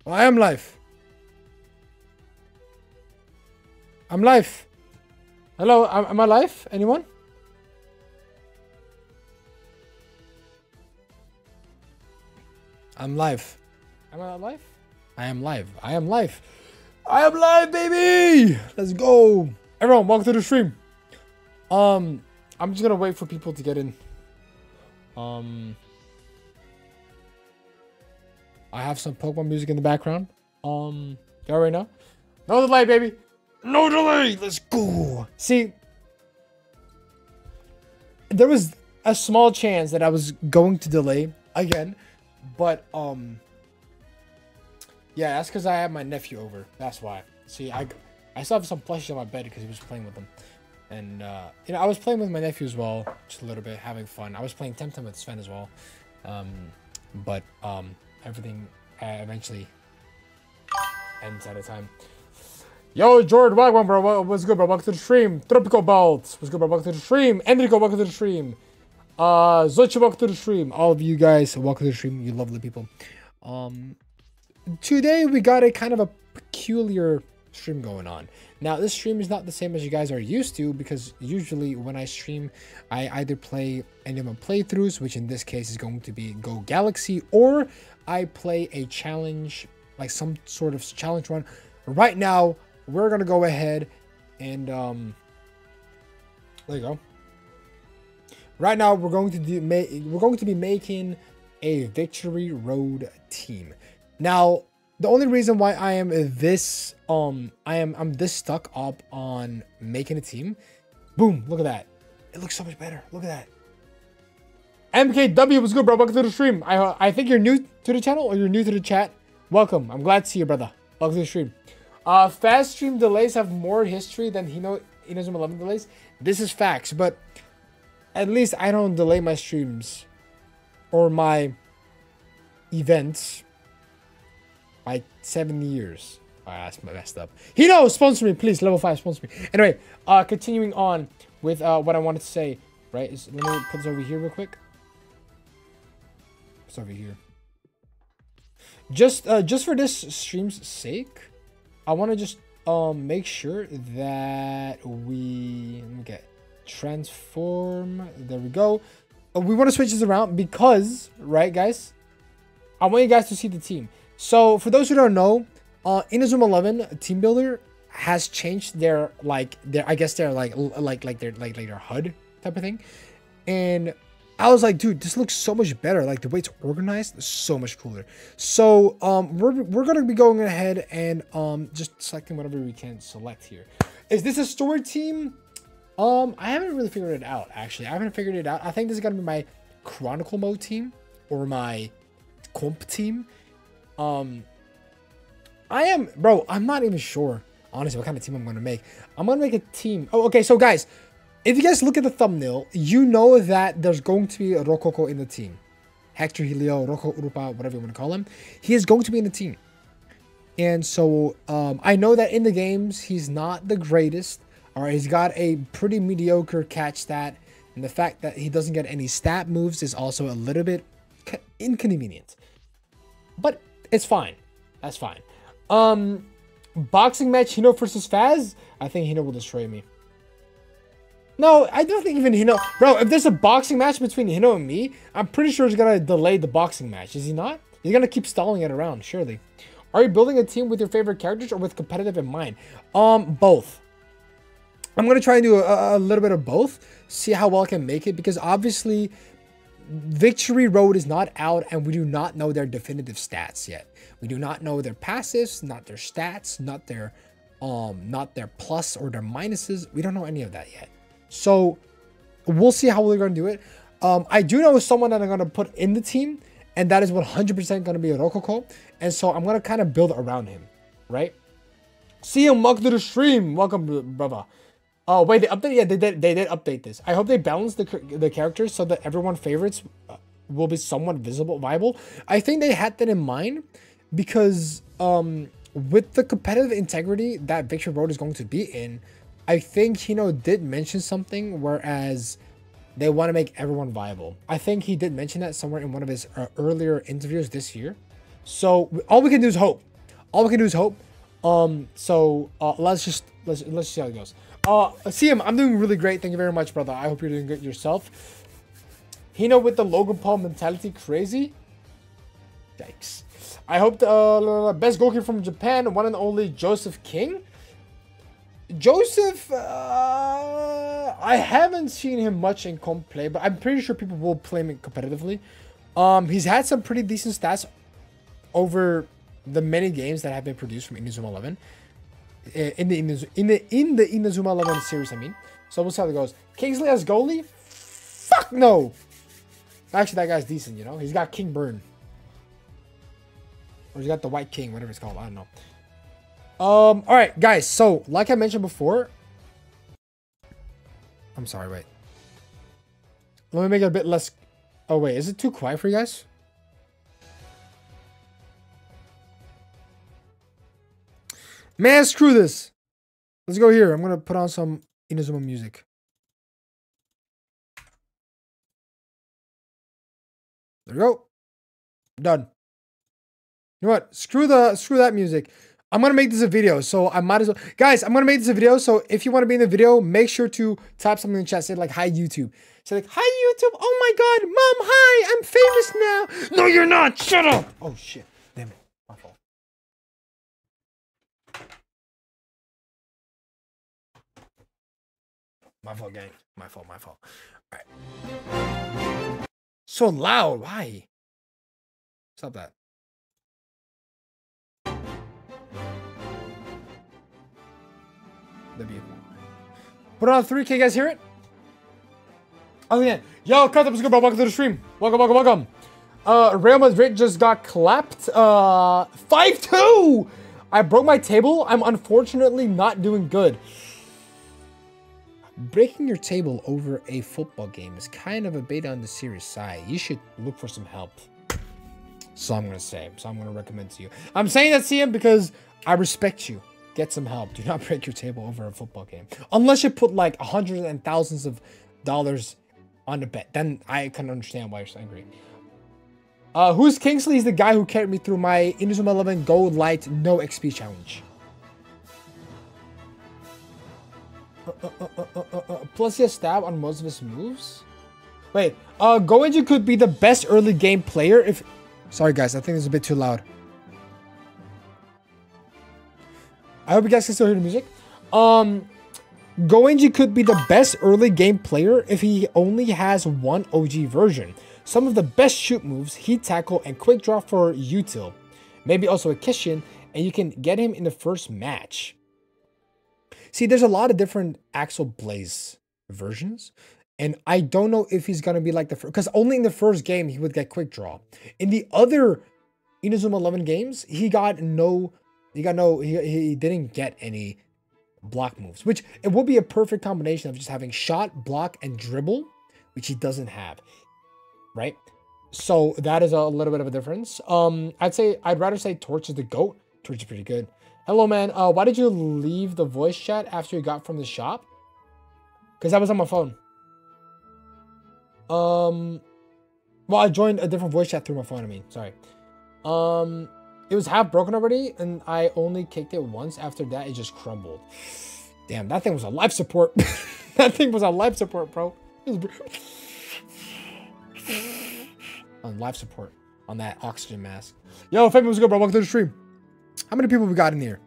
Oh, I am live. I'm live. Hello, am I live? Anyone? I'm live. Am I not live? I am live. I am live. I am live, baby! Let's go. Everyone, welcome to the stream. I'm just gonna wait for people to get in. I have some Pokemon music in the background. You already know. No delay, baby. No delay. Let's go. See, there was a small chance that I was going to delay again, but yeah, that's because I have my nephew over. That's why. See, I still have some plushies on my bed because he was playing with them, and you know, I was playing with my nephew as well, just a little bit, having fun. I was playing Temtem with Sven as well, but everything eventually ends at a time. Yo, Jordan, welcome, bro. What's good, bro? Welcome to the stream. Tropical Belt. What's good, bro? Welcome to the stream. Enrico, welcome to the stream. Zochi, welcome to the stream. All of you guys, welcome to the stream. You lovely people. Today we got a kind of a peculiar stream going on. Now, this stream is not the same as you guys are used to, because usually when I stream, I either play any of my playthroughs, which in this case is going to be Go Galaxy, or I play a challenge, like some sort of challenge run. Right now, we're gonna go ahead and there you go. Right now, we're going to be making a Victory Road team. Now, the only reason why I am this I'm this stuck up on making a team, boom, look at that. It looks so much better. Look at that. MKW was good, bro. Welcome to the stream. I think you're new to the channel or you're new to the chat. Welcome. I'm glad to see you, brother. Welcome to the stream. Fast stream delays have more history than inazumaeleven delays. This is facts, but at least I don't delay my streams or my events by 7 years. That's messed up. Hino, sponsor me, please. Level 5, sponsor me. Anyway, continuing on with what I wanted to say, right? Let me put this over here real quick. It's over here. Just for this stream's sake, I want to just make sure that we get transform. There we go. We want to switch this around because, right, guys, I want you guys to see the team. So for those who don't know, Inazumaeleven Team Builder has changed their I guess their like their HUD type of thing, and I was like, dude, this looks so much better. Like the way it's organized is so much cooler. So we're gonna be going ahead and just selecting whatever we can select here. Is this a story team? I haven't really figured it out, actually. I haven't figured it out. I think this is gonna be my Chronicle mode team or my comp team. I'm not even sure, honestly, what kind of team I'm gonna make. I'm gonna make a team. Oh, okay, so guys, if you guys look at the thumbnail, you know that there's going to be a Rococo in the team. Hector, Helio, Rocco, Urupa, whatever you want to call him. He is going to be in the team. And so I know that in the games, he's not the greatest. All right, he's got a pretty mediocre catch stat. And the fact that he doesn't get any stat moves is also a little bit inconvenient. But it's fine. That's fine. Boxing match, Hino versus Faz. I think Hino will destroy me. No, I don't think even Hino... Bro, if there's a boxing match between Hino and me, I'm pretty sure he's gonna delay the boxing match. Is he not? He's gonna keep stalling it around, surely. Are you building a team with your favorite characters or with competitive in mind? Both. I'm gonna try and do a little bit of both. See how well I can make it. Because obviously, Victory Road is not out and we do not know their definitive stats yet. We do not know their passives, not their stats, not their plus or their minuses. We don't know any of that yet. So we'll see how we're going to do it. I do know someone that I'm going to put in the team, and that is 100% going to be a Rococo. And so I'm going to kind of build around him, right? See him, welcome to the stream. Welcome, brother. Oh, wait, they updated? Yeah, they did update this. I hope they balance the characters so that everyone's favorites will be somewhat viable. I think they had that in mind because with the competitive integrity that Victory Road is going to be in, I think Hino did mention something, whereas they want to make everyone viable. I think he did mention that somewhere in one of his earlier interviews this year. So all we can do is hope. all we can do is hope. Let's see how it goes. CM, I'm doing really great. Thank you very much, brother. I hope you're doing good yourself. Hino with the Logan Paul mentality, crazy. Yikes. I hope the best goalkeeper from Japan, one and only Joseph King. Joseph, I haven't seen him much in comp play, but I'm pretty sure people will play him competitively. He's had some pretty decent stats over the many games that have been produced from Inazuma 11. In the Inazuma 11 series, I mean. So we'll see how it goes. Kingsley as goalie? Fuck no! Actually, that guy's decent, you know? He's got King Burn. Or he's got the White King, whatever it's called. I don't know. Alright, guys. So, like I mentioned before... I'm sorry, wait. Let me make it a bit less... Oh, wait. Is it too quiet for you guys? Man, screw this. Let's go here. I'm going to put on some Inazuma music. There we go. Done. You know what? Screw that music. I'm going to make this a video, so I might as well... Guys, I'm going to make this a video, so if you want to be in the video, make sure to type something in the chat. Say like, hi, YouTube. Say like, hi, YouTube. Oh my God. Mom, hi. I'm famous now. No, you're not. Shut up. Oh, shit. Damn it. My fault. My fault, gang. My fault. All right. So loud. Why? Stop that. Put on 3K, guys, hear it? Oh, yeah. Yo, cut up, what's good, bro? Welcome to the stream. Welcome. Real Madrid just got clapped. 5-2! I broke my table. I'm unfortunately not doing good. Breaking your table over a football game is kind of a bit on the serious side. You should look for some help. So I'm going to say. So I'm going to recommend to you. I'm saying that, CM, because I respect you. Get some help. Do not break your table over a football game. Unless you put like hundreds and thousands of dollars on the bet. Then I can understand why you're so angry. Who's Kingsley? Is the guy who carried me through my Inazuma 11 Gold Light No XP challenge. Plus he has stab on most of his moves. Wait, Goenji could be the best early game player if... Sorry guys, I think it's a bit too loud. I hope you guys can still hear the music. Goenji could be the best early game player if he only has one OG version. Some of the best shoot moves, heat tackle, and quick draw for util. Maybe also a Kishin, and you can get him in the first match. See, there's a lot of different Axel Blaze versions. And I don't know if he's going to be like the first... Because only in the first game, he would get quick draw. In the other Inazuma 11 games, he didn't get any block moves, which it would be a perfect combination of just having shot, block, and dribble, which he doesn't have, right? So that is a little bit of a difference. I'd rather say Torch is the GOAT. Torch is pretty good. Hello, man. Why did you leave the voice chat after you got from the shop? Because I was on my phone. Well, I joined a different voice chat through my phone, I mean. Sorry. It was half broken already, and I only kicked it once. After that, it just crumbled. Damn, that thing was a life support. That thing was a life support, bro. On life support on that oxygen mask. Yo, Femi, what's good, bro? Welcome to the stream. How many people we got in here?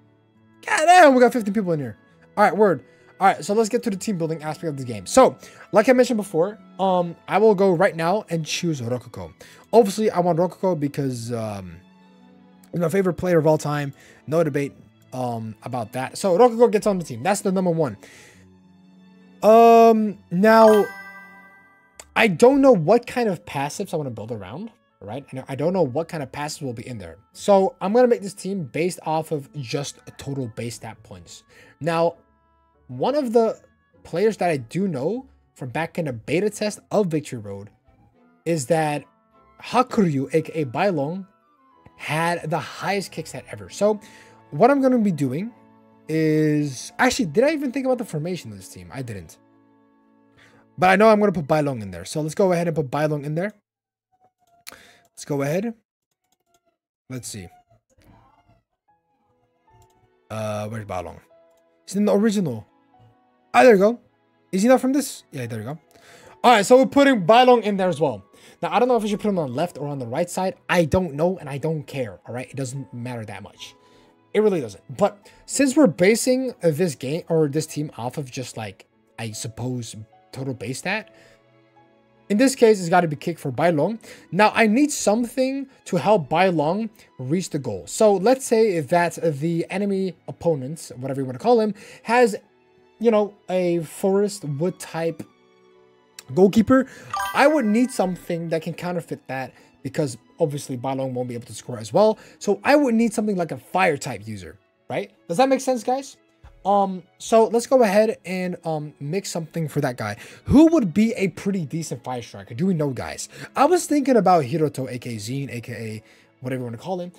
God damn, we got 15 people in here. All right, word. All right, so let's get to the team building aspect of the game. So, like I mentioned before, I will go right now and choose Rococo. Obviously, I want Rococo because he's my favorite player of all time. No debate about that. So, Rococo gets on the team. That's the number one. Now, I don't know what kind of passives I want to build around. Right? And I don't know what kind of passes will be in there. So I'm going to make this team based off of just total base stat points. Now, one of the players that I do know from back in the beta test of Victory Road is that Hakuryu, aka Bailong, had the highest kick stat ever. So what I'm going to be doing is... Actually, did I even think about the formation of this team? I didn't. But I know I'm going to put Bailong in there. So let's go ahead and put Bailong in there. Let's go ahead. Let's see. Where's Balong? He's in the original. Ah, there you go. Is he not from this? Yeah, there you go. All right, so we're putting Balong in there as well. Now, I don't know if we should put him on the left or on the right side. I don't know, and I don't care, all right? It doesn't matter that much. It really doesn't. But since we're basing this game or this team off of just like, I suppose, total base stat, in this case, it's got to be kick for Bailong. Now, I need something to help Bailong reach the goal. So let's say that the enemy opponent, whatever you want to call him, has, you know, a forest wood type goalkeeper. I would need something that can counterfeit that because obviously Bailong won't be able to score as well. So I would need something like a fire type user, right? Does that make sense, guys? So let's go ahead and mix something for that guy. Who would be a pretty decent fire striker? Do we know, guys? I was thinking about Hiroto, aka Zine, aka whatever you want to call him.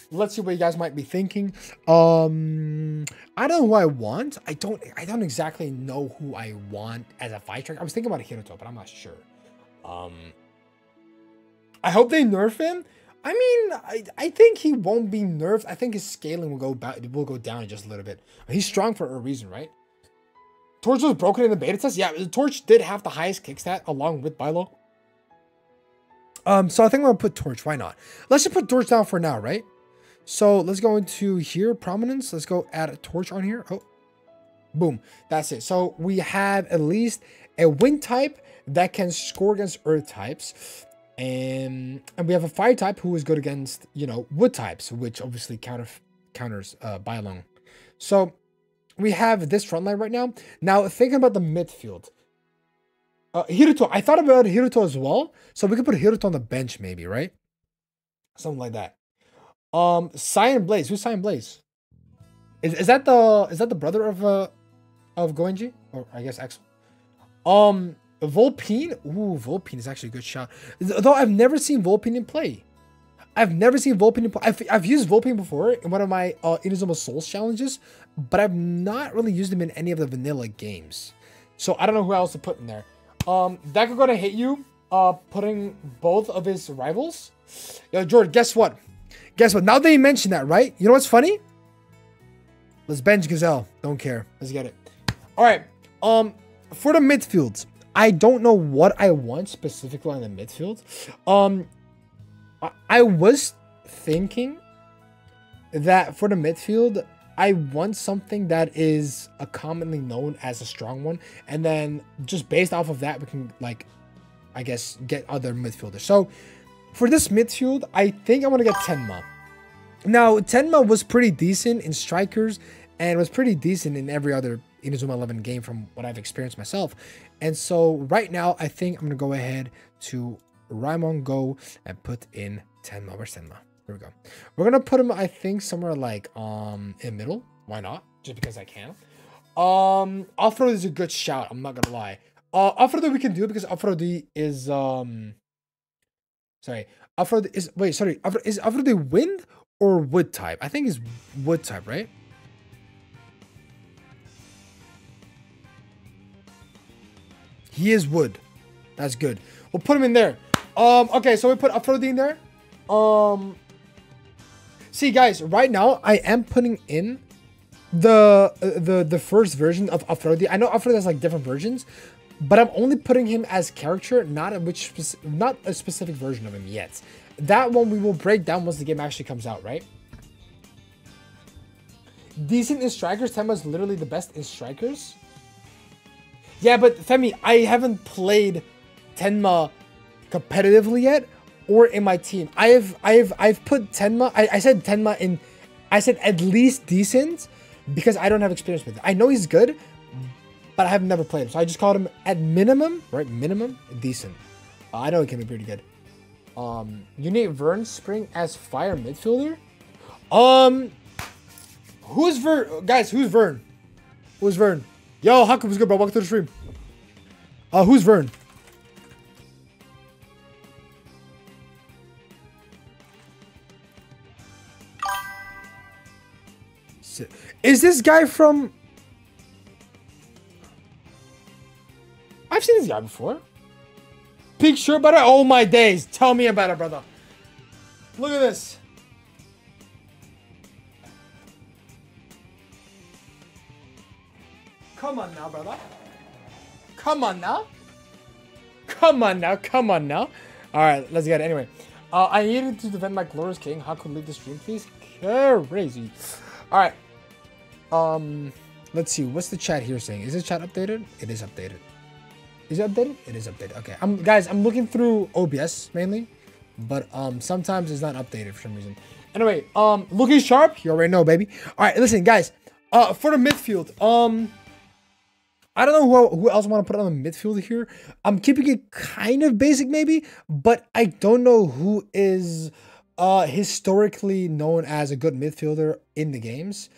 Let's see what you guys might be thinking. I don't know who I want. I don't exactly know who I want as a fire striker. I was thinking about Hiroto, but I'm not sure. I hope they nerf him. I mean, I think he won't be nerfed. I think his scaling will go down just a little bit. He's strong for a reason, right? Torch was broken in the beta test. Yeah, the Torch did have the highest kick stat along with Bilo. So I think I'm gonna put Torch. Why not? Let's just put Torch down for now, right? So let's go into here, prominence. Let's go add a Torch on here. Oh, boom. That's it. So we have at least a wind type that can score against earth types. And we have a fire type who is good against, you know, wood types, which obviously counters Bailong. So we have this front line right now. Now thinking about the midfield, Hiruto. I thought about Hiruto as well, so we could put Hiruto on the bench, maybe, right? Something like that. Cyan Blaze. Who's Cyan Blaze? Is that the brother of Goenji, or I guess Axel? Volpine? Ooh, Volpine is actually a good shot. Though I've never seen Volpine in play. I've never seen Volpine in play. I've used Volpine before in one of my Inazuma Souls challenges, but I've not really used him in any of the vanilla games. So I don't know who else to put in there. That could go to hit you, putting both of his rivals. Yo, George, guess what? Guess what? Now that you mention that, right? You know what's funny? Let's bench Gazelle. Don't care. Let's get it. All right. For the midfields, I don't know what I want specifically on the midfield. I was thinking that for the midfield, I want something that is commonly known as a strong one. And then just based off of that, we can, like, I guess, get other midfielders. So for this midfield, I think I want to get Tenma. Now, Tenma was pretty decent in strikers and was pretty decent in every other InazumaEleven game from what I've experienced myself. And so right now, I think I'm going to go ahead to Raimon Go and put in Tenma. Where's Tenma? Here we go. We're going to put him, I think, somewhere like in middle. Why not? Just because I can. Off-road is a good shout. I'm not going to lie. Off-road we can do because off-road is... sorry. Off-road is... Wait, sorry. Is off-road wind or wood type? I think it's wood type, right? He is wood. That's good. We'll put him in there. Okay, so we put Afrodite in there. See, guys, right now I am putting in the first version of Afrodite. I know Afrodite has like different versions, but I'm only putting him as character, not a specific version of him yet. That one we will break down once the game actually comes out, right? Decent in strikers. Tenma is literally the best in strikers. Yeah, but Femi, I haven't played Tenma competitively yet, or in my team. I've put Tenma. I said Tenma in. I said at least decent because I don't have experience with it. I know he's good, but I have never played him, so I just called him at minimum, right? Minimum decent. I know he can be pretty good. You need Vern Spring as fire midfielder. Who's Vern? Guys, who's Vern? Who's Vern? Yo, Haku was good, bro. Welcome to the stream. Who's Vern? Is this guy from... I've seen this guy before. Pink shirt butter? Oh my days. Tell me about it, brother. Look at this. Come on now, brother. Come on now. Come on now. Come on now. All right, let's get it. Anyway, I needed to defend my glorious king. How could I leave the stream, please? Crazy. All right. Let's see. What's the chat here saying? Is the chat updated? It is updated. Is it updated? It is updated. Okay. Guys, I'm looking through OBS mainly, but sometimes it's not updated for some reason. Anyway, looking sharp. You already know, baby. All right, listen, guys. For the midfield, I don't know who else I want to put on the midfield here. I'm keeping it kind of basic, maybe, but I don't know who is historically known as a good midfielder in the games.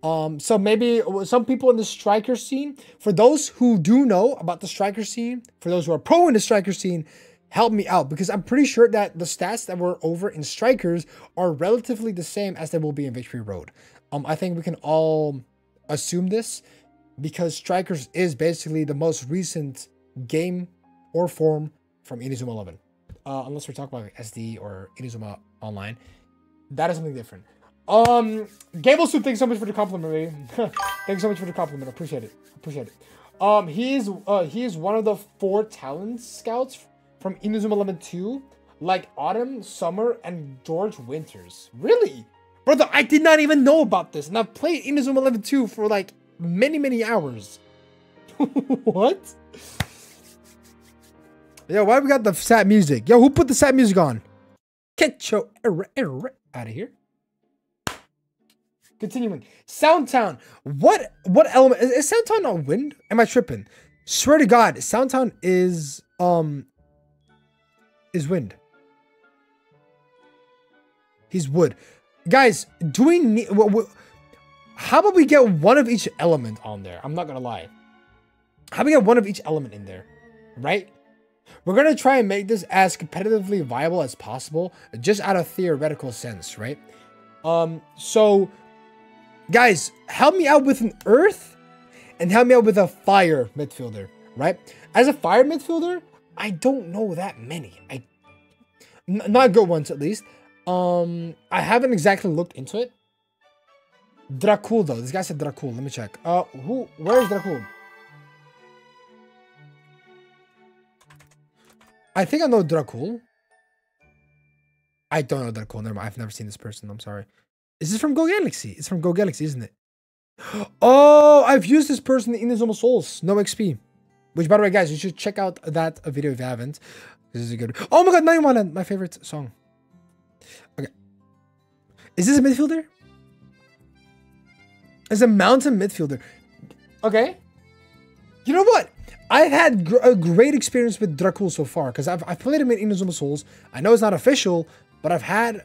So maybe some people in the striker scene. For those who do know about the striker scene, for those who are pro in the striker scene, help me out, because I'm pretty sure that the stats that were over in strikers are relatively the same as they will be in Victory Road. I think we can all assume this, because strikers is basically the most recent game or form from InazumaEleven. Unless we're talking about SD or Inazuma Online. That is something different. Gable Soup, thanks so much for the compliment, baby. Thanks so much for the compliment. Appreciate it. Appreciate it. He is one of the 4 talent scouts from InazumaEleven 2, like Autumn, Summer, and George Winters. Really? Brother, I did not even know about this, and I've played InazumaEleven 2 for like many hours. What? Yo, why we got the sad music? Yo, who put the sad music on? Get your out of here. Continuing. Soundtown. What element is Soundtown on wind? Am I tripping? Swear to God, Soundtown is wind. He's wood. Guys, do we need... How about we get one of each element on there? I'm not gonna lie. How about we get one of each element in there? Right? We're gonna try and make this as competitively viable as possible, just out of theoretical sense, right? So, guys, help me out with an earth and help me out with a fire midfielder, right? As a fire midfielder, I don't know that many. Not good ones, at least. I haven't exactly looked into it. Dracul, though. This guy said Dracul. Let me check. Where is Dracul? I think I know Dracul. I don't know Dracul. Never mind. I've never seen this person. I'm sorry. Is this from Go Galaxy? It's from Go Galaxy, isn't it? Oh, I've used this person in Inazuma Souls. No XP. Which, by the way, guys, you should check out that video if you haven't. This is a good... Oh my god, 911, my favorite song. Okay. Is this a midfielder? It's a mountain midfielder. Okay. You know what? I've had a great experience with Dracul so far, because I've played him in Inazuma Souls. I know it's not official, but I've had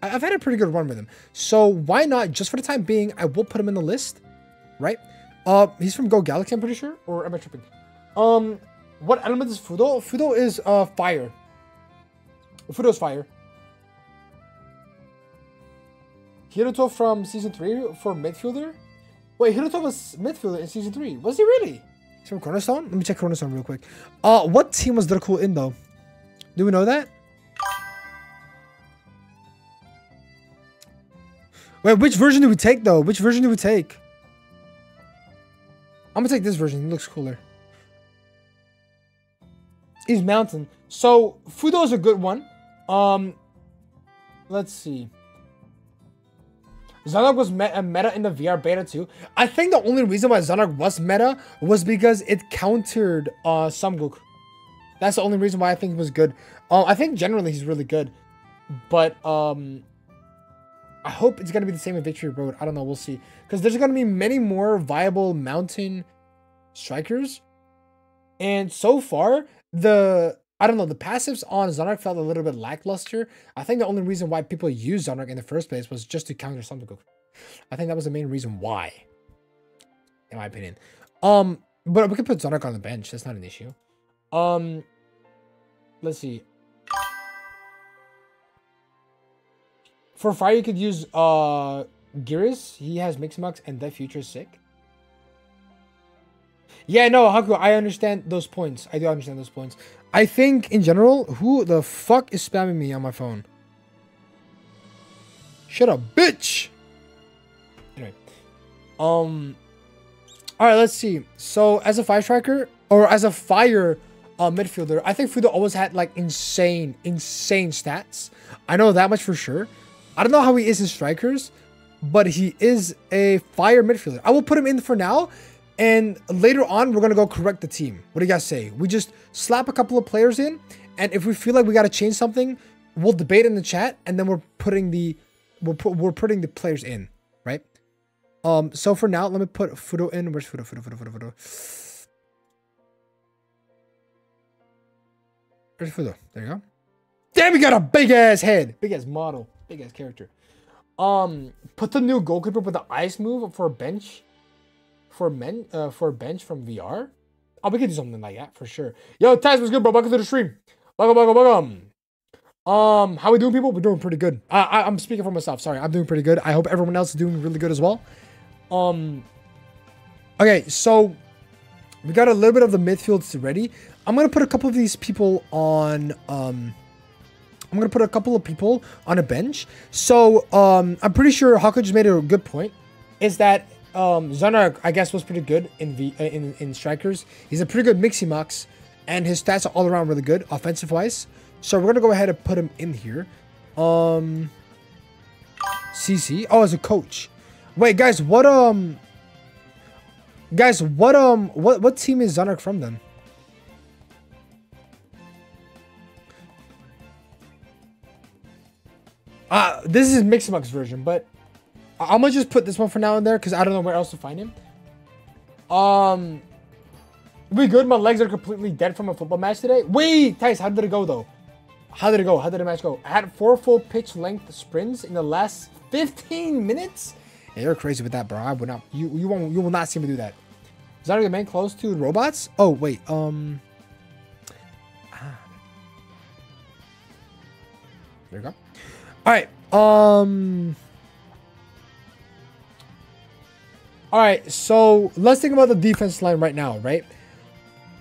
a pretty good run with him. So why not, just for the time being, I will put him in the list, right? He's from Go Galaxy, I'm pretty sure, or am I tripping? What element is Fudo? Fudo is fire. Fudo is fire. Hiruto from season 3 for midfielder? Wait, Hiruto was midfielder in season 3. Was he really? He's from Cornerstone? Let me check Cornerstone real quick. What team was Dracul in though? Do we know that? Wait, which version do we take though? Which version do we take? I'm gonna take this version. It looks cooler. He's mountain. So Fudo is a good one. Let's see. Zonark was meta in the VR beta too. I think the only reason why Zonark was meta was because it countered Samguk. That's the only reason why I think it was good. I think generally he's really good, but I hope it's gonna be the same in Victory Road. I don't know. We'll see, because there's gonna be many more viable mountain strikers, and so far the passives on Zonark felt a little bit lackluster. I think the only reason why people used Zonark in the first place was just to counter Samguk. I think that was the main reason why, in my opinion. But we could put Zonark on the bench. That's not an issue. Let's see. For fire, you could use Giris. He has Mixmax and Death Future is sick. Yeah, no, Haku, I understand those points. I do understand those points. I think, in general, who the fuck is spamming me on my phone? Shut up, bitch! Anyway. All right, let's see. So as a fire striker or as a fire midfielder, I think Fudo always had like insane stats. I know that much for sure. I don't know how he is in strikers, but he is a fire midfielder. I will put him in for now, and later on we're gonna go correct the team. What do you guys say? We just slap a couple of players in, and if we feel like we gotta change something, we'll debate in the chat, and then we're putting the players in, right? So for now, let me put Fudo in. Where's Fudo? Where's Fudo? There you go. Damn, we got a big ass head, big ass model, big ass character. Put the new goalkeeper with the ice move for a bench, for a bench from VR. Oh, we could do something like that for sure. Yo, Taz, what's good, bro? Welcome to the stream. Welcome. How we doing, people? We're doing pretty good. I'm speaking for myself. Sorry, I'm doing pretty good. I hope everyone else is doing really good as well. Okay, so we got a little bit of the midfields ready. I'm gonna put a couple of these people on. I'm gonna put a couple of people on a bench. So I'm pretty sure Hako just made a good point. Is that Zonark, I guess, was pretty good in strikers. He's a pretty good mixy max, and his stats are all around really good offensive wise. So we're gonna go ahead and put him in here. CC. Oh, as a coach. Wait, guys, what team is Zonark from then? This is Mixamax version, but I'm gonna just put this one for now and there because I don't know where else to find him. We good? My legs are completely dead from a football match today. Wait, Tice, how did it go though? How did it go? How did the match go? I had 4 full pitch length sprints in the last 15 minutes. Yeah, you're crazy with that, bro. I would not. You will not see me do that. Is that a man close to robots? Oh wait. There you go. All right. All right. So let's think about the defense line right now, right?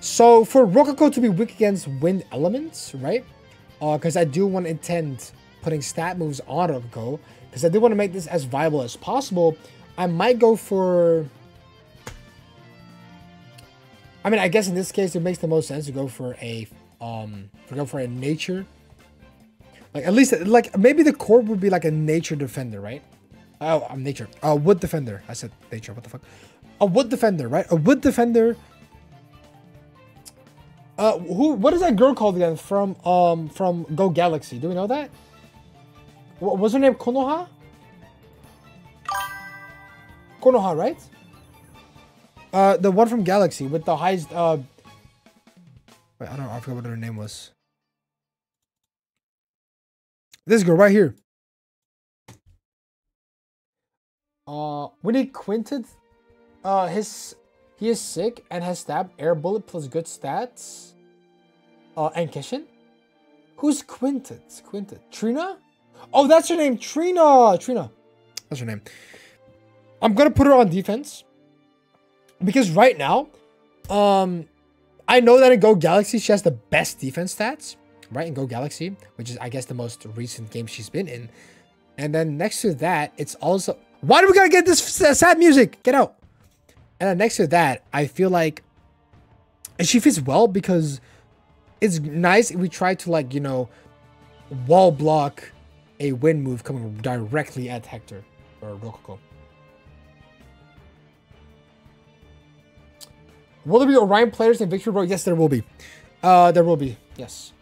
So for Rococo to be weak against wind elements, right? Because I do want to intend putting stat moves on Rococo, because I do want to make this as viable as possible. I might go for. I mean, I guess in this case it makes the most sense to go for a nature. Like at least like maybe the core would be like a nature defender, right? Oh, I'm nature. Wood defender. I said nature. What the fuck? A wood defender, right? A wood defender. What is that girl called again from Go Galaxy? Do we know that? What was her name? Konoha? Konoha, right? The one from Galaxy with the highest wait, I don't know, I forgot what her name was. This girl right here. We need Quintet. He is sick and has stab, air bullet plus good stats. And Kishin? Who's Quintet? Trina? Oh, that's her name. Trina. That's her name. I'm gonna put her on defense. Because right now, I know that in Go Galaxy, she has the best defense stats. Right, in Go Galaxy, which is, I guess, the most recent game she's been in. And then next to that, it's also... Why do we gotta get this sad music? Get out. And then next to that, I feel like she fits well because it's nice if we try to, like, you know, wall block a wind move coming directly at Hector or Rococo. Will there be Orion players in Victory Road? Yes, there will be. There will be. Yes.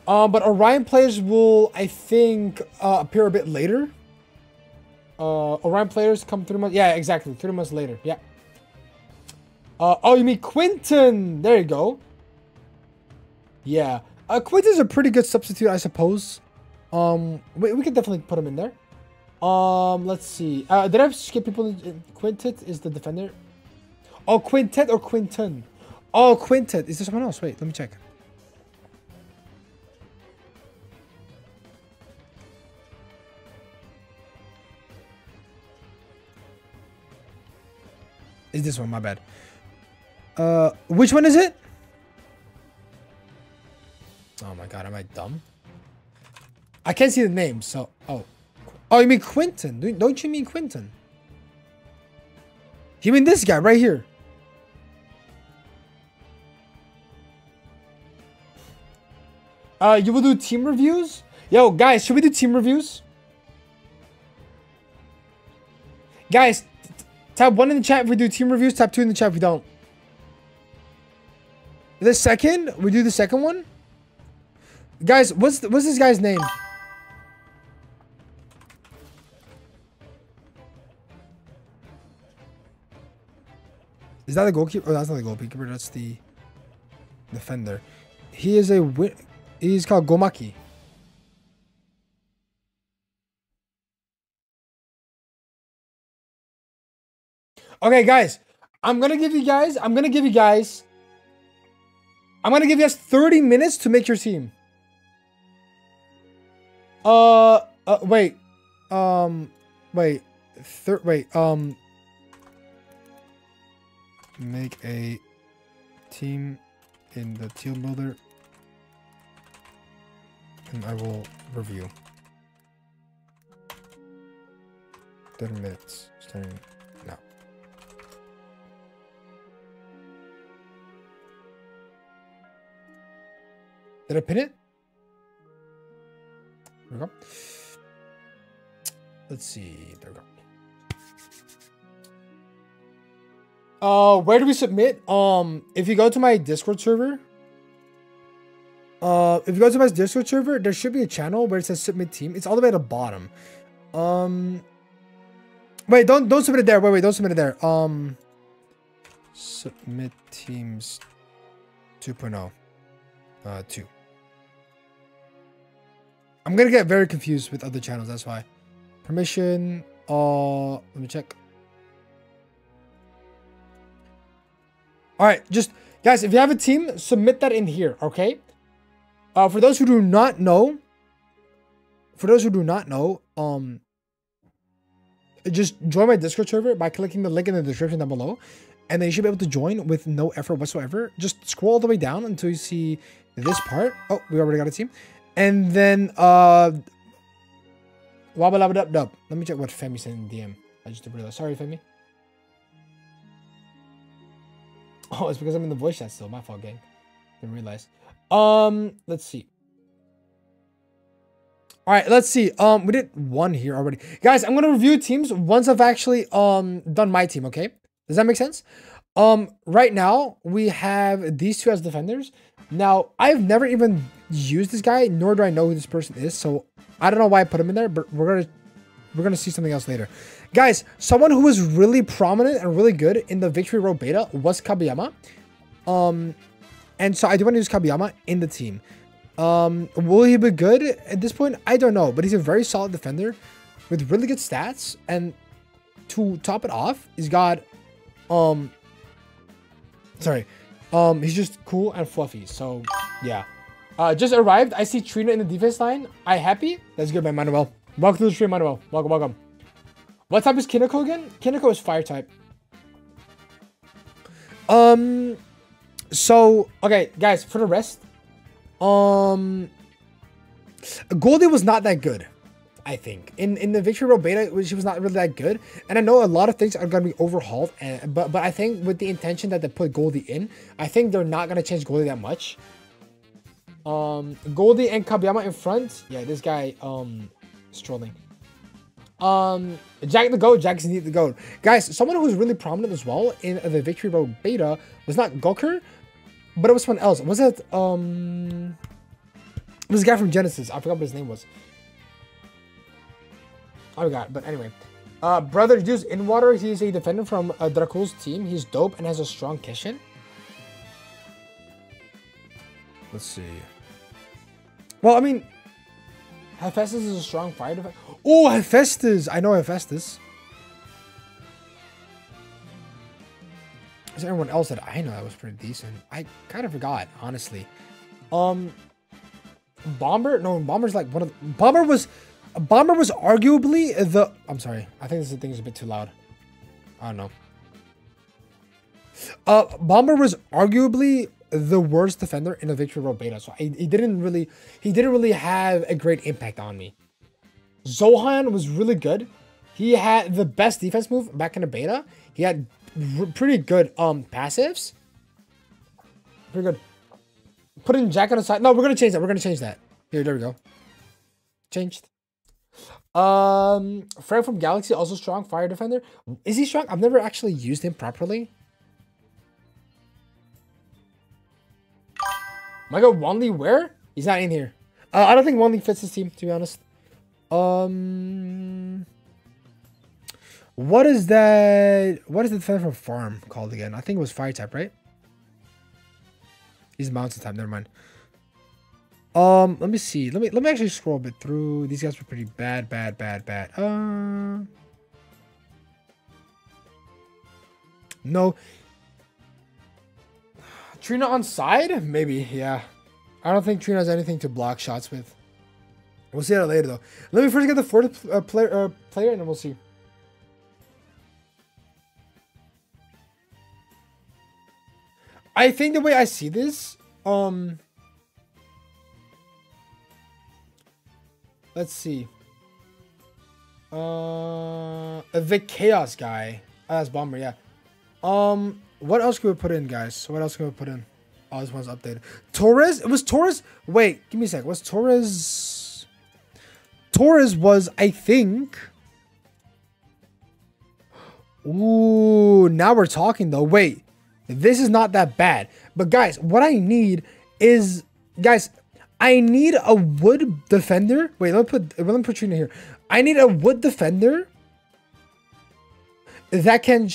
But Orion players will, I think, appear a bit later. Orion players come 3 months. Yeah, exactly. 3 months later. Yeah. Oh, you mean Quinton? There you go. Yeah. Quinton's a pretty good substitute, I suppose. We could definitely put him in there. Let's see. Did I skip people? Quintet is the defender. Oh, Quintet or Quinton? Oh, Quintet. Is there someone else? Wait, let me check. Is this one? My bad. Which one is it? Oh my god, am I dumb? I can't see the name, so... Oh, you mean Quinton? Don't you mean Quinton? You mean this guy right here? You will do team reviews? Yo, guys, should we do team reviews? Guys, type 1 in the chat if we do team reviews. Type 2 in the chat if we don't. The second? We do the second one? Guys, what's this guy's name? Is that the goalkeeper? Oh, that's not the goalkeeper. That's the defender. He is he's called Gomaki. Okay, guys. I'm gonna give you guys 30 minutes to make your team. Wait. Make a team in the team builder, and I will review. 30 minutes starting now. Did I pin it? There we go. Let's see. There we go. Where do we submit? If you go to my Discord server, there should be a channel where it says submit team. It's all the way at the bottom. Wait, don't submit it there. Wait, don't submit it there. Submit teams 2.0. 2. I'm gonna get very confused with other channels, that's why. Permission, let me check. Alright, just guys, if you have a team, submit that in here, okay? For those who do not know, just join my Discord server by clicking the link in the description down below, and then you should be able to join with no effort whatsoever. Just scroll all the way down until you see this part. Oh, we already got a team. And then let me check what Femi sent in DM. I just realized. Sorry, Femi. Oh, it's because I'm in the voice chat still. My fault, gang. Didn't realize. Let's see. All right, let's see. We did one here already. Guys, I'm gonna review teams once I've actually done my team, okay? Does that make sense? Right now we have these two as defenders. Now, I've never even used this guy, nor do I know who this person is, so I don't know why I put him in there, but we're gonna see something else later. Guys, someone who was really prominent and really good in the Victory Road beta was Kabiyama. And so I do want to use Kabiyama in the team. Will he be good at this point? I don't know, but he's a very solid defender with really good stats. And to top it off, he's got he's just cool and fluffy. So yeah. Just arrived. I see Trina in the defense line. I happy? That's good, man. Manuel. Welcome to the stream, Manuel. Welcome. What type is Kineko again? Kineko is fire type. So okay, guys, for the rest, Goldie was not that good, I think. In the Victory Road beta, she was not really that good. And I know a lot of things are gonna be overhauled, but I think with the intention that they put Goldie in, I think they're not gonna change Goldie that much. Goldie and Kabiyama in front. Yeah, this guy strolling. Jack the GOAT. Jack's indeed the GOAT. Guys, someone who was really prominent as well in the Victory Road beta was not Goku, but it was someone else. Was it it was a guy from Genesis. I forgot what his name was. I forgot, but anyway. Brother Juice in water. He's a defender from Dracul's team. He's dope and has a strong Kishin. Let's see. Well, I mean, Hephaestus is a strong fire defender. Oh, Hephaestus! I know Hephaestus. Is there anyone else that I know that was pretty decent? I kind of forgot, honestly. Bomber? No, Bomber's like one of the... Bomber was arguably the... I'm sorry. I think this thing is a bit too loud. I don't know. Bomber was arguably the worst defender in the Victory Road beta, so he didn't really have a great impact on me. Zohan was really good. He had the best defense move back in the beta. He had pretty good passives. Pretty good. Put in Jack on the side. No, we're gonna change that. We're gonna change that. Here, there we go. Changed. Frank from Galaxy, also strong. Fire defender. Is he strong? I've never actually used him properly. My God, Wanli where? He's not in here. I don't think Wanli fits his team, to be honest. What is that? What is the defender from Farm called again? I think it was Fire type, right? He's Mountain type. Never mind. Let me see. Let me actually scroll a bit through. These guys were pretty bad. No. Trina on side? Maybe, yeah. I don't think Trina has anything to block shots with. We'll see that later, though. Let me first get the fourth player, and then we'll see. I think the way I see this, let's see. The Chaos guy. Oh, that's Bomber, yeah. What else can we put in, guys? What else can we put in? Oh, this one's updated. Torres? It was Torres? Wait, give me a sec. Was Torres... Torres was, I think... Ooh, now we're talking, though. Wait. This is not that bad. But, guys, what I need is... Guys, I need a wood defender. Wait, let me put Trina here. I need a wood defender that can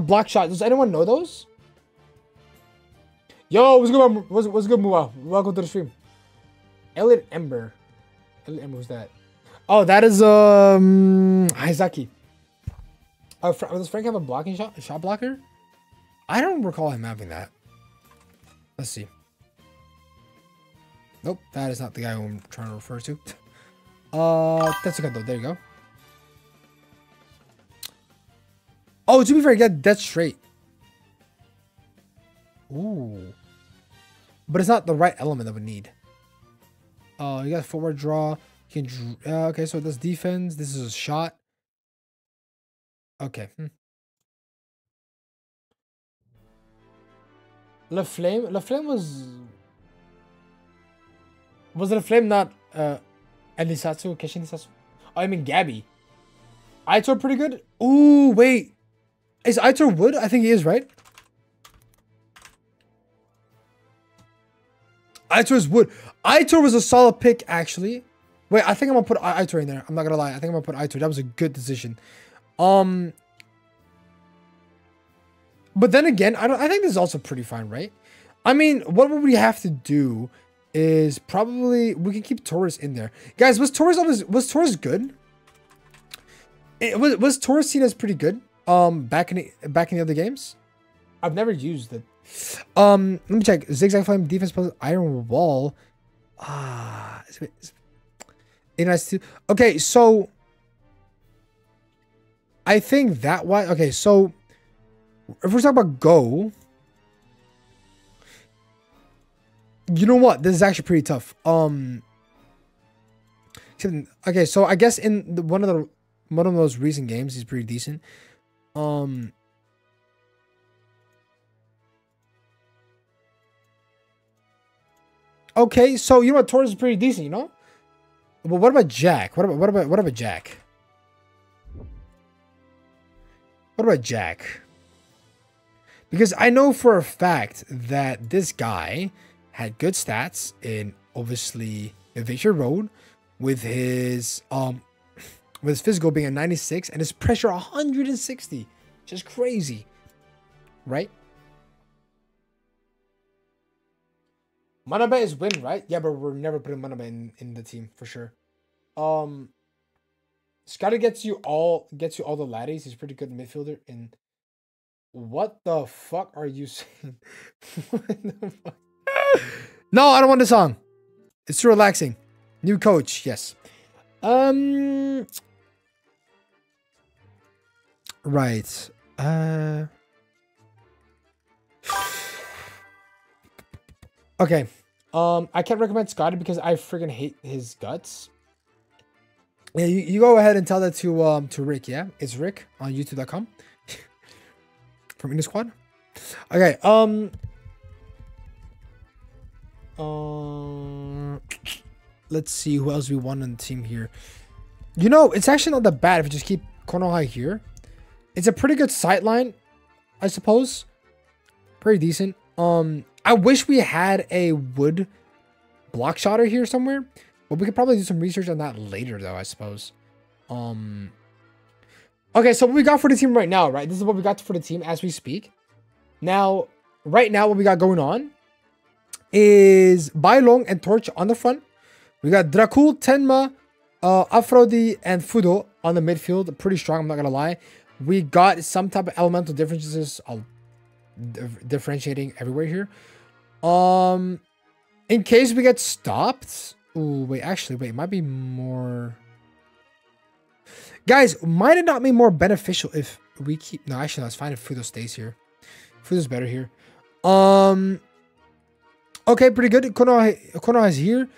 block shots. Does anyone know those? Yo, what's good, what's good, Mua? Welcome to the stream. Elliot Ember. Elliot Ember, who's that? Oh, that is Haizaki. Does Frank have a shot blocker? I don't recall him having that. Let's see. Nope, that is not the guy who I'm trying to refer to. That's okay though. There you go. Oh, to be fair, you got dead straight. Ooh. But it's not the right element that we need. You got forward draw. You can okay, so this defense. This is a shot. Okay. Le Flame was it a Flame, not Elisatsu, Keshin Elisatsu? Oh, I mean Gabby. Aitor pretty good. Ooh, wait. Is Aitor wood? I think he is, right? Aitor is wood. Aitor was a solid pick, actually. Wait, I think I'm gonna put Aitor in there. I'm not gonna lie. I think I'm gonna put Aitor. That was a good decision. But then again, I think this is also pretty fine, right? I mean, what would we have to do is probably we can keep Torres in there. Guys, was Torres good? Was Torres seen as pretty good? Back in the other games? I've never used it. Let me check. Zigzag Flame, defense plus Iron Wall. Okay, so I think that why. Okay, so if we're talking about Go, you know what? This is actually pretty tough. Okay, so I guess in one of those recent games, he's pretty decent. Okay, so you know what? Torres is pretty decent, you know. But what about Jack? What about Jack? What about Jack? Because I know for a fact that this guy had good stats in obviously Victoryroad with his physical being a 96 and his pressure 160. Just crazy. Right? Manabe is win, right? Yeah, but we're never putting Manabe in the team for sure. Scotty gets you all the laddies. He's a pretty good midfielder. And what the fuck are you saying? No, I don't want the song. It's too relaxing. New coach, yes. Right. Okay. I can't recommend Scotty because I freaking hate his guts. Yeah, you go ahead and tell that to Rick, yeah? It's Rick on youtube.com. from InaSquad. Okay, let's see who else we want on the team here. You know, it's actually not that bad if you just keep Konoha here. It's a pretty good sideline, I suppose. Pretty decent. I wish we had a wood block shotter here somewhere, but we could probably do some research on that later, though, I suppose. Okay, so what we got for the team right now, right? This is what we got for the team as we speak. Now, right now, what we got going on is Bailong and Torch on the front. We got Dracul, Tenma, Aphrodite, and Fudo on the midfield. Pretty strong, I'm not gonna lie. We got some type of elemental differences differentiating everywhere here. In case we get stopped. Ooh, wait, actually, wait, it might be more. Guys, might it not be more beneficial if we keep. No, actually, that's fine if Fudo stays here. Fudo's better here. Okay, pretty good. Konoha is here.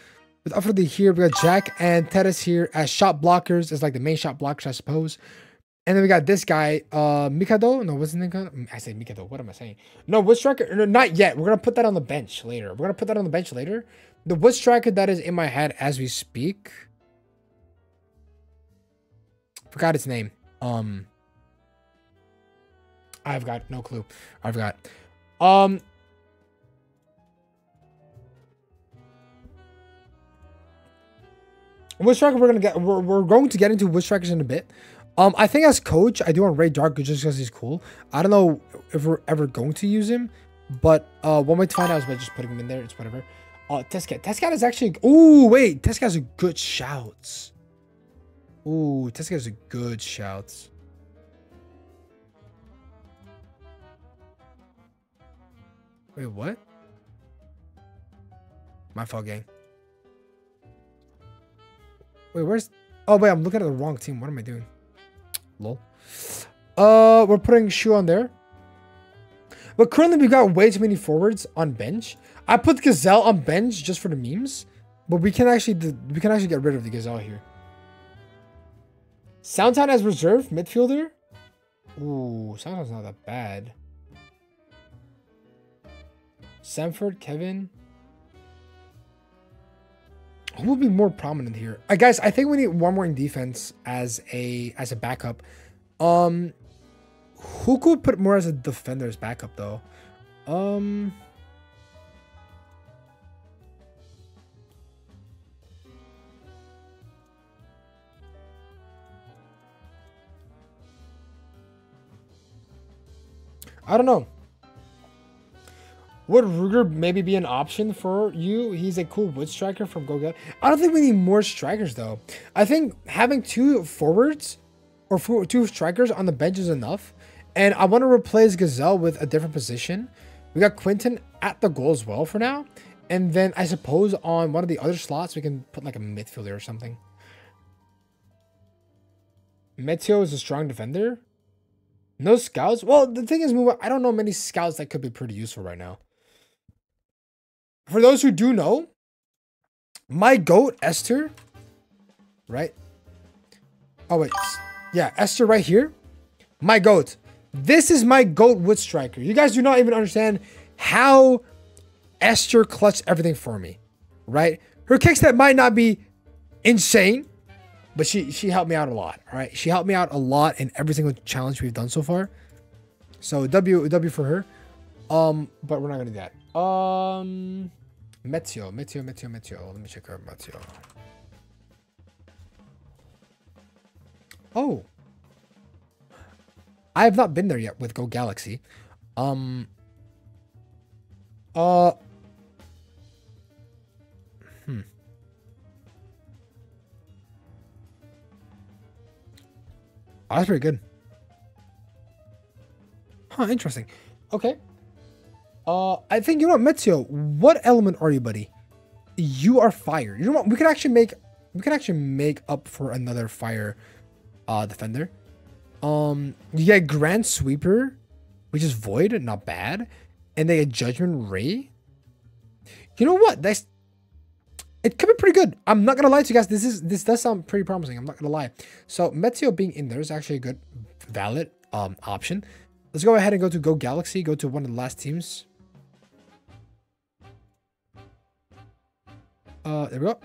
With Aphrodite here, we got Jack and Teres here as shot blockers. It's like the main shot blockers, I suppose. And then we got this guy, Mikado. No, what's his name? I said Mikado. What am I saying? No, Wood Striker. No, not yet. We're going to put that on the bench later. We're going to put that on the bench later. The Wood Striker that is in my head as we speak. Forgot its name. I've got no clue. I forgot. Wood Striker we're going to get into Wood Strikers in a bit. I think as coach, I do want Ray Dark just because he's cool. I don't know if we're ever going to use him, but one way to find out is by just putting him in there. It's whatever. Tescat. Tescat is actually. Oh wait, Tescat has a good shout. Ooh, Tescat has a good shout. Wait, what? My fault, gang. Wait, where's... Oh, wait, I'm looking at the wrong team. What am I doing? Lol. We're putting Shu on there. But currently, we got way too many forwards on bench. I put Gazelle on bench just for the memes. But we can actually get rid of the Gazelle here. Soundtown as reserve midfielder. Ooh, Soundtown's not that bad. Sanford, Kevin... Who will be more prominent here? Guys, I think we need one more in defense as a backup. Who could put more as a defender as backup though? I don't know. Would Ruger maybe be an option for you? He's a cool wood striker from Go Get. I don't think we need more strikers though. I think having two forwards or two strikers on the bench is enough. And I want to replace Gazelle with a different position. We got Quinton at the goal as well for now. And then I suppose on one of the other slots, we can put like a midfielder or something. Meteo is a strong defender. No scouts. Well, the thing is, I don't know many scouts that could be pretty useful right now. For those who do know, my GOAT, Esther, right? Oh, wait. Yeah, Esther right here. My GOAT. This is my GOAT wood striker. You guys do not even understand how Esther clutched everything for me, right? Her kick step might not be insane, but she helped me out a lot, all right? She helped me out a lot in every single challenge we've done so far. So W for her. But we're not gonna do that. Meteo. Let me check her Meteo. Oh. I have not been there yet with Go Galaxy. Oh, that's pretty good. Huh, interesting. Okay. I think, you know what, Meteo, what element are you, buddy? You are fire. You know what? We can actually make up for another fire defender. You get Grand Sweeper, which is Void, not bad. And they get Judgment Ray. You know what? It could be pretty good. I'm not gonna lie to you guys. This does sound pretty promising. I'm not gonna lie. So Meteo being in there is actually a good, valid option. Let's go ahead and go to Go Galaxy. Go to one of the last teams. There we go.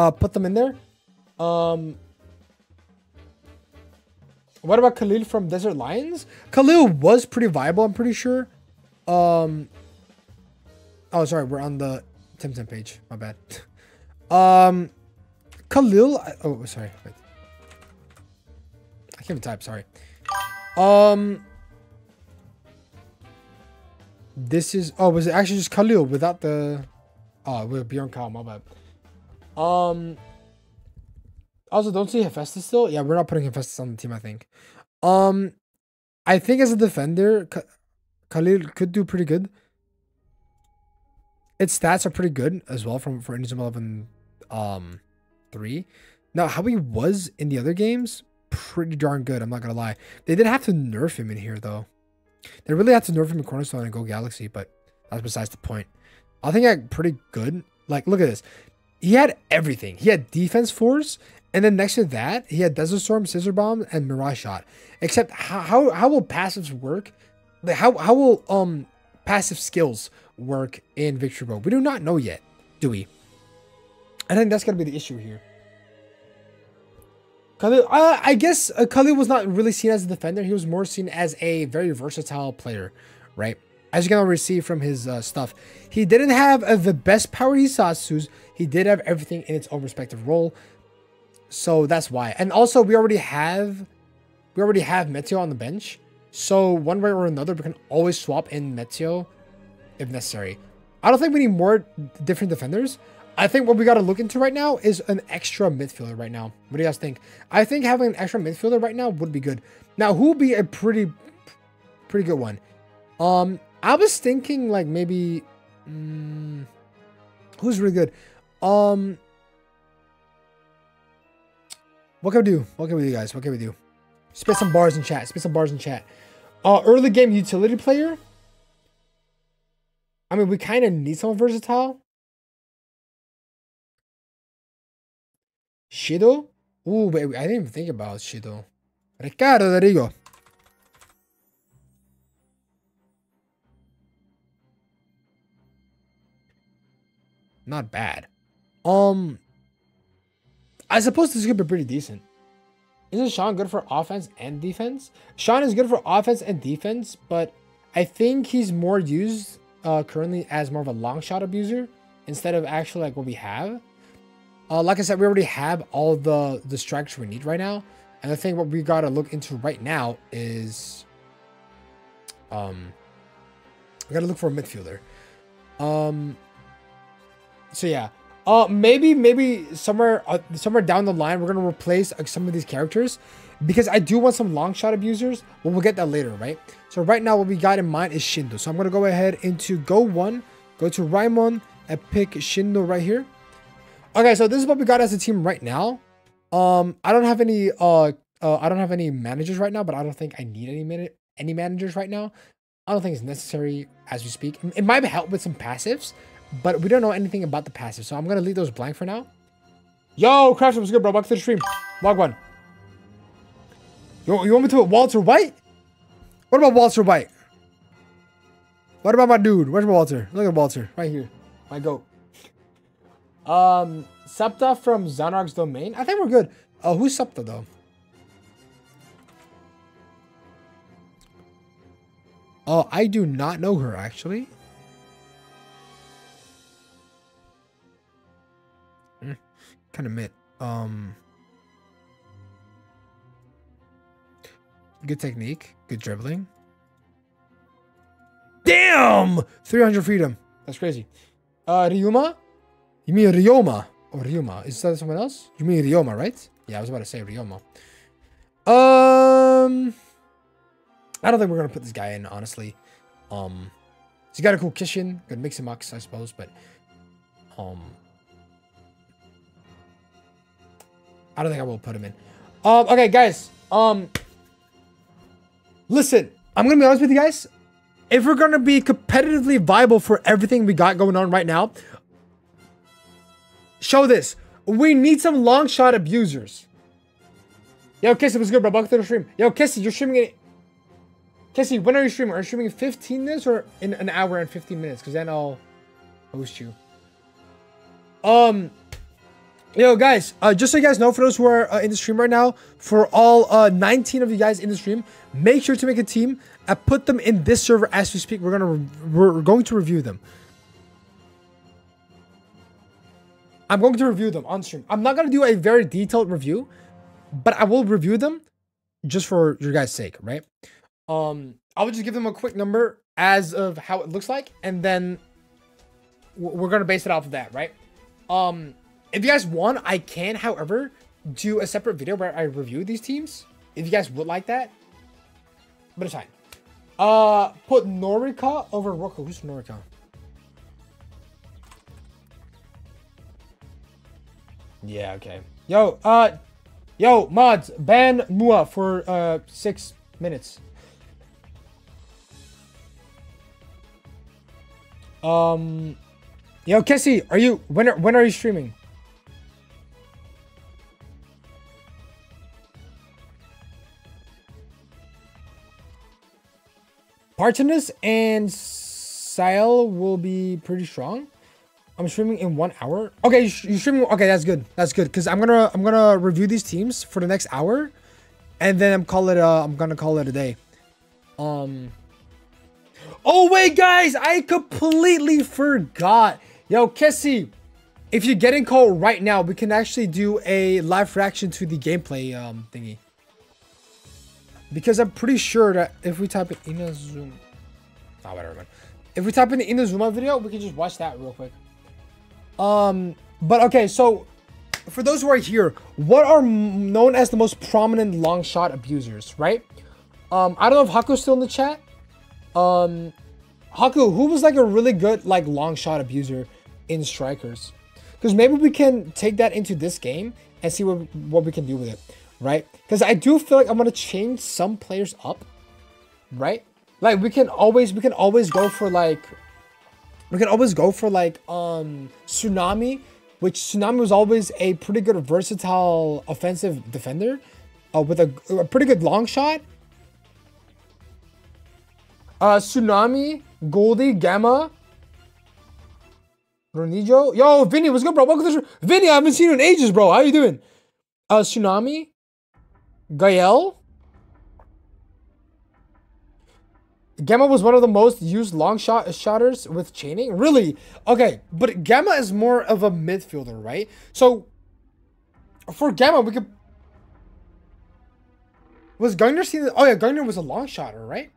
Put them in there. What about Khalil from Desert Lions? Khalil was pretty viable, I'm pretty sure. Oh, sorry, we're on the Tim page. My bad. Khalil. Oh, sorry. Wait. I can't even type. Sorry. This is. Oh, was it actually just Khalil without the? Oh, with Bjorn Kyle. My bad. Also, don't see Hephaestus still. Yeah, we're not putting Hephaestus on the team, I think. I think as a defender, Khalil could do pretty good. Its stats are pretty good as well for InazumaEleven 3. Now, how he was in the other games, pretty darn good. I'm not gonna lie. They did have to nerf him in here though. They really had to nerf him in Cornerstone and Go Galaxy, but that's besides the point. I think I pretty good. Like, look at this. He had everything. He had defense force, and then next to that, he had Desert Storm, Scissor Bomb, and Mirage Shot. Except how will passives work? Like, how will passive skills work in Victory Road? We do not know yet, do we? I think that's gonna be the issue here. Khalil, I guess Khalil was not really seen as a defender. He was more seen as a very versatile player, right? As you can already see from his stuff, he didn't have the best power Hisatsu's. He did have everything in its own respective role, so that's why. And also, we already have Meteo on the bench, so one way or another, we can always swap in Meteo if necessary. I don't think we need more different defenders. I think what we got to look into right now is an extra midfielder right now. What do you guys think? I think having an extra midfielder right now would be good. Now, who would be a pretty good one? I was thinking like maybe who's really good? What can we do? What can we do, guys? What can we do? Spit some bars in chat. Spit some bars in chat. Early game utility player. I mean, we kind of need someone versatile. Shido? Ooh, wait, I didn't even think about Shido. Ricardo, there you go. Not bad. I suppose this could be pretty decent. Isn't Sean good for offense and defense? Sean is good for offense and defense, but I think he's more used currently as more of a long shot abuser instead of actually like what we have. Like I said, we already have all the strikes we need right now. And I think what we got to look into right now is we got to look for a midfielder. So yeah, maybe somewhere down the line we're gonna replace some of these characters because I do want some long shot abusers, but we'll get that later, right? So right now what we got in mind is Shindo. So I'm gonna go ahead into Go 1, go to Raimon, and pick Shindo right here. Okay, so this is what we got as a team right now. I don't have any managers right now, but I don't think I need any managers right now. I don't think it's necessary as we speak. It might help with some passives, but we don't know anything about the passive, so I'm gonna leave those blank for now. Yo, Craftsman, what's good, bro? Back to the stream. Wagwan. You want me to put Walter White? What about Walter White? What about my dude? Where's Walter? Look at Walter right here. My goat. Septa from Zanarg's domain. I think we're good. Who's Septa though? I do not know her actually. Kind of mid. Good technique, good dribbling. Damn! 300 freedom. That's crazy. Ryuma? You mean Ryoma? Or Ryuma? Is that someone else? You mean Ryoma, right? Yeah, I was about to say Ryoma. I don't think we're gonna put this guy in, honestly. He's got a cool kitchen, good mix and mux, I suppose, but I don't think I will put him in. Okay, guys. Listen, I'm gonna be honest with you guys. If we're gonna be competitively viable for everything we got going on right now, show this. We need some long shot abusers. Yo, Kissy, what's good, bro? Welcome to the stream. Yo, Kissy, you're streaming it. Cassie, when are you streaming? Are you streaming in 15 minutes or in an hour and 15 minutes? Because then I'll host you. Yo, guys, just so you guys know, for those who are in the stream right now, for all 19 of you guys in the stream, make sure to make a team and put them in this server as we speak. We're going to review them. I'm going to review them on stream. I'm not going to do a very detailed review, but I will review them just for your guys' sake, right? I will just give them a quick number as of how it looks like, and then we're going to base it off of that, right? If you guys want, I can, however, do a separate video where I review these teams. If you guys would like that. But it's fine. Put Norika over Roku. Who's Norika? Yeah, okay. Yo, mods, ban Mua for 6 minutes. Yo, Cassie, when are you streaming? Partinus and Sile will be pretty strong. I'm streaming in 1 hour. Okay, you're streaming. Okay, that's good. That's good because I'm gonna review these teams for the next hour, and then I'm gonna call it a day. Oh wait, guys, I completely forgot. Yo, Cassie, if you're getting called right now, we can actually do a live reaction to the gameplay thingy. Because I'm pretty sure that if we type in Inazuma... Oh, whatever, man. If we type in the Inazuma video, we can just watch that real quick. But okay, so... For those who are here, what are known as the most prominent long shot abusers, right? I don't know if Haku's still in the chat. Haku, who was like a really good like long shot abuser in Strikers? Because maybe we can take that into this game and see what we can do with it. Right, because I do feel like I'm gonna change some players up, right? Like we can always go for like Tsunami, which Tsunami was always a pretty good versatile offensive defender, with a pretty good long shot. Tsunami, Goldie, Gamma, Ronijo. Yo, Vinny, what's good, bro? Welcome to the show. Vinny, I haven't seen you in ages, bro. How you doing? Tsunami, Gael. Gamma was one of the most used long shotters with chaining. Really? Okay, but Gamma is more of a midfielder, right? So for Gamma, we could... Was Gunner seen? Oh yeah, Gunner was a long shotter, right?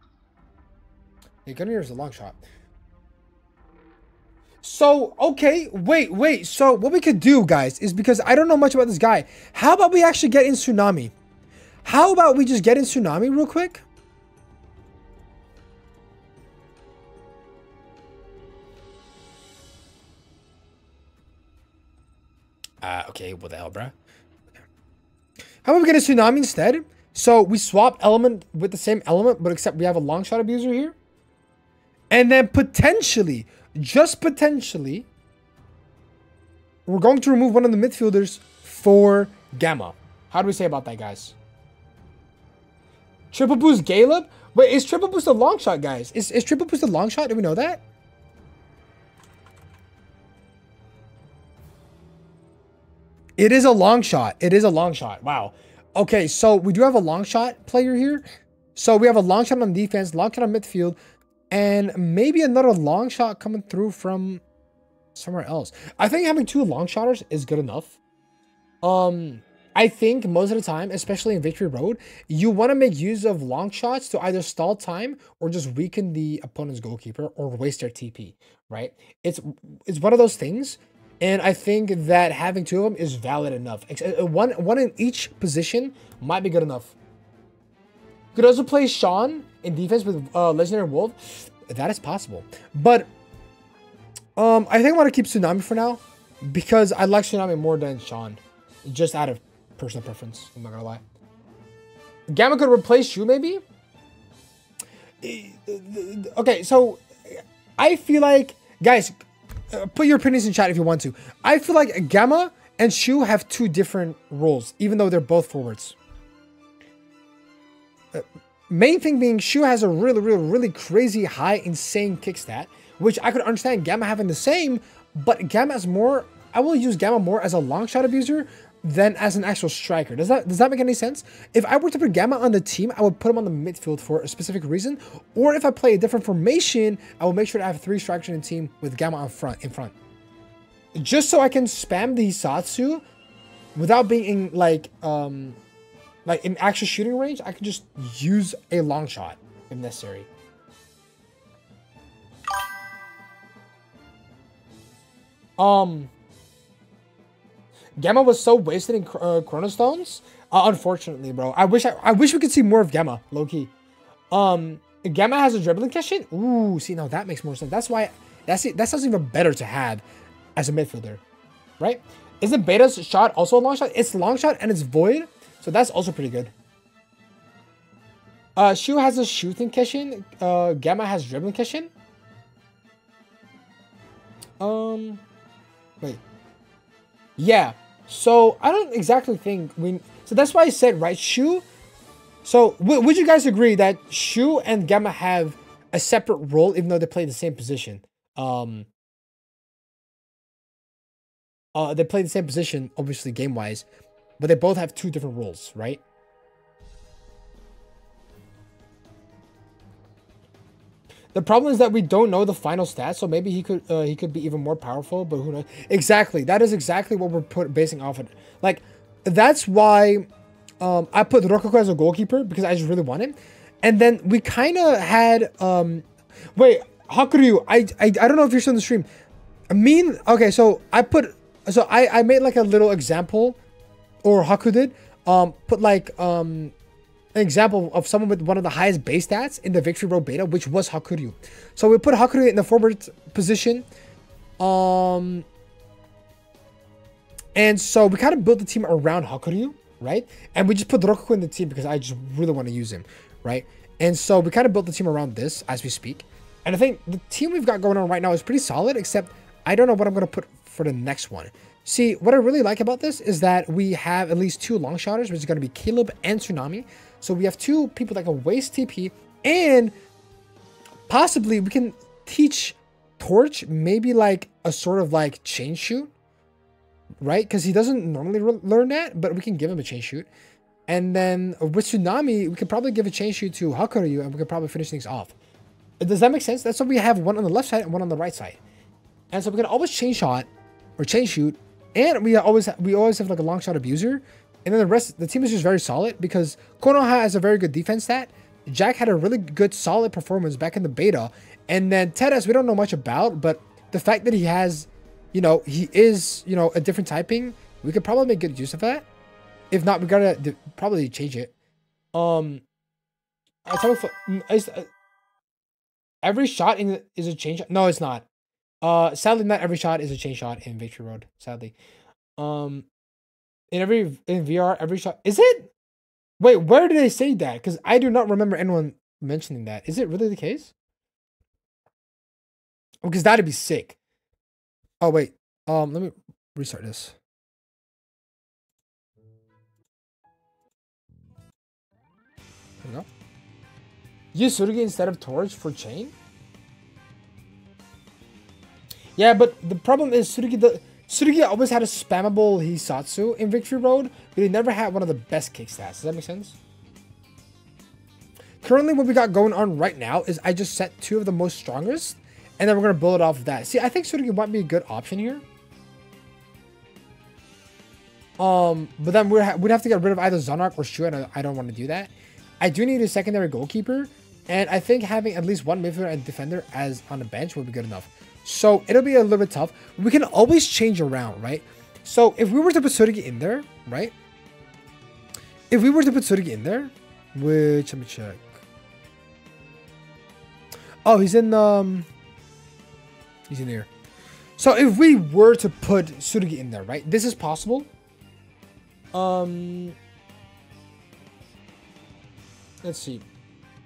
Yeah, Gunner is a long shot. So, okay, wait. So, what we could do, guys, is because I don't know much about this guy. How about we actually get in Tsunami? How about we just get in Tsunami real quick? Okay, what the hell, bruh? How about we get a Tsunami instead? So, we swap element with the same element, but except we have a long shot abuser here. And then potentially... Just potentially, we're going to remove one of the midfielders for Gamma. How do we say about that, guys? Triple boost Caleb? Wait, is triple boost a long shot, guys? Is triple boost a long shot? Do we know that? It is a long shot. It is a long shot. Wow. Okay, so we do have a long shot player here. So we have a long shot on defense, long shot on midfield, and maybe another long shot coming through from somewhere else. I think having two long shotters is good enough. I think most of the time, especially in Victory Road, you want to make use of long shots to either stall time or just weaken the opponent's goalkeeper or waste their TP, right? It's one of those things, and I think that having two of them is valid enough. One in each position might be good enough. Could also play Sean in defense with Legendary Wolf. That is possible. But I think I want to keep Tsunami for now because I like Tsunami more than Sean. Just out of personal preference. I'm not going to lie. Gamma could replace Shu maybe? Okay, so I feel like... Guys, put your opinions in chat if you want to. I feel like Gamma and Shu have two different roles, even though they're both forwards. main thing being Shu has a really crazy high, insane kick stat, which I could understand Gamma having the same, but Gamma is more, I will use Gamma more as a long shot abuser than as an actual striker. Does that make any sense? If I were to put Gamma on the team, I would put him on the midfield for a specific reason, or if I play a different formation, I will make sure to have 3 strikers in the team with Gamma in front. Just so I can spam the Hisatsu without being in like in actual shooting range, I can just use a long shot if necessary. Gamma was so wasted in Chronostones. Unfortunately, bro. I wish we could see more of Gamma, low key. Gamma has a dribbling catching. Ooh, see, now that makes more sense. That's why that sounds even better to have as a midfielder, right? Isn't Beta's shot also a long shot? It's long shot and it's void. So that's also pretty good. Shu has a shooting Keshin. Gamma has dribbling Keshin. Wait. Yeah. So I don't exactly think we. So that's why I said right, Shu. So would you guys agree that Shu and Gamma have a separate role, even though they play the same position? They play the same position, obviously game wise. But they both have 2 different roles, right? The problem is that we don't know the final stats, so maybe he could be even more powerful, but who knows? Exactly. That is exactly what we're basing off of. Like, that's why I put Rokoku as a goalkeeper, because I just really want him. And then we kind of had wait, Hakuryu, I don't know if you're still in the stream. Okay, so I made like a little example, or Haku did, put like an example of someone with one of the highest base stats in the Victory Road beta, which was Hakuryu. So we put Hakuryu in the forward position. And so we kind of built the team around Hakuryu, right? And we just put Rokoku in the team because I just really want to use him, right? And so we kind of built the team around this as we speak. And I think the team we've got going on right now is pretty solid, except I don't know what I'm going to put for the next one. See, what I really like about this is that we have at least 2 long shotters, which is going to be Caleb and Tsunami. So we have 2 people that can waste TP, and possibly we can teach Torch maybe like a sort of like chain shoot, right? Because he doesn't normally learn that, but we can give him a chain shoot. And then with Tsunami, we could probably give a chain shoot to Hakuryu, and we could probably finish things off. Does that make sense? That's why we have one on the left side and one on the right side. And so we can always chain shot or chain shoot. And we always have like a long shot abuser. And then the team is just very solid because Konoha has a very good defense stat. Jack had a really good solid performance back in the beta. And then Tedas, we don't know much about, but the fact that he has, he is, a different typing, we could probably make good use of that. If not, we gotta probably change it. Every shot is a chain shot. No, it's not. Sadly, not every shot is a chain shot in Victory Road. Sadly, in VR, every shot is it? Wait, where did they say that? Because I do not remember anyone mentioning that. Is it really the case? Because that'd be sick. Oh wait, let me restart this. There we go. Use Tsurugi instead of Torch for chain. Yeah, but the problem is Tsurugi always had a spammable Hisatsu in Victory Road, but he never had one of the best kick stats. Does that make sense? Currently, what we got going on right now is I just set 2 of the most strongest, and then we're going to build it off of that. See, I think Tsurugi might be a good option here. But then we'd have to get rid of either Zonark or Shu, and I don't want to do that. I do need a secondary goalkeeper, and I think having at least 1 midfielder and defender as on the bench would be good enough. So it'll be a little bit tough. We can always change around, right? So if we were to put Tsurugi in there, right? If we were to put Tsurugi in there, which, let me check. Oh, he's in here. So if we were to put Tsurugi in there, right? This is possible. Let's see.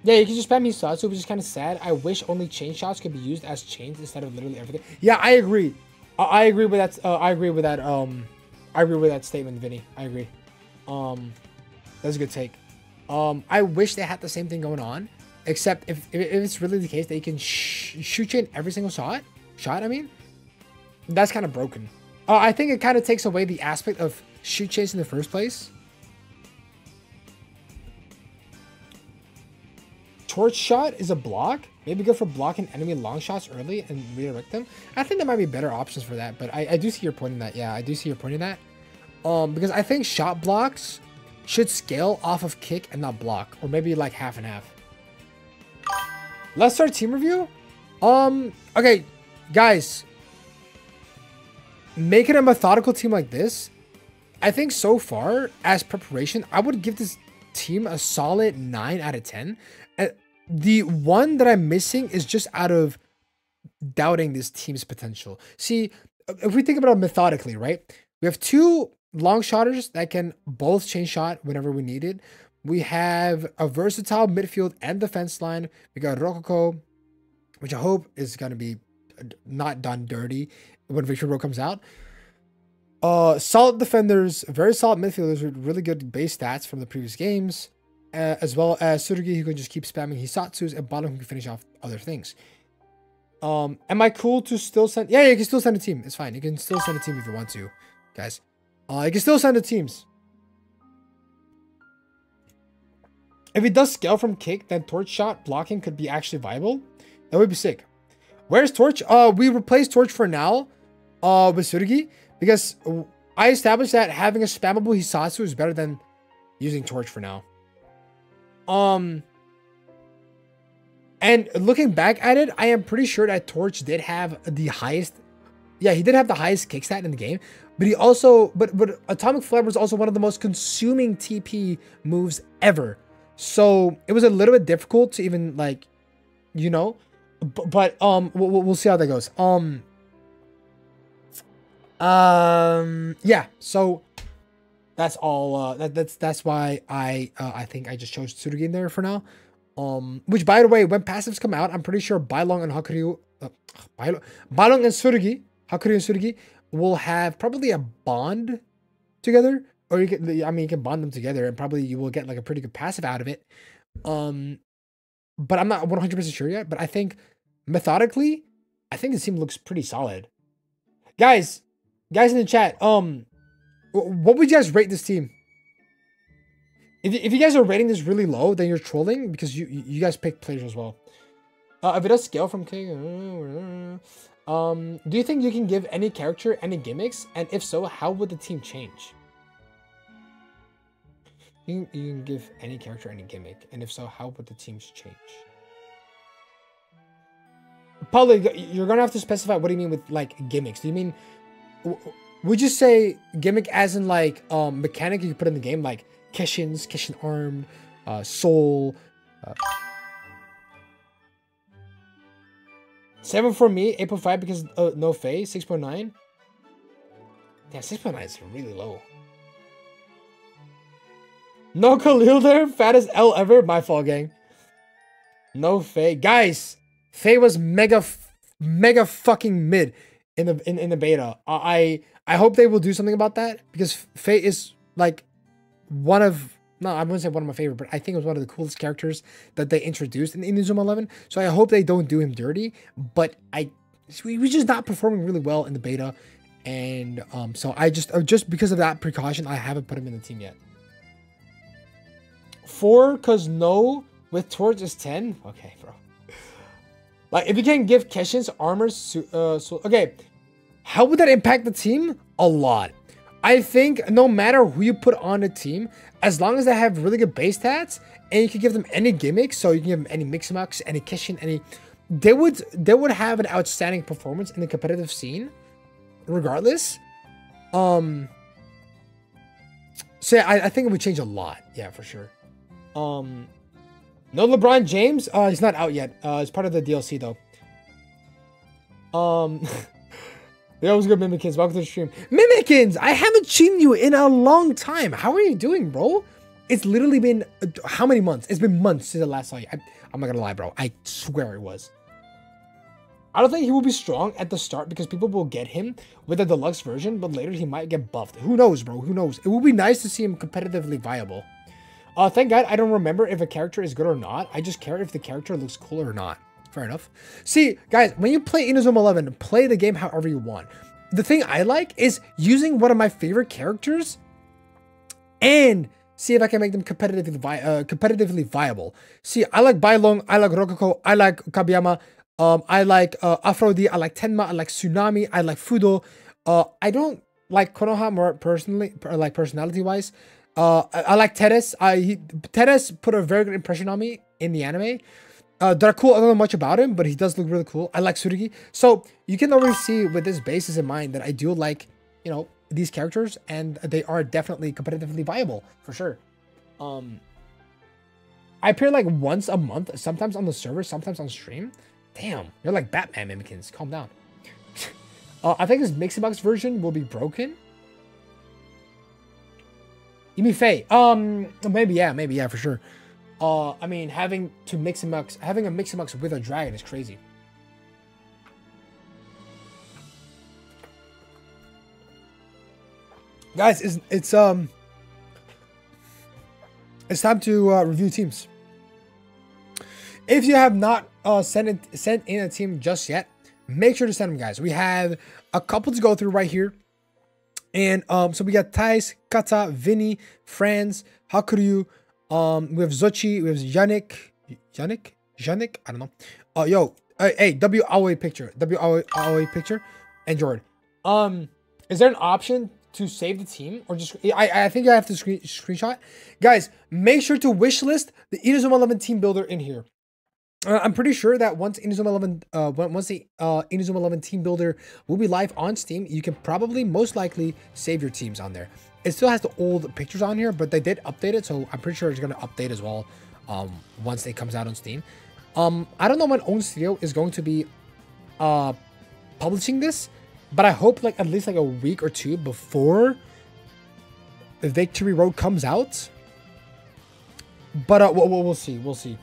Yeah, you can just spam Hisatsu, which is kind of sad. I wish only chain shots could be used as chains instead of literally everything. Yeah, I agree. I agree with that. I agree with that. I agree with that statement, Vinny. I agree. That's a good take. I wish they had the same thing going on, except if it's really the case that you can shoot chain every single shot, I mean, that's kind of broken. I think it kind of takes away the aspect of shoot chase in the first place. Torch shot is a block. Maybe good for blocking enemy long shots early and redirect them. I think there might be better options for that, but I do see your point in that. Yeah, I do see your point in that. Because I think shot blocks should scale off of kick and not block, or maybe like half and half. Let's start team review. Okay, guys, making a methodical team like this, I think so far as preparation, I would give this team a solid 9 out of 10. The one that I'm missing is just out of doubting this team's potential. See, if we think about it methodically, right? We have 2 long shotters that can both change shot whenever we need it. We have a versatile midfield and defense line. We got Rococo, which I hope is going to be not done dirty when Victory Road comes out. Solid defenders, very solid midfielders with really good base stats from the previous games. As well as Tsurugi, who can just keep spamming Hisatsus, and Bottom, who can finish off other things. Am I cool to still send? Yeah, you can still send a team. It's fine. You can still send a team if you want to, guys. You can still send the teams. If it does scale from kick, then Torch shot blocking could be actually viable. That would be sick. Where's Torch? We replaced Torch for now with Tsurugi, because I established that having a spammable Hisatsu is better than using Torch for now. And looking back at it, I am pretty sure that Torch did have the highest. Yeah, he did have the highest kick stat in the game, but he also, but Atomic Flare was also one of the most consuming TP moves ever. So it was a little bit difficult to even, like, you know, but we'll see how that goes. Yeah. So that's all. That's why I think I just chose Tsurugi in there for now. Which, by the way, when passives come out, I'm pretty sure Bailong and Hakuryu, Bailong and Tsurugi, Hakuryu and Tsurugi will have probably a bond together, or you can, I mean, you can bond them together, and probably you will get like a pretty good passive out of it. But I'm not 100% sure yet. But I think methodically, I think the team looks pretty solid. Guys in the chat, what would you guys rate this team? If you guys are rating this really low, then you're trolling, because you guys picked players as well. If it does scale from K, do you think you can give any character any gimmicks? And if so, how would the team change? You can give any character any gimmick, and if so, how would the teams change? Paulo, you're gonna have to specify what do you mean with like gimmicks. Do you mean, would you say gimmick as in like mechanic you put in the game, like Keshin armed, soul? 7 for me, 8.5 because no Faye, 6.9. Yeah, 6.9 is really low. No Khalil there, fattest L ever. My fault, gang. No Faye, guys. Faye was mega fucking mid in the beta. I hope they will do something about that, because Faye is like one of, no, I wouldn't say one of my favorite, but I think it was one of the coolest characters that they introduced in InazumaEleven. So I hope they don't do him dirty. But we're just not performing really well in the beta, and so I just because of that precaution, I haven't put him in the team yet. 4, cause no with Torch is 10. Okay, bro. Like, if you can give Keshin's armor, so okay, how would that impact the team? A lot. I think no matter who you put on the team, as long as they have really good base stats, and you can give them any gimmicks, so you can give them any mix-and-match, any Keshin, any, they would have an outstanding performance in the competitive scene, regardless. So yeah, I think it would change a lot. Yeah, for sure. No LeBron James. He's not out yet. It's part of the DLC though. They always good, Mimikins. Welcome to the stream. Mimikins, I haven't seen you in a long time. How are you doing, bro? It's literally been how many months? It's been months since I last saw you. I'm not gonna lie, bro. I swear it was. I don't think he will be strong at the start because people will get him with a deluxe version, but later he might get buffed. Who knows, bro? Who knows? It would be nice to see him competitively viable. Thank God I don't remember if a character is good or not. I just care if the character looks cool or not. Fair enough. See, guys, when you play InazumaEleven, play the game however you want. The thing I like is using one of my favorite characters and see if I can make them competitively viable. See, I like Bailong, I like Rococo, I like Kabiyama, I like Aphrodite, I like Tenma, I like Tsunami, I like Fudo. I don't like Konoha more personally, like personality-wise. I like Teres. Teres put a very good impression on me in the anime. Dracul, I don't know much about him, but he does look really cool. I like Tsurugi. So you can already see with this basis in mind that I do like, you know, these characters, and they are definitely competitively viable for sure. I appear like once a month, sometimes on the server, sometimes on stream. Damn, you're like Batman mimikins. Calm down. I think this Mixamax version will be broken. You mean Faye? Maybe yeah, for sure. I mean, having a Mixamax with a dragon is crazy. Guys, it's time to review teams. If you have not sent in a team just yet, make sure to send them, guys. We have a couple to go through right here. And so we got Thais, Kata, Vinny, Franz, Hakuryu, we have Zochi, we have Yannick, I don't know. Hey, W Aoi picture, and Jordan. Is there an option to save the team, or just I think I have to screenshot? Guys, make sure to wishlist the InazumaEleven team builder in here. I'm pretty sure that once InazumaEleven, once the InazumaEleven team builder will be live on Steam, you can probably most likely save your teams on there. It still has the old pictures on here, but they did update it, so I'm pretty sure it's gonna update as well once it comes out on Steam. I don't know when Own Studio is going to be publishing this, but I hope like at least like a week or two before the Victory Road comes out. But we'll see. We'll see.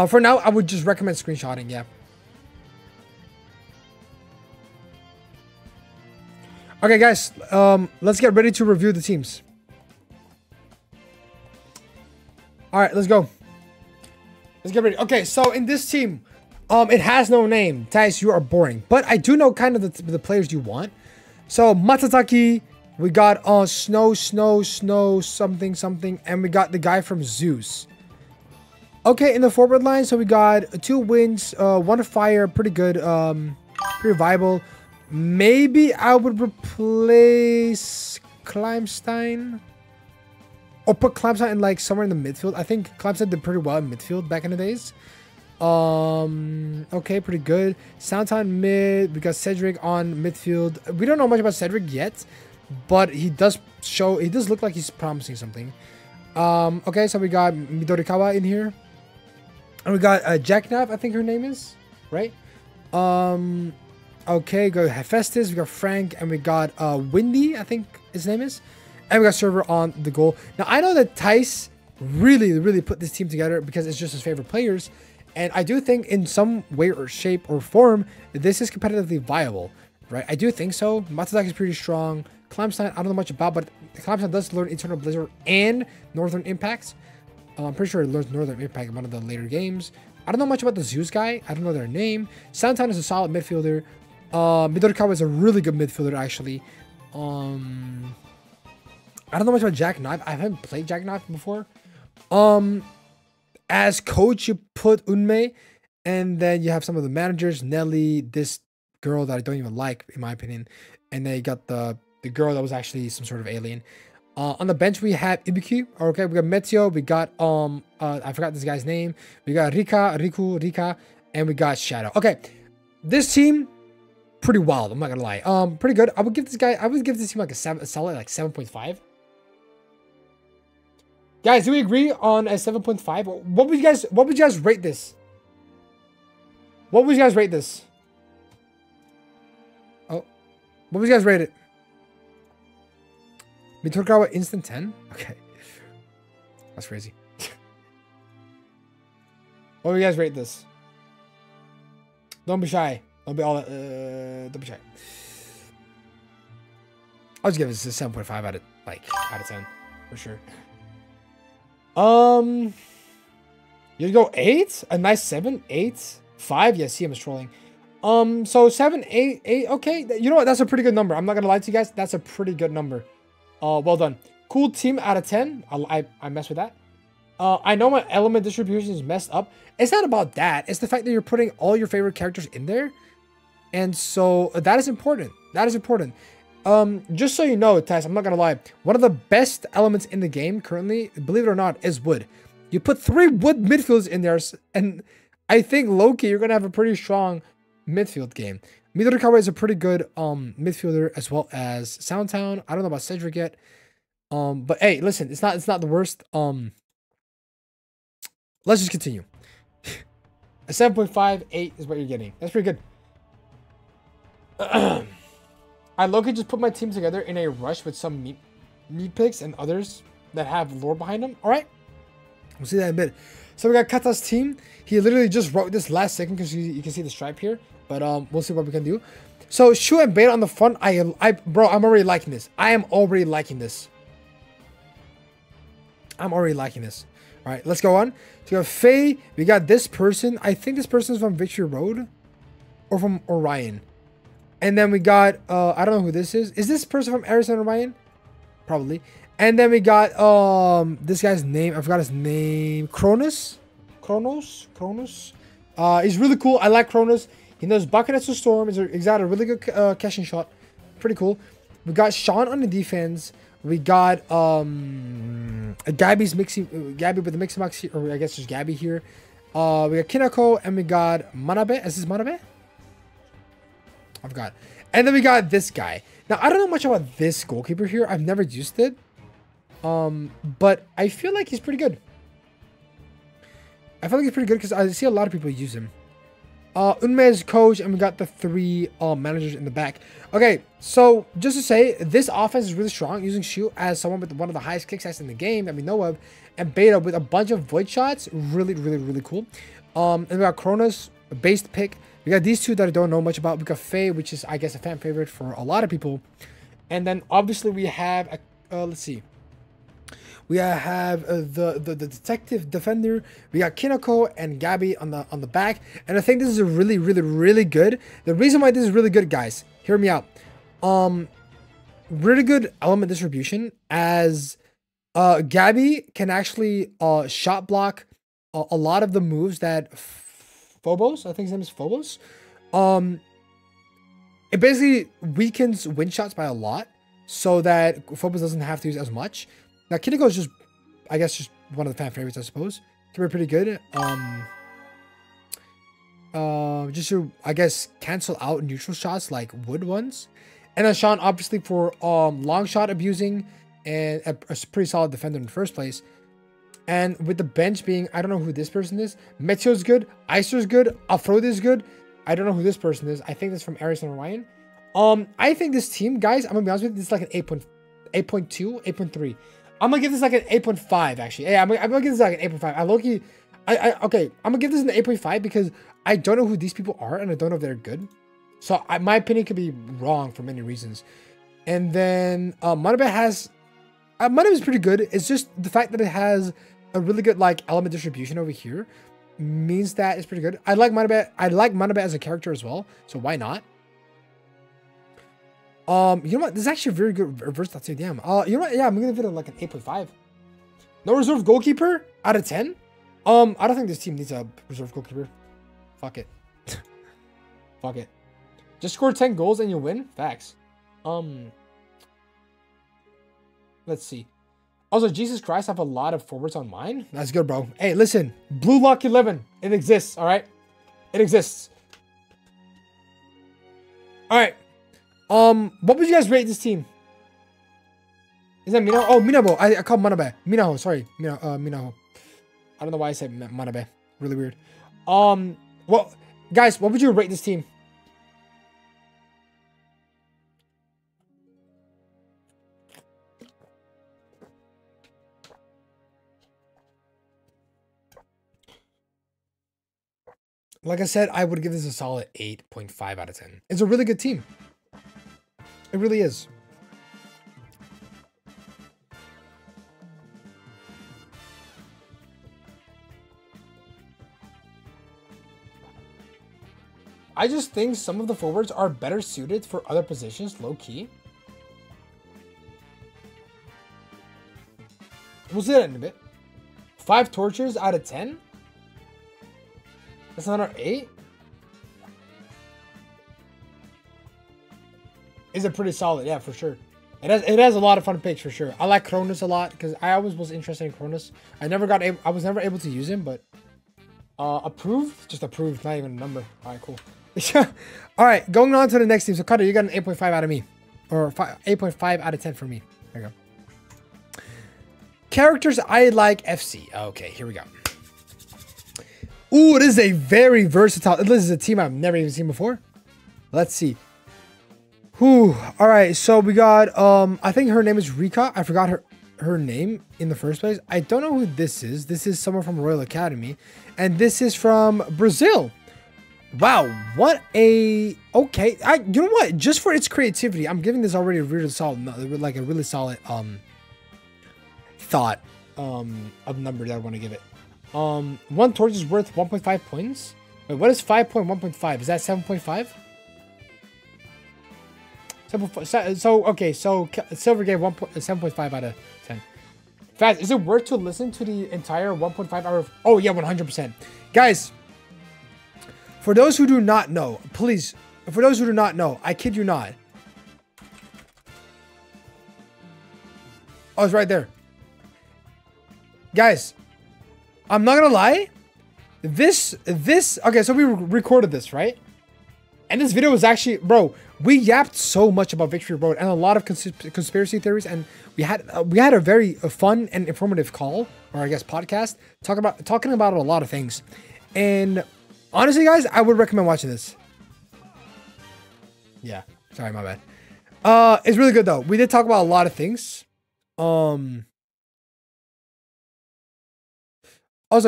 For now, I would just recommend screenshotting, yeah. Okay, guys, let's get ready to review the teams. All right, let's go. Let's get ready. Okay, so in this team, it has no name. Thais, you are boring. But I do know kind of the players you want. So, Matataki, we got Snow, something, and we got the guy from Zeus. Okay, in the forward line, so we got 2 wins, 1 fire, pretty good, pretty viable. Maybe I would replace Kleimstein, or put Kleimstein in like somewhere in the midfield. I think Kleimstein did pretty well in midfield back in the days. Okay, pretty good. Soundtown mid. We got Cedric on midfield. We don't know much about Cedric yet, but he does look like he's promising something. Okay, so we got Midorikawa in here. And we got Jackknife, I think her name is, right? Okay, go Hephaestus, we got Frank, and we got Windy, I think his name is. And we got Server on the goal. Now, I know that Thais really put this team together because it's just his favorite players. And I do think in some way or shape or form, this is competitively viable, right? I do think so. Matsuzaki is pretty strong. Kleimstein, I don't know much about, but Kleimstein does learn Eternal Blizzard and Northern Impacts. I'm pretty sure he learns Northern Impact in one of the later games. I don't know much about the Zeus guy. I don't know their name. Soundtown is a solid midfielder. Midorikawa is a really good midfielder, actually. I don't know much about Jackknife. I haven't played Jackknife before. As coach, you put Unmei, and then you have some of the managers, Nelly, this girl that I don't even like, in my opinion. And then you got the girl that was actually some sort of alien. On the bench, we have Ibuki. Okay, we got Meteo. We got, I forgot this guy's name. We got Rika, and we got Shadow. Okay, this team, pretty wild. I'm not gonna lie. Pretty good. I would give this team like a solid like 7.5. Guys, do we agree on a 7.5? What would you guys rate this? What would you guys rate this? Oh, what would you guys rate it? Midorikawa instant 10? Okay. That's crazy. What would you guys rate this? Don't be shy. Don't be shy. I'll just give this a 7.5 out of 10. for sure. You go 8, a nice 7, 8, 5. Yeah, see, I'm trolling. So 7, 8, 8. Okay, you know what? That's a pretty good number. I'm not gonna lie to you guys. That's a pretty good number. Well done. Cool team out of 10. I mess with that. I know my element distribution is messed up. It's not about that. It's the fact that you're putting all your favorite characters in there, and so that is important. That is important. Just so you know, Tess, I'm not gonna lie. One of the best elements in the game currently, believe it or not, is wood. You put 3 wood midfields in there, and I think low-key you're gonna have a pretty strong midfield game. Midori is a pretty good midfielder, as well as Soundtown. I don't know about Cedric yet. But hey, listen, it's not the worst. Let's just continue. A 7.58 is what you're getting. That's pretty good. I low-key just put my team together in a rush with some meat picks and others that have lore behind them. All right, we'll see that in a bit. So we got Kata's team. He literally just wrote this last second because you can see the stripe here. But we'll see what we can do. So Shu and Beta on the front. Bro, I'm already liking this. I am already liking this. I'm already liking this. All right, let's go on. So we got Faye. We got this person. I think this person is from Victory Road or from Orion. And then we got, I don't know who this is. Is this person from Arizona Orion? Probably. And then we got this guy's name. I forgot his name. Kronos. He's really cool. I like Kronos. He knows Bakuretsu Storm. He's got a really good catching shot. Pretty cool. We got Sean on the defense. We got Gabby's mixing, Gabby with the mixing box here, or I guess just Gabby here. We got Kinako, and we got Manabe. Is this Manabe? I forgot. And then we got this guy. Now I don't know much about this goalkeeper here. I've never used it. But I feel like he's pretty good. I feel like he's pretty good because I see a lot of people use him. Unme is coach, and we got the 3 managers in the back. Okay, so just to say, this offense is really strong, using Shu as someone with one of the highest kick stats in the game that we know of, and Beta with a bunch of void shots. Really, really, really cool. And we got Kronos, a based pick. We got these 2 that I don't know much about. We got Faye, which is, I guess, a fan favorite for a lot of people. And then, obviously, we have, let's see. We have the detective defender. We got Kinako and Gabby on the back, and I think this is a really, really, really good. The reason why this is really good, guys, hear me out. Really good element distribution, as Gabby can actually shot block a lot of the moves that Phobos, I think his name is Phobos. It basically weakens wind shots by a lot, so that Phobos doesn't have to use as much. Now, Kinako is just, I guess, just one of the fan favorites, I suppose. Can be pretty good. Just to, I guess, cancel out neutral shots like wood ones. And then Sean, obviously, for long shot abusing and a pretty solid defender in the first place. And with the bench being, I don't know who this person is. Metio's good. Icer's good. Afrode is good. I don't know who this person is. I think that's from Aris and Orion. I think this team, guys, I'm going to be honest with you, this is like an 8.2, 8.3. I'm gonna give this like an 8.5 actually. Yeah, I'm gonna give this like an 8.5. Okay, I'm gonna give this an 8.5 because I don't know who these people are and I don't know if they're good. So my opinion could be wrong for many reasons. And then Manabe has, Manabe is pretty good. It's just the fact that it has a really good like element distribution over here means that it's pretty good. I like Manabe. I like Manabe as a character as well. So why not? You know what? This is actually a very good versatile team. Damn. You know what? Yeah, I'm gonna give it like an 8.5. No reserve goalkeeper out of 10. I don't think this team needs a reserve goalkeeper. Fuck it. Fuck it. Just score 10 goals and you win. Facts. Let's see. Also, Jesus Christ, I have a lot of forwards on mine. That's good, bro. Hey, listen. Blue Lock 11. It exists. All right. It exists. All right. What would you guys rate this team? Is that Minaho? Oh, Minabo. I called Manabe. Minaho, sorry. Minaho. I don't know why I said Manabe. Really weird. Well, guys, what would you rate this team? Like I said, I would give this a solid 8.5 out of 10. It's a really good team. It really is. I just think some of the forwards are better suited for other positions, low key. We'll see that in a bit. 5 torches out of 10. That's another 8. Is it pretty solid? Yeah, for sure. It has a lot of fun picks for sure. I like Cronus a lot because I always was interested in Cronus. I was never able to use him, but approved, just approved, not even a number. All right, cool. All right, going on to the next team. So Cutter, you got an 8.5 out of me, or 8.5 out of 10 for me. There you go. Characters I like FC. Okay, here we go. Ooh, this is a very versatile. This is a team I've never even seen before. Let's see. Whew. All right, so we got I think her name is Rika. I forgot her name in the first place. I don't know who this is. This is someone from Royal Academy, and this is from Brazil. Wow, what a okay. You know what? Just for its creativity, I'm giving this already a really solid, like a really solid thought of number that I want to give it. 1 torch is worth 1.5 points. Wait, what is 5.1.5? Is that 7.5? So okay, so Silver gave 7.5 out of 10. Fast, is it worth to listen to the entire 1.5 hour? Oh yeah, 100%. Guys, for those who do not know, please, for those who do not know, I kid you not. Oh, it's right there. Guys, I'm not gonna lie. This, okay, so we recorded this, right? And this video was actually, bro, we yapped so much about Victory Road and a lot of conspiracy theories, and we had a very fun and informative call, or I guess podcast, talking about a lot of things. And honestly, guys, I would recommend watching this. Yeah, sorry, my bad. It's really good though. We did talk about a lot of things. Also,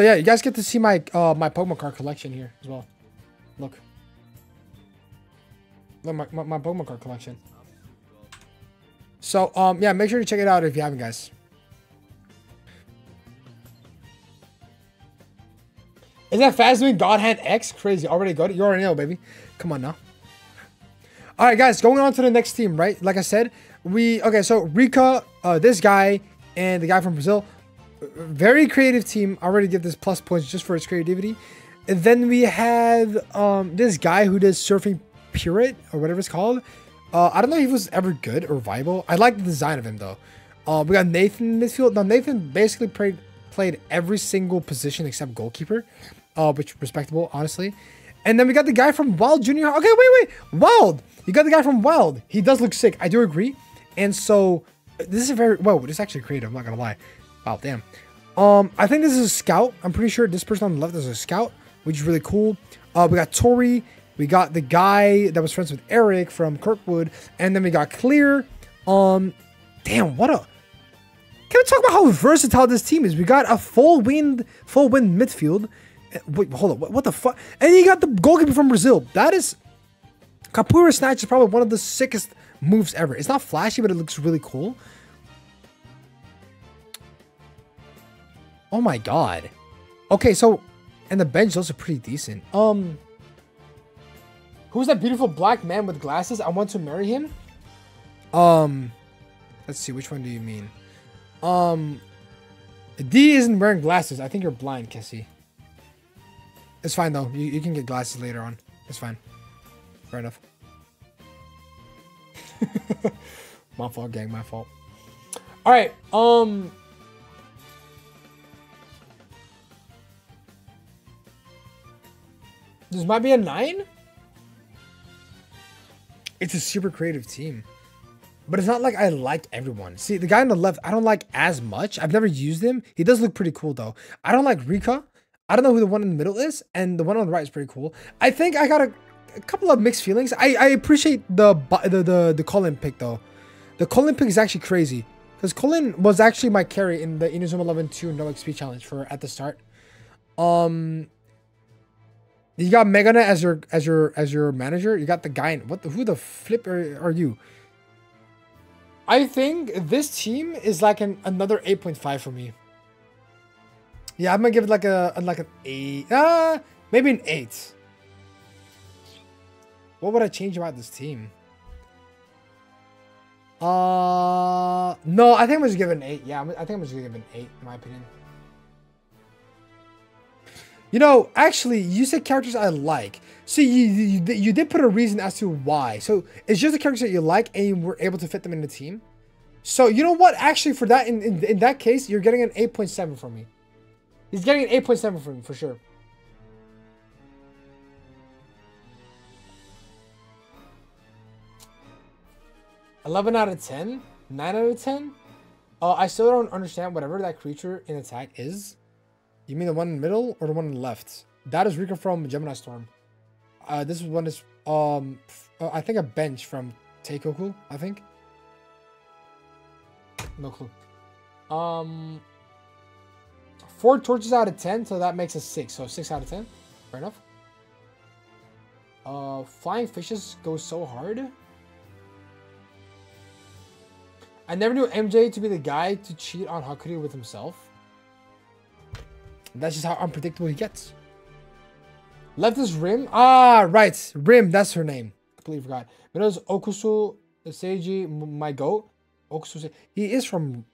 yeah, you guys get to see my my Pokemon card collection here as well. Look. Look, my Pokemon card collection. So, yeah, make sure to check it out if you haven't, guys. Is that fast doing God Hand X? Crazy. Already got it? You already know, baby. Come on now. All right, guys, going on to the next team, right? Like I said, okay, so Rika, this guy, and the guy from Brazil. Very creative team. I already give this plus points just for its creativity. And then we have this guy who does Surfing Pirate or whatever it's called. I don't know if he was ever good or viable. I like the design of him though. We got Nathan in midfield. Now Nathan basically played every single position except goalkeeper, which respectable, honestly. And then we got the guy from Wild Junior. Okay, wait, Wild. You got the guy from Wild. He does look sick. I do agree. And so this is a very this is actually creative. I'm not gonna lie. Wow, damn. I think this is a scout. I'm pretty sure this person on the left is a scout, which is really cool. We got Tori. We got the guy that was friends with Eric from Kirkwood. And then we got Clear. Damn, what a... Can we talk about how versatile this team is? We got a full wind midfield. Wait, hold on. What the fuck? And you got the goalkeeper from Brazil. That is... Kapura Snatch is probably one of the sickest moves ever. It's not flashy, but it looks really cool. Oh my god. Okay, so... And the bench is also pretty decent. Who's that beautiful black man with glasses? I want to marry him. Let's see. Which one do you mean? D isn't wearing glasses. I think you're blind, Cassie. It's fine, though. You can get glasses later on. It's fine. Fair enough. My fault, gang. My fault. All right. This might be a 9. It's a super creative team. But it's not like I like everyone. See, the guy on the left, I don't like as much. I've never used him. He does look pretty cool, though. I don't like Rika. I don't know who the one in the middle is. And the one on the right is pretty cool. I think I got a couple of mixed feelings. I appreciate the Colin pick, though. The Colin pick is actually crazy. Because Colin was actually my carry in the Inazuma 2 No XP challenge for at the start. You got Megana as your manager. You got the guy. Who the flip are you? I think this team is like another 8.5 for me. Yeah, I'm gonna give it like an 8. Maybe an 8. What would I change about this team? No, I think I'm just giving an 8. Yeah, I think I'm just gonna give it an 8 in my opinion. You know, actually, you said characters I like. See, you did put a reason as to why. So it's just the characters that you like, and you were able to fit them in the team. So you know what? Actually, for that, in that case, you're getting an 8.7 from me. He's getting an 8.7 from me for sure. $11 out of 10, 9 out of 10. I still don't understand whatever that creature in attack is. You mean the one in the middle or the one on the left? That is Rika from Gemini Storm. This one is I think a bench from Teikoku, I think. No clue. 4 torches out of 10, so that makes a 6. So 6 out of 10. Fair enough. Flying fishes go so hard. I never knew MJ to be the guy to cheat on Hakuri with himself. That's just how unpredictable he gets. Left is Rim. Ah, right. Rim, that's her name. Completely forgot. But it was Okusu Seiji, my goat. Okusu. He's from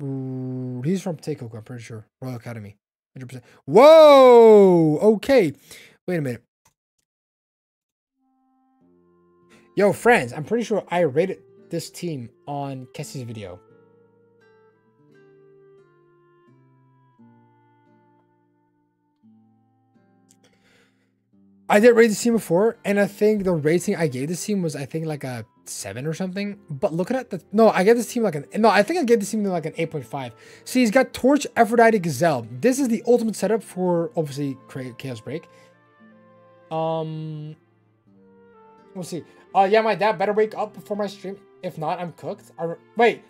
Teikoku, I'm pretty sure. Royal Academy. 100%. Whoa! Okay. Wait a minute. Yo, friends, I'm pretty sure I rated this team on Kessie's video. I did rate this team before, and I think the rating I gave this team was, I think, like a 7 or something. But looking at the... No, I gave this team like an... No, I think I gave this team like an 8.5. See, he's got Torch, Aphrodite, Gazelle. This is the ultimate setup for, obviously, Chaos Break. We'll see. Yeah, my dad better wake up before my stream. If not, I'm cooked. Wait.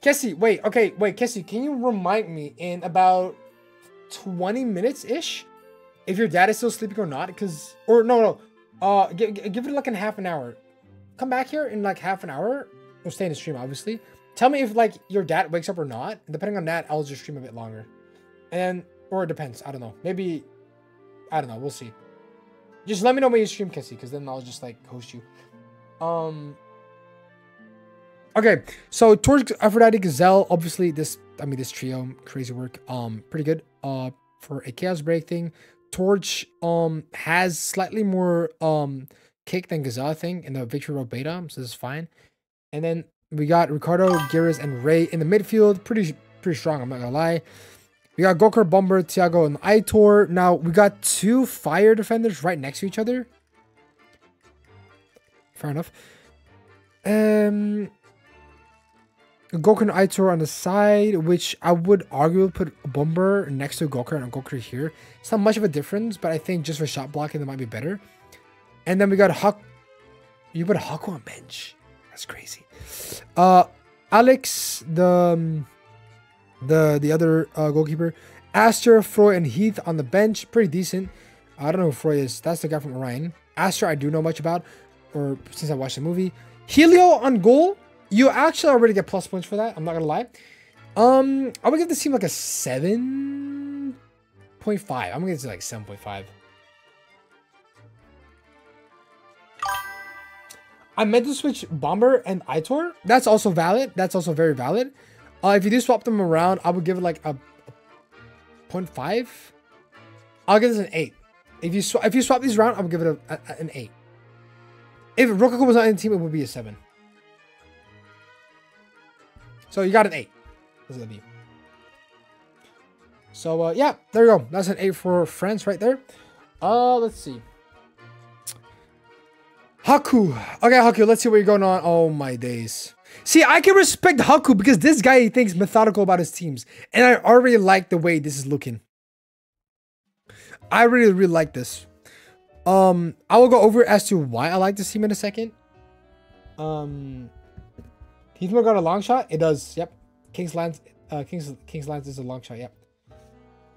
Kessie, wait. Okay, wait, Kessie, can you remind me in about 20 minutes-ish? If your dad is still sleeping or not, because... Or, no. Give it like in half an hour. Come back here in like half an hour. We'll stay in the stream, obviously. Tell me if like your dad wakes up or not. Depending on that, I'll just stream a bit longer. And... Or it depends. I don't know. Maybe... I don't know. We'll see. Just let me know when you stream, Kessie, because then I'll just like host you. Okay. So, Torch, Aphrodite, Gazelle. Obviously, this trio, crazy work. Pretty good. For a Chaos Break thing. Torch has slightly more kick than Gazelle thing in the Victory Road beta, so this is fine. And then we got Ricardo, Giras, and Ray in the midfield. Pretty strong, I'm not gonna lie. We got Gokar, Bomber, Tiago, and Aitor. Now we got 2 fire defenders right next to each other. Fair enough. Gokar and Aitor on the side, which I would argue put a Bomber next to Gokar and Gokar here. It's not much of a difference, but I think just for shot blocking, that might be better. And then we got Huck. You put Haku on bench. That's crazy. Alex, the other goalkeeper. Aster, Froy, and Heath on the bench. Pretty decent. I don't know who Froy is. That's the guy from Orion. Aster, I do know much about, or since I watched the movie. Helio on goal. You actually already get plus points for that. I'm not gonna lie. I would give this team like a 7.5. I'm gonna give it like 7.5. I meant to switch Bomber and Aitor. That's also valid. That's also very valid. If you do swap them around, I would give it like a 0.5. I'll give this an 8. If you swap these around, I would give it an 8. If Rokaku was not in the team, it would be a 7. So you got an 8. This is gonna be. So yeah, there you go. That's an 8 for France right there. Let's see. Haku. Okay, Haku, let's see what you're going on. Oh my days. See, I can respect Haku because this guy thinks methodical about his teams. And I already like the way this is looking. I really like this. I will go over as to why I like this team in a second. Heathmore got a long shot. It does. Yep. King's Lance is a long shot. Yep.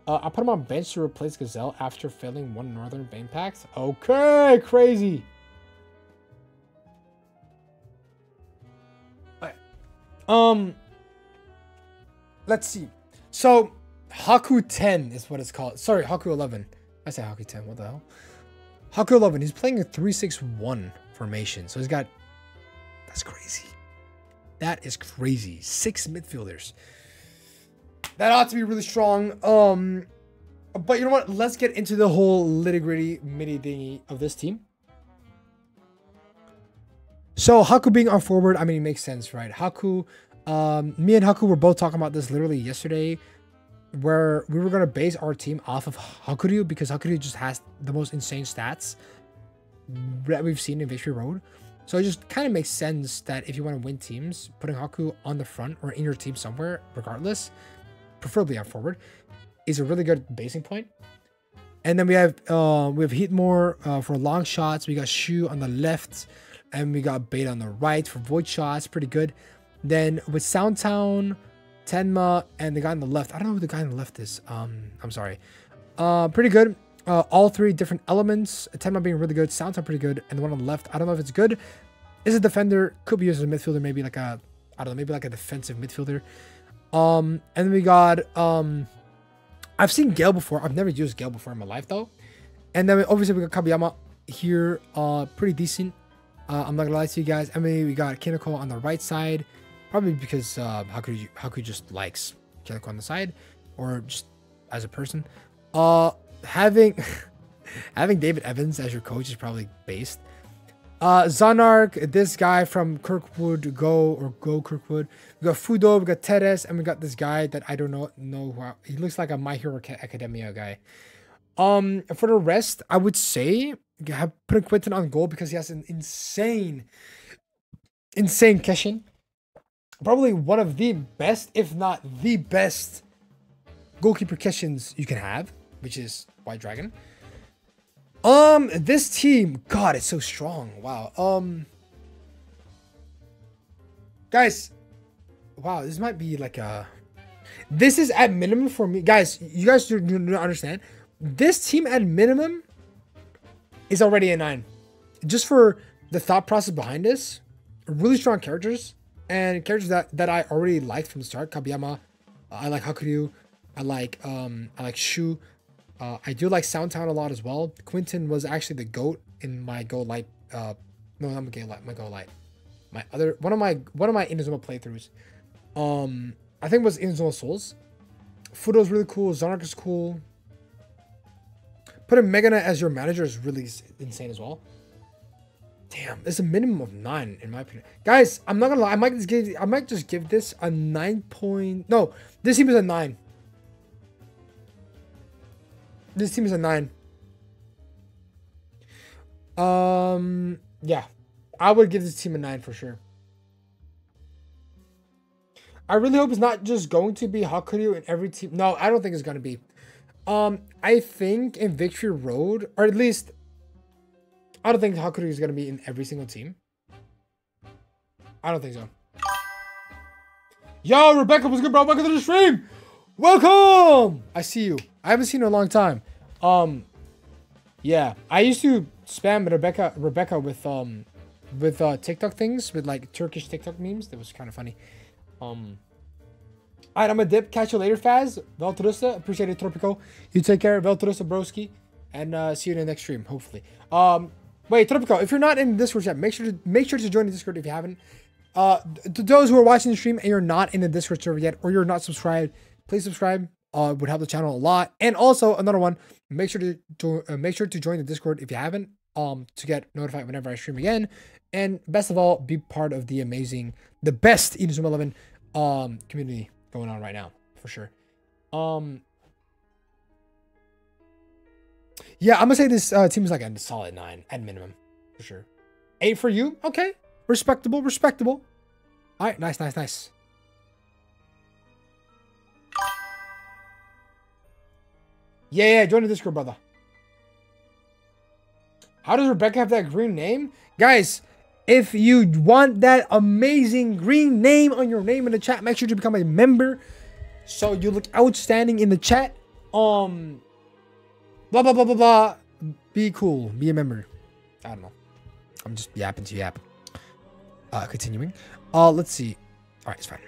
I put him on bench to replace Gazelle after failing 1 Northern Bane packs. Okay, crazy. Let's see. So Haku 10 is what it's called. Sorry, Haku 11. I say Haku 10. What the hell? Haku11, he's playing a 3-6-1 formation. So he's got, that's crazy. That is crazy. 6 midfielders. That ought to be really strong. But you know what? Let's get into the whole nitty-gritty thingy of this team. So Haku being our forward, I mean, it makes sense, right? Haku, me and Haku were both talking about this literally yesterday, where we were going to base our team off of Hakuryu because Hakuryu just has the most insane stats that we've seen in Victory Road. So it just kind of makes sense that if you want to win teams, putting Haku on the front or in your team somewhere, regardless, preferably on forward, is a really good basing point. And then we have Heatmore for long shots. We got Shu on the left, and we got Beta on the right for void shots. Pretty good. Then with Soundtown, Tenma, and the guy on the left. I don't know who the guy on the left is. I'm sorry. Pretty good. All 3 different elements. Tenma being really good. Soundtown pretty good. And the one on the left, I don't know if it's good. Is a defender. Could be used as a midfielder. Maybe like a, I don't know, maybe like a defensive midfielder. And then we got, I've seen Gale before. I've never used Gale before in my life though. And then obviously we got Kabiyama here. Pretty decent. I'm not gonna lie to you guys. I mean, we got Kineko on the right side. Probably because Haku just likes Kineko on the side, or just as a person. Having David Evans as your coach is probably based. Zanark, this guy from Kirkwood, Go Kirkwood. We got Fudo, we got Teres, and we got this guy that I don't know who. He looks like a My Hero Academia guy. For the rest, I would say put Quinton on goal because he has an insane Keshin. Probably one of the best, if not the best, goalkeeper Keshins you can have, which is White Dragon. This team, God, it's so strong. Wow. Guys, wow, this might be like a. This is at minimum for me, guys. You guys do not understand. This team at minimum is already a 9. Just for the thought process behind this, really strong characters. And characters that I already liked from the start. Kabiyama, I like Hakuryu, I like Shu. I do like Soundtown a lot as well. Quinton was actually the GOAT in my Go Light. No, not my Go Light. My Go Light. My other one of my Inazuma playthroughs. I think it was Inazuma Souls. Fudo's really cool. Zanark is cool. Putting Megana as your manager is really insane as well. Damn, it's a minimum of 9 in my opinion. Guys, I'm not gonna lie. I might just give this a 9 point. No, this team is a 9. This team is a 9. Yeah, I would give this team a 9 for sure. I really hope it's not just going to be Hakuryu in every team. No, I don't think it's gonna be. I think in Victory Road, or at least. I don't think Hakuryu is going to be in every single team. I don't think so. Yo, Rebecca, what's good, bro? Welcome to the stream. Welcome. I see you. I haven't seen you in a long time. Yeah, I used to spam Rebecca with TikTok things, with like Turkish TikTok memes. That was kind of funny. All right, I'm a dip. Catch you later, Faz. Veltrusta. Appreciate it, Tropico. You take care. Veltrusta, broski. And see you in the next stream, hopefully. Wait, Tropico, if you're not in the Discord chat, make sure to join the Discord if you haven't. To those who are watching the stream and you're not in the Discord server yet, or you're not subscribed, please subscribe. Would help the channel a lot. And also another one, make sure to join the Discord if you haven't, to get notified whenever I stream again. And best of all, be part of the best InazumaEleven community going on right now, for sure. Yeah, I'm gonna say this team is like a solid 9 at minimum, for sure. 8 for you, okay? Respectable. All right, nice. Yeah, join the Discord, brother. How does Rebecca have that green name? Guys, if you want that amazing green name on your name in the chat, make sure to become a member so you look outstanding in the chat. Blah, blah, blah, blah, blah. Be cool. Be a member. I don't know. I'm just yapping to yap. Continuing. Let's see. All right, it's fine.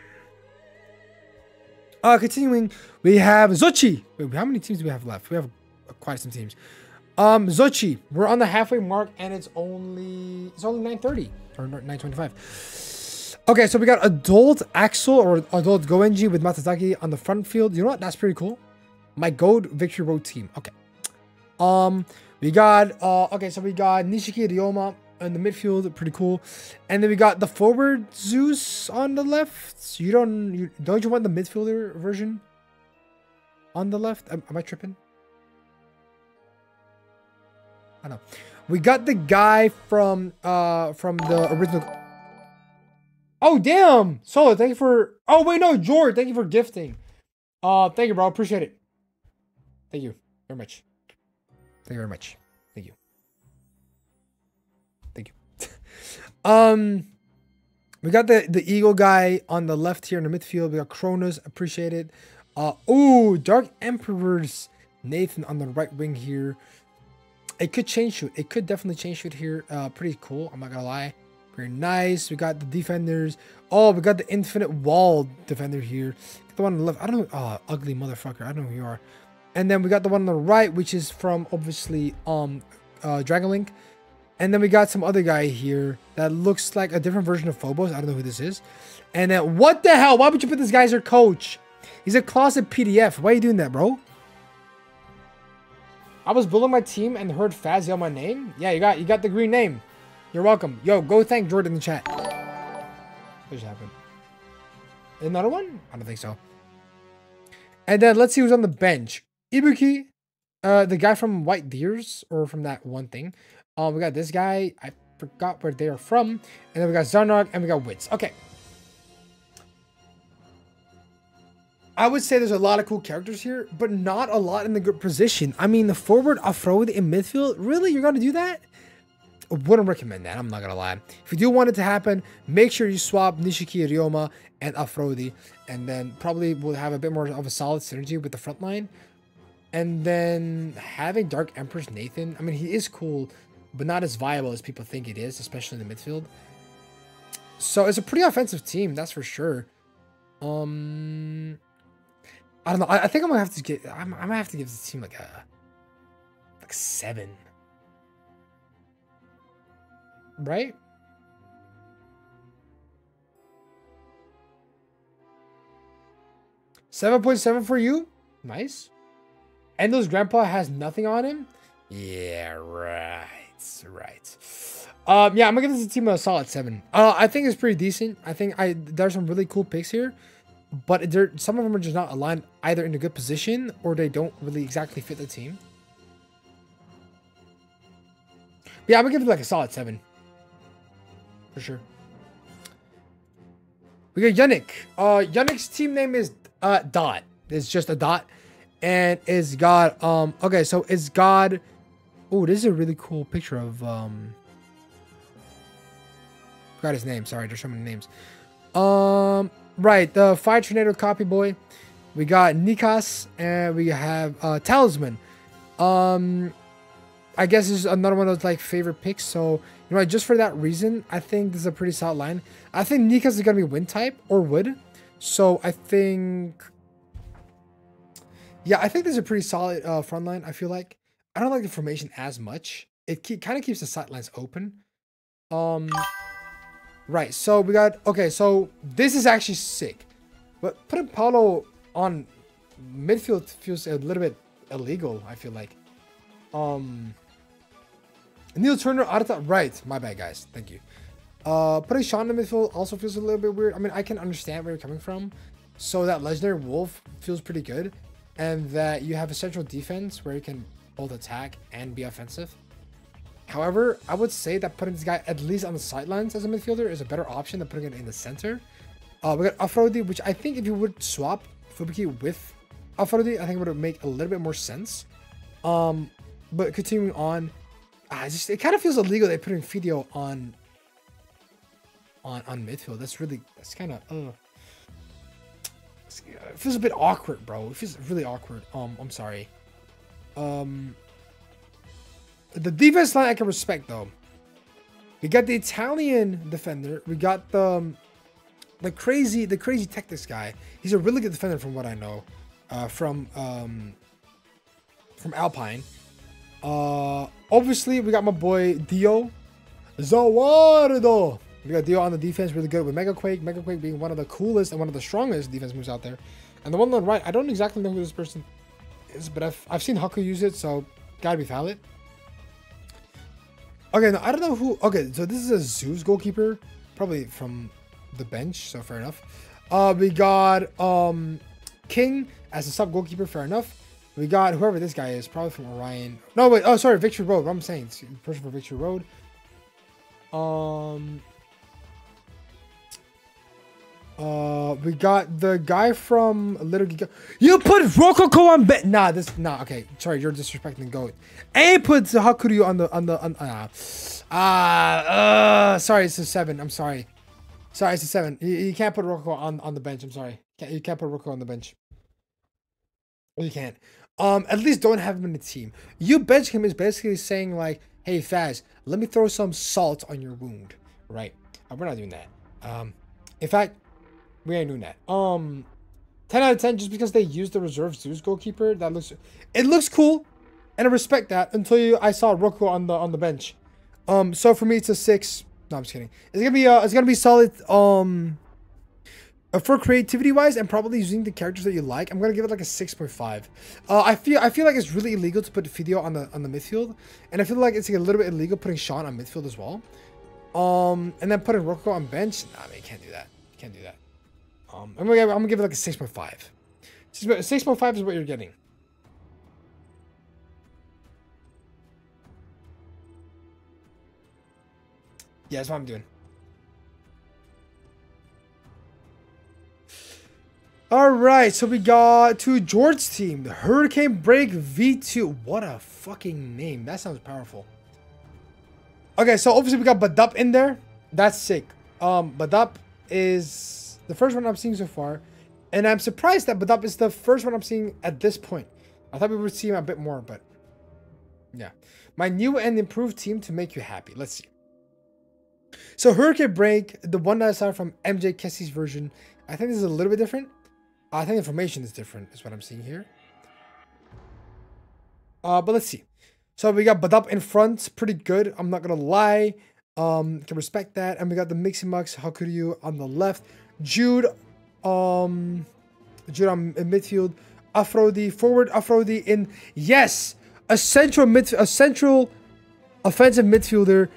Continuing. We have Zochi. Wait, how many teams do we have left? We have quite some teams. Zochi, we're on the halfway mark, and it's only 9:30 or 9:25. Okay, so we got adult Axel or adult Goenji with Matsuzaki on the front field. You know what? That's pretty cool. My gold victory road team. Okay. We got okay, so we got Nishiki Ryoma in the midfield, pretty cool. And then we got the forward Zeus on the left. Don't you want the midfielder version on the left? Am I tripping? I don't know. We got the guy from the original. Oh damn! Solo, thank you for. Oh wait, no, George, thank you for gifting. Thank you, bro. Appreciate it. Thank you very much. Thank you very much. Thank you. Thank you. We got the Eagle guy on the left here in the midfield. We got Kronos. Appreciate it. Oh, Dark Emperor's Nathan on the right wing here. It could change shoot. It could definitely change shoot here. Pretty cool. I'm not gonna lie. Very nice. We got the defenders. Oh, we got the infinite wall defender here. The one on the left. I don't know. Oh, ugly motherfucker. I don't know who you are. And then we got the one on the right, which is from obviously Dragon Link. And then we got some other guy here that looks like a different version of Phobos. I don't know who this is. And then what the hell? Why would you put this guy as your coach? He's a closet PDF. Why are you doing that, bro? I was building my team and heard Faz yell my name. Yeah, you got the green name. You're welcome. Yo, go thank Jordan in the chat. What just happened? Another one? I don't think so. And then let's see who's on the bench. Ibuki, the guy from White Deers, or from that one thing. We got this guy. I forgot where they are from. And then we got Zarnog and we got Wits. Okay. I would say there's a lot of cool characters here, but not a lot in the good position. I mean, the forward, off-road in midfield, really? You're going to do that? I wouldn't recommend that. I'm not going to lie. If you do want it to happen, make sure you swap Nishiki Ryoma and Afrodi, and then probably will have a bit more of a solid synergy with the front line. And then having Dark Empress Nathan, I mean, he is cool, but not as viable as people think it is, especially in the midfield. So it's a pretty offensive team, that's for sure. I don't know. I think I'm gonna have to get. I'm gonna have to give this team like a 7, right? $7.7 for you. Nice. Endo's grandpa has nothing on him. Yeah, right. Yeah, I'm gonna give this team a solid 7. I think it's pretty decent. I think there's some really cool picks here. But some of them are just not aligned either in a good position or they don't really exactly fit the team. But yeah, I'm gonna give it like a solid 7. For sure. We got Yannick. Yannick's team name is Dot. It's just a dot. And it's got okay, so it's got oh, this is a really cool picture of forgot his name. Sorry, there's so many names. Right, the Fire Tornado Copy Boy. We got Nikas, and we have Talisman. I guess this is another one of those like favorite picks. So, you know, just for that reason, I think this is a pretty solid line. I think Nikas is gonna be wind type or wood. So I think, yeah, I think this is a pretty solid front line. I feel like I don't like the formation as much. It kind of keeps the sidelines open. Right, so we got, okay, so this is actually sick. But putting Paulo on midfield feels a little bit illegal, I feel like. Neil Turner, Arata, right, my bad, guys, thank you. Putting Sean in midfield also feels a little bit weird. I mean, I can understand where you're coming from. So that Legendary Wolf feels pretty good. And that you have a central defense where you can both attack and be offensive. However, I would say that putting this guy at least on the sidelines as a midfielder is a better option than putting it in the center. We got Afrodi, which I think if you would swap Fubuki with Afrodi, I think it would make a little bit more sense. But continuing on, it kind of feels illegal they putting Fidio on midfield. That's kind of it feels a bit awkward, bro. It feels really awkward. I'm sorry. The defense line I can respect though. We got the Italian defender. We got the crazy tactics guy. He's a really good defender from what I know. From Alpine. Obviously, we got my boy Dio. Zawardo. We got Dio on the defense, really good with Mega Quake. Mega Quake being one of the coolest and one of the strongest defense moves out there. And the one on the right, I don't exactly know who this person is, but I've seen Haku use it, so gotta be valid. Okay, no, I don't know who. Okay, so this is a Zeus goalkeeper, probably from the bench, so fair enough. We got King as a sub goalkeeper, fair enough. We got whoever this guy is, probably from Orion. No, wait, oh, sorry, Victory Road. What I'm saying, it's person for Victory Road. We got the guy from Little Geek. You put Rococo on bet. Nah, okay. Sorry, you're disrespecting GOAT. And put Hakuryu sorry, it's a 7. I'm sorry. Sorry, it's a 7. You can't put Rococo on the bench. I'm sorry. You can't put Rococo on the bench. You can't. At least don't have him in the team. You bench him is basically saying like, hey Faz, let me throw some salt on your wound. Right. We're not doing that. In fact, we ain't doing that. 10 out of 10 just because they used the reserve Zeus goalkeeper. It looks cool, and I respect that until I saw Roku on the bench. So for me it's a 6. No, I'm just kidding. It's gonna be solid. For creativity wise and probably using the characters that you like, I'm gonna give it like a 6.5. I feel like it's really illegal to put Fideo on the midfield, and I feel like it's like a little bit illegal putting Sean on midfield as well. And then putting Roku on bench. Nah, man, you can't do that. You can't do that. I'm gonna give it like a 6.5. 6.5 is what you're getting. Yeah, that's what I'm doing. Alright, so we got to George's team. The Hurricane Break V2. What a fucking name. That sounds powerful. Okay, so obviously we got Badup in there. That's sick. Badup is the first one I'm seeing so far. And I'm surprised that Badup is the first one I'm seeing at this point. I thought we would see him a bit more, but yeah. My new and improved team to make you happy. Let's see. So Hurricane Break, the one that I saw from MJ Kessie's version, I think this is a little bit different. I think the information is different, is what I'm seeing here. But let's see. So we got Badup in front, pretty good. I'm not gonna lie. Can respect that. And we got the Miximux Hakuryu on the left. Jude on midfield. Afrodi forward. Afrodi in, yes, a central offensive midfielder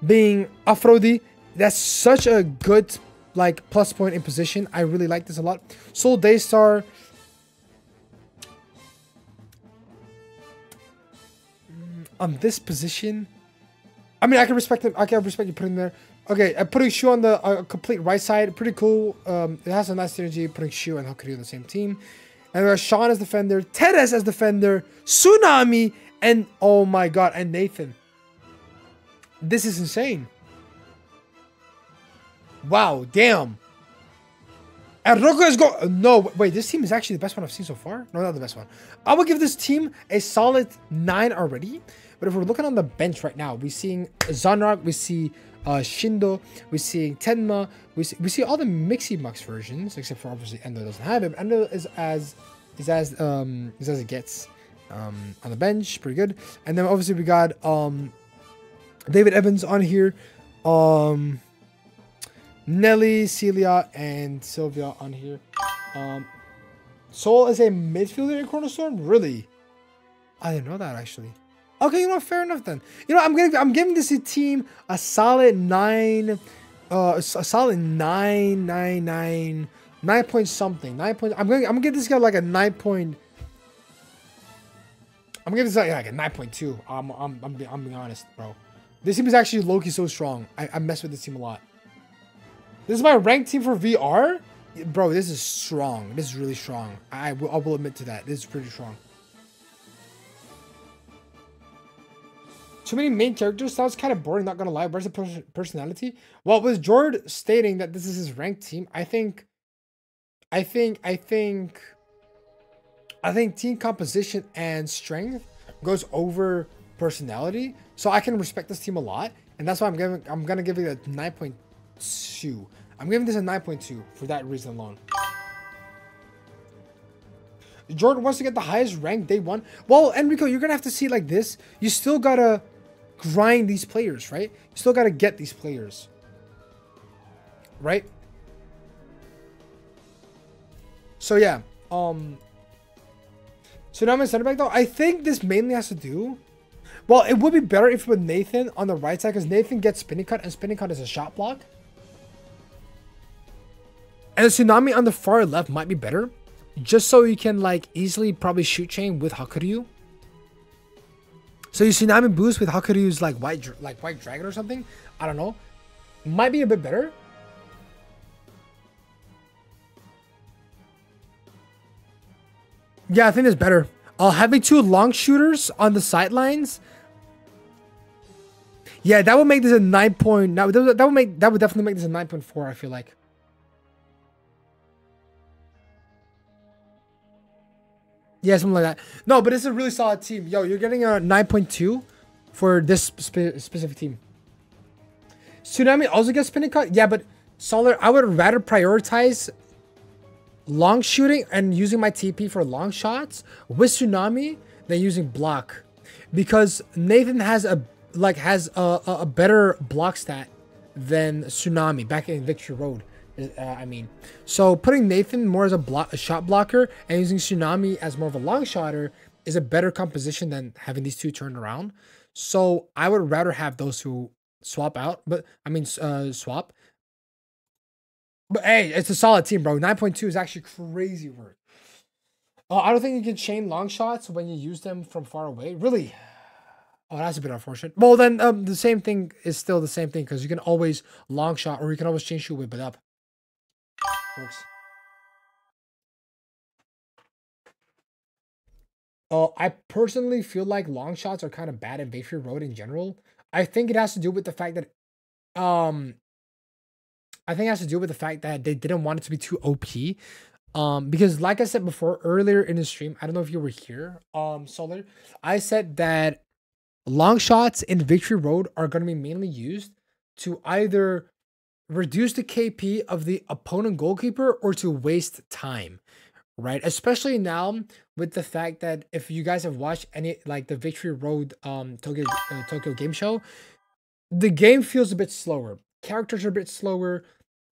being Afrodi. That's such a good like plus point in position. I really like this a lot. Soul Daystar. On this position, I mean, I can respect him. I can respect you putting there. Okay, putting Shu on the complete right side, pretty cool. It has a nice synergy. Putting Shu and Hakuryu on the same team, and we got Sean as defender, Teres as defender, Tsunami, and oh my god, and Nathan. This is insane. Wow, damn. And Roku is going. No, wait, this team is actually the best one I've seen so far. No, not the best one. I would give this team a solid 9 already. But if we're looking on the bench right now, we're seeing Zanrak, we see Shindo, we're seeing Tenma, we see all the Miximux versions, except for obviously Endo doesn't have him. Endo is as it gets on the bench, pretty good. And then obviously we got David Evans on here. Nelly, Celia, and Sylvia on here. Soul is a midfielder in Cornerstone? Really? I didn't know that actually. Okay, you know, fair enough then. You know, I'm giving this team a solid 9, a solid 9 point something. 9 point. I'm gonna give this guy like a 9 point. I'm gonna give this guy like a 9.2. I'm being honest, bro. This team is actually low-key so strong. I mess with this team a lot. This is my ranked team for VR? Bro, this is strong. This is really strong. I will admit to that. This is pretty strong. Too many main characters sounds kind of boring, not gonna lie. Where's the personality? Well, with Jord stating that this is his ranked team, I think team composition and strength goes over personality. So I can respect this team a lot. And that's why I'm gonna give it a 9.2. I'm giving this a 9.2 for that reason alone. Jordan wants to get the highest rank day one. Well, Enrico, you're gonna have to see it like this. You still gotta grind these players, right? You still gotta get these players, right? So yeah, Tsunami center back though. I think this mainly has to do. Well, it would be better if with Nathan on the right side, because Nathan gets spinning cut, and spinning cut is a shot block. And the Tsunami on the far left might be better, just so you can like easily probably shoot chain with Hakuryu. So you Tsunami boost with Hakuryu's like white dragon or something. I don't know. Might be a bit better. Yeah, I think it's better. Having 2 long shooters on the sidelines. Yeah, that would make this a 9 point. That would definitely make this a 9.4. I feel like. Yeah, something like that. No, but it's a really solid team. Yo, you're getting a 9.2 for this specific team. Tsunami also gets spinning cut. Yeah, but Solar, I would rather prioritize long shooting and using my TP for long shots with Tsunami than using block, because Nathan has a better block stat than Tsunami back in Victory Road. I mean, so putting Nathan more as a shot blocker and using Tsunami as more of a long shotter is a better composition than having these two turned around. So I would rather have those two swap out, but I mean swap. But hey, it's a solid team, bro. 9.2 is actually crazy work. I don't think you can chain long shots when you use them from far away. Really? Oh, that's a bit unfortunate. Well, then the same thing is still the same thing, because you can always long shot, or you can always chain shoot whip it up. Works. I personally feel like long shots are kind of bad in Victory Road in general. I think it has to do with the fact that they didn't want it to be too OP. Because like I said before earlier in the stream, I don't know if you were here, Solar, I said that long shots in Victory Road are going to be mainly used to either reduce the KP of the opponent goalkeeper or to waste time, right? Especially now with the fact that if you guys have watched any like the Victory Road Tokyo game show, the game feels a bit slower. Characters are a bit slower.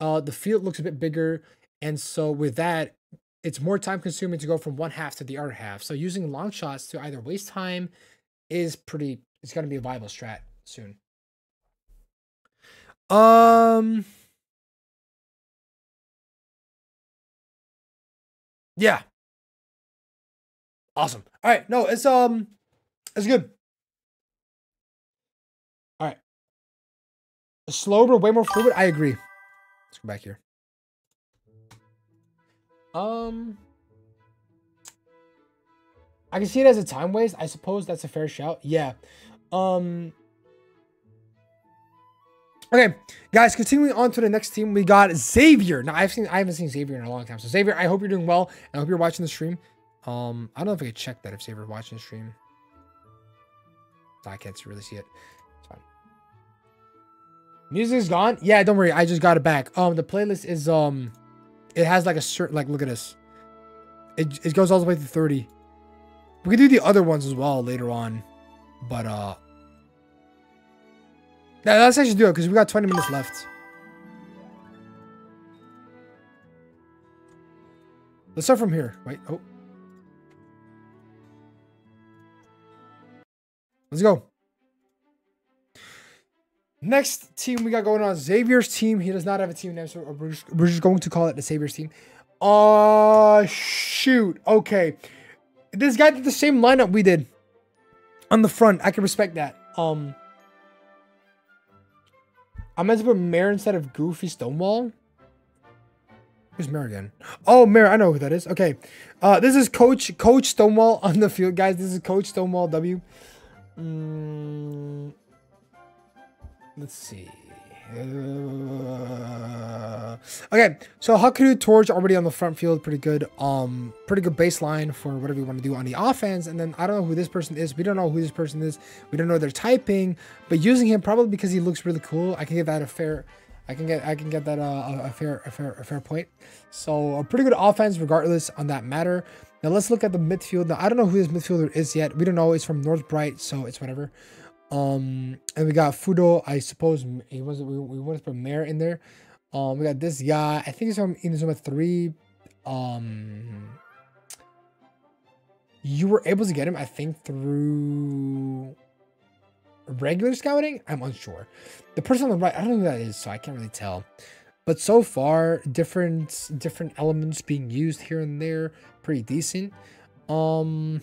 The field looks a bit bigger. And so with that, it's more time consuming to go from one half to the other half. So using long shots to either waste time is it's going to be a viable strat soon. Yeah. Awesome. All right. No, it's good. All right. Slower, but way more fluid. I agree. Let's go back here. I can see it as a time waste. I suppose that's a fair shout. Yeah. Okay, guys, continuing on to the next team, we got Xavier. Now I haven't seen Xavier in a long time. So Xavier, I hope you're doing well, and I hope you're watching the stream. I don't know if I could check that if Xavier's watching the stream. I can't really see it. It's fine. Music is gone. Yeah, don't worry. I just got it back. The playlist is it has like a certain, like, look at this. It goes all the way to 30. We can do the other ones as well later on, but yeah, let's actually do it because we got 20 minutes left. Let's start from here. Wait, oh. Let's go. Next team we got going on, Xavier's team. He does not have a team name, so we're just going to call it the Xavier's team. Shoot. Okay. This guy did the same lineup we did on the front. I can respect that. I meant to put Mare instead of Goofy Stonewall. Who's Mare again? Oh, Mare. I know who that is. Okay. This is Coach Stonewall on the field, guys. This is Coach Stonewall W. Let's see. Okay, so Hakuryu Torch already on the front field, pretty good. Pretty good baseline for whatever you want to do on the offense. And then I don't know who this person is. We don't know who this person is. We don't know their typing, but using him probably because he looks really cool. I can give that a fair. I can get that a fair point. So a pretty good offense regardless on that matter. Now let's look at the midfield. Now I don't know who this midfielder is yet. We don't know. It's from North Bright, so it's whatever. And we got Fudo. I suppose he was. We wanted to put Mare in there. We got this guy. I think he's from Inazuma 3. You were able to get him, I think, through regular scouting. I'm unsure. The person on the right, I don't know who that is, so I can't really tell. But so far, different elements being used here and there, pretty decent. If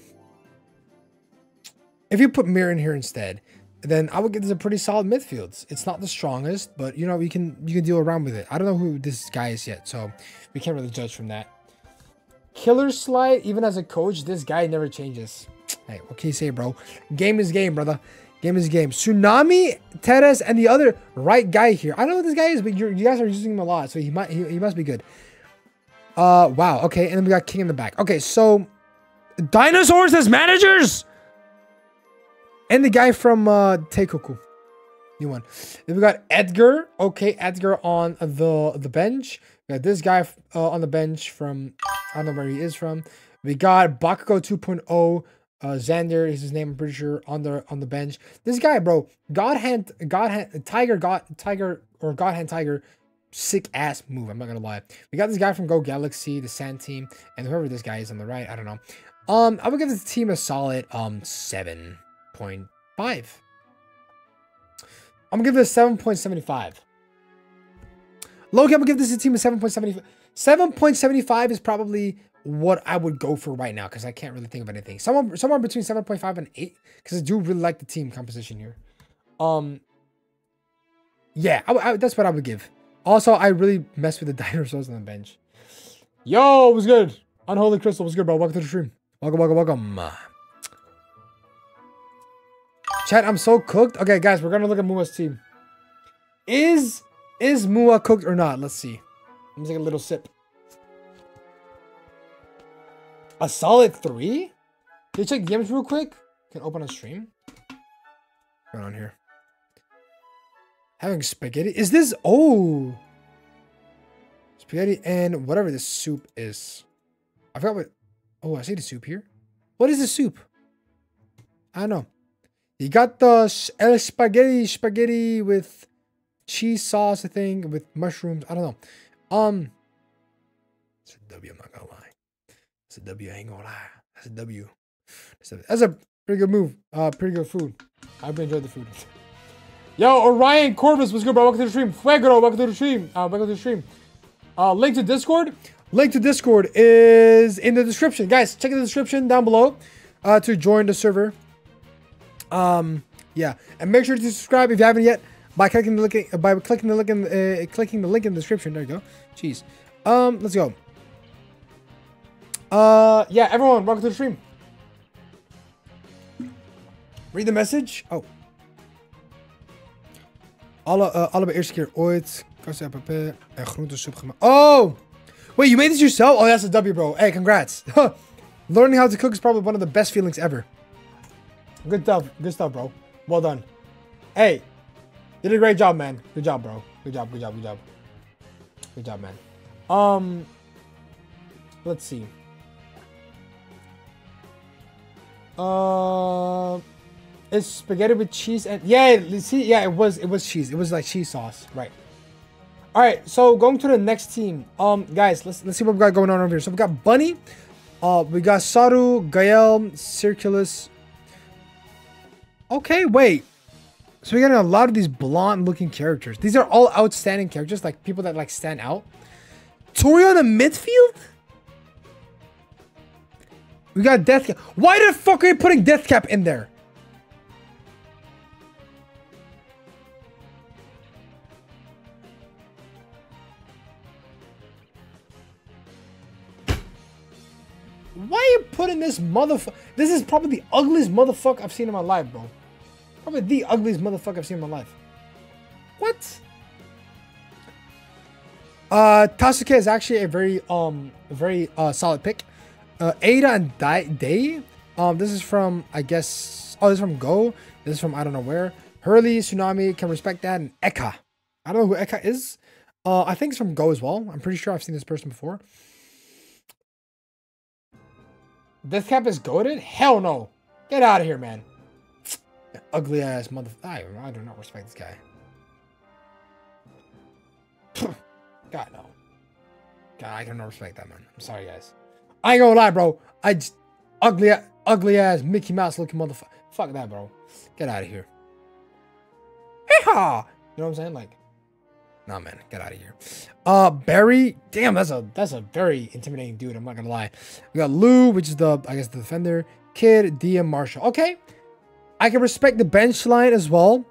you put Mir in here instead, then I would give this a pretty solid midfield. It's not the strongest, but you know, you can deal around with it. I don't know who this guy is yet, so we can't really judge from that. Killer Slide, even as a coach, this guy never changes. Hey, what can you say, bro? Game is game, brother. Game is game. Tsunami, Teres, and the other right guy here. I don't know who this guy is, but you guys are using him a lot, so he must be good. Wow. Okay, and then we got King in the back. Okay, so dinosaurs as managers, and the guy from Teikoku, new one. Then we got Edgar. Okay, Edgar on the bench. We got this guy on the bench from, I don't know where he is from. We got Bakugo 2.0. Xander is his name, I'm pretty sure, on the bench. This guy, bro, God Hand Tiger, sick ass move. I'm not gonna lie. We got this guy from Go Galaxy, the Sand team, and whoever this guy is on the right, I don't know. I would give this team a solid 7.5. I'm gonna give this 7.75. Loki, I'm gonna give this a team a 7.75. 7.75 is probably what I would go for right now, because I can't really think of anything. Somewhere between 7.5 and 8, because I do really like the team composition here. Yeah, that's what I would give. Also, I really mess with the dinosaurs on the bench. Yo, what's good? Unholy Crystal, what's good, bro? Welcome to the stream. Welcome. Chat, I'm so cooked. Okay, guys, we're gonna look at Mua's team. Is Mua cooked or not? Let's see. Let me take a little sip. A solid 3? Can you check games real quick? Can open a stream. What's going on here? Having spaghetti. Is this? Oh, spaghetti and whatever this soup is. I forgot what. Oh, I see the soup here. What is the soup? I don't know. You got the spaghetti with cheese sauce, I think, with mushrooms. I don't know. It's a W. I'm not gonna lie. It's a W. I ain't gonna lie. That's a W. That's a pretty good move. Pretty good food. I've enjoyed the food. Yo, Orion Corvus, what's good, bro? Welcome to the stream. Fuego, welcome to the stream. Welcome to the stream. Link to Discord. Link to Discord is in the description. Guys, check the description down below to join the server. Yeah, and make sure to subscribe if you haven't yet by clicking the link in the description. There you go. Jeez. Let's go. Yeah, everyone, welcome to the stream. Read the message. Oh. Alle eerste keer ooit kasten en papier en groentesoep gemaakt. Oh! Wait, you made this yourself? Oh, that's a W, bro. Hey, congrats. Learning how to cook is probably one of the best feelings ever. Good stuff, bro. Well done. Hey, you did a great job, man. Good job, bro. Good job, man. Let's see. It's spaghetti with cheese and yeah, it was cheese. It was like cheese sauce, right? All right, so going to the next team. Guys, let's see what we got going on over here. So we got Bunny, we got Saru, Gael, Circulus. Okay, wait. So we're getting a lot of these blonde-looking characters. These are all outstanding characters, like people that like stand out. Tori on the midfield. We got Deathcap. Why the fuck are you putting Deathcap in there? Why are you putting this motherfucker? This is probably the ugliest motherfucker I've seen in my life, bro. Probably the ugliest motherfucker I've seen in my life. What? Tasuke is actually a very solid pick. Ada and Day. This is from, I guess, oh, this is from Go. This is from I don't know where. Hurley, Tsunami, can respect that, and Eka. I don't know who Eka is. I think it's from Go as well. I'm pretty sure I've seen this person before. Deathcap is goated? Hell no. Get out of here, man. Ugly ass mother. I do not respect this guy. God, no. God, I do not respect that, man. I'm sorry, guys. I ain't gonna lie, bro. I just ugly ass Mickey Mouse looking motherfucker. Fuck that, bro. Get out of here. Hee-haw! You know what I'm saying? Like, nah, man. Get out of here. Barry. Damn, that's a very intimidating dude. I'm not gonna lie. We got Lou, which is the, I guess, the defender. Kid, DM, Marshall. Okay. I can respect the bench line as well.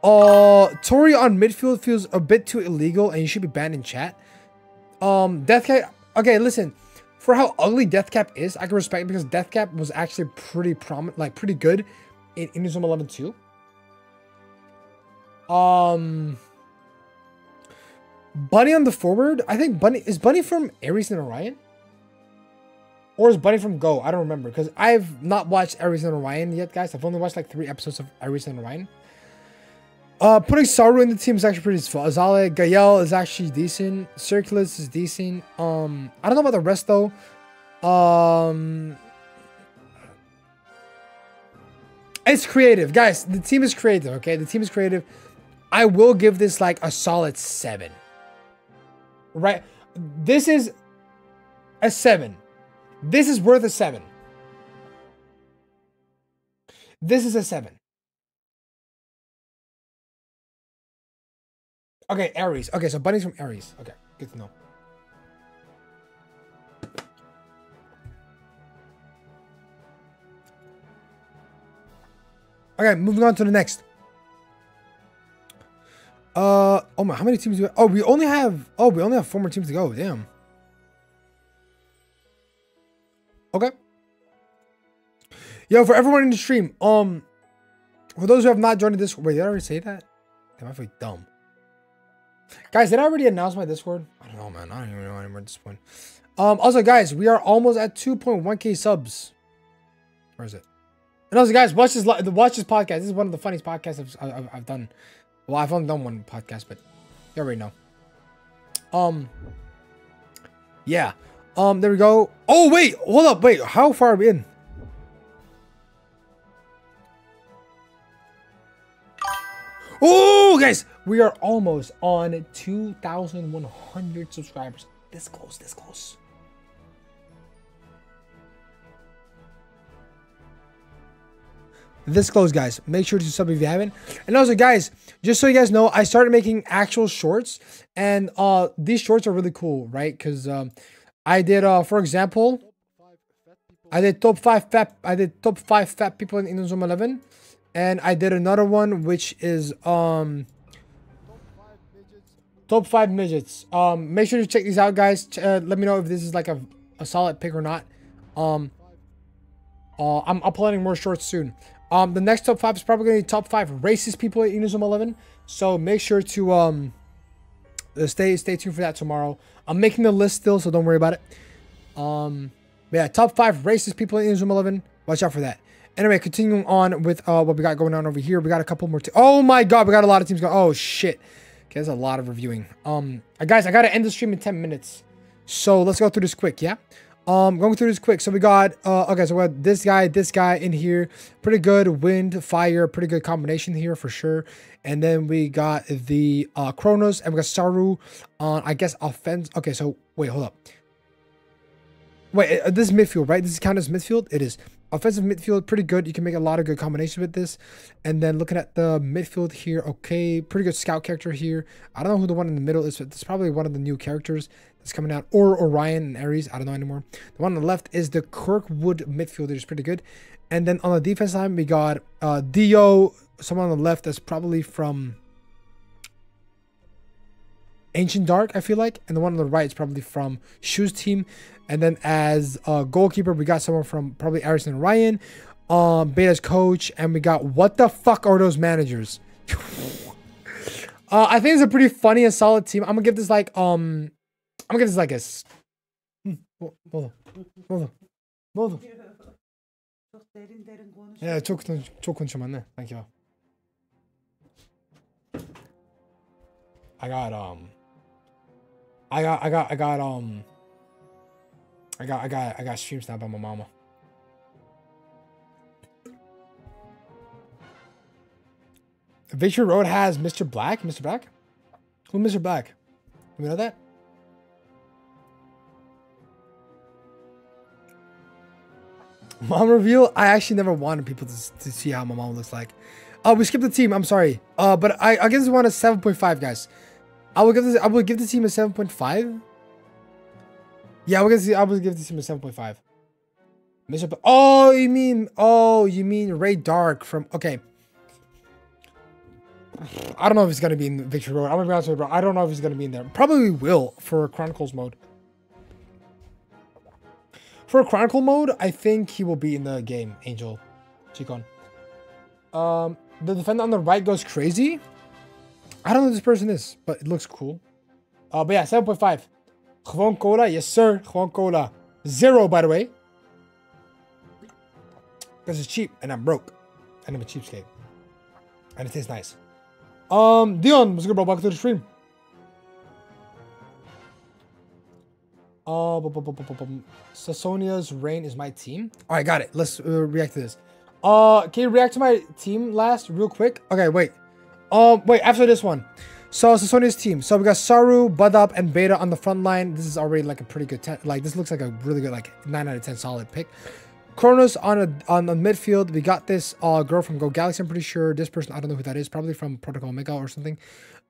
Tori on midfield feels a bit too illegal, and you should be banned in chat. Deathcap. Okay, listen. For how ugly Deathcap is, I can respect it because Deathcap was actually pretty prominent, like pretty good in InazumaEleven too. Bunny on the forward. I think Bunny from Aries and Orion, or is Bunny from Go? I don't remember because I've not watched Aries and Orion yet, guys. I've only watched like 3 episodes of Aries and Orion. Putting Saru in the team is actually pretty fun. Azale, Gael is actually decent. Circulus is decent. I don't know about the rest though. It's creative, guys. The team is creative. Okay, the team is creative. I will give this like a solid 7. Right, this is a 7. This is worth a 7. This is a 7. Okay, Aries. Okay, so Bunny's from Aries. Okay, good to know. Okay, moving on to the next. Oh my, how many teams do we have? Oh, we only have 4 more teams to go. Damn. Okay. Yo, for everyone in the stream, for those who have not joined the Discord, wait, did I already say that? Am I dumb? Guys, did I already announce my Discord? I don't know, man. I don't even know anymore at this point. Also, guys, we are almost at 2.1k subs. Where is it? And also, guys, watch this podcast. This is one of the funniest podcasts I've done. Well, I've only done one podcast, but you already know. Yeah. There we go. Oh, wait. Hold up. Wait. How far are we in? Oh, guys. We are almost on 2,100 subscribers. This close. This close. This close, guys. Make sure to sub if you haven't. And also, guys, just so you guys know, I started making actual shorts, and these shorts are really cool, right? Because I did, for example, I did top 5 fat people in InazumaEleven, and I did another one which is top 5 midgets. Make sure to check these out, guys. Let me know if this is like a solid pick or not. I'm uploading more shorts soon. The next top 5 is probably going to be top 5 racist people in InazumaEleven. So make sure to stay tuned for that tomorrow. I'm making the list still, so don't worry about it. Yeah, top 5 racist people in InazumaEleven. Watch out for that. Anyway, continuing on with what we got going on over here. We got a couple more. Oh my god, we got a lot of teams going. Oh shit. Okay, there's a lot of reviewing. Guys, I gotta end the stream in 10 minutes. So let's go through this quick, yeah? Going through this quick. So we got okay, so we got this guy in here. Pretty good wind, fire, pretty good combination here for sure. And then we got the Kronos, and we got Saru on, I guess, offense. Okay, so wait, hold up. Wait, this is midfield, right? This is counted as midfield? It is. Offensive midfield, pretty good. You can make a lot of good combinations with this. And then looking at the midfield here, okay, pretty good scout character here. I don't know who the one in the middle is, but it's probably one of the new characters that's coming out, or Orion and Aries. I don't know anymore. The one on the left is the Kirkwood midfielder. It's pretty good. And then on the defense line, we got Dio, someone on the left that's probably from Ancient Dark, I feel like. And the one on the right is probably from Shu's team. And then as goalkeeper, we got someone from probably Aries and Orion. Beta's coach. And we got, what the fuck are those managers? I think it's a pretty funny and solid team. I'm gonna give this like I'm gonna give this like a hold on. Yeah, çok konuşuyorum anne. Thank you. I got stream snapped by my mama. Victory Road has Mr. Black. Mr. Black? Who's Mr. Black? Do we know that? Mom reveal. I actually never wanted people to see how my mom looks like. Oh, we skipped the team. I'm sorry. But I give this one a 7.5, guys. I will give the team a 7.5. Yeah, I will give this team a 7.5. Mr. Oh, you mean Ray Dark from, okay. I don't know if he's gonna be in Victory Road. I'm gonna be honest with you, bro. I don't know if he's gonna be in there. Probably will for Chronicles mode. For Chronicle mode, I think he will be in the game, Angel. Chicon. The defender on the right goes crazy. I don't know who this person is, but it looks cool. But yeah, 7.5. Gewoon cola, yes sir. Gewoon cola. 0, by the way. Because it's cheap and I'm broke. And I'm a cheapskate. And it tastes nice. Dion, what's good, bro? Welcome to the stream. Sasonia's Reign is my team. All right, got it. Let's react to this. Can you react to my team last real quick? Okay, wait. Wait, after this one. So Sasonia's team. So we got Saru, Budop, and Beta on the front line. This is already like a pretty good 10. Like this looks like a really good like 9 out of 10 solid pick. Kronos on the midfield. We got this girl from Go Galaxy. I'm pretty sure this person. I don't know who that is. Probably from Protocol Omega or something.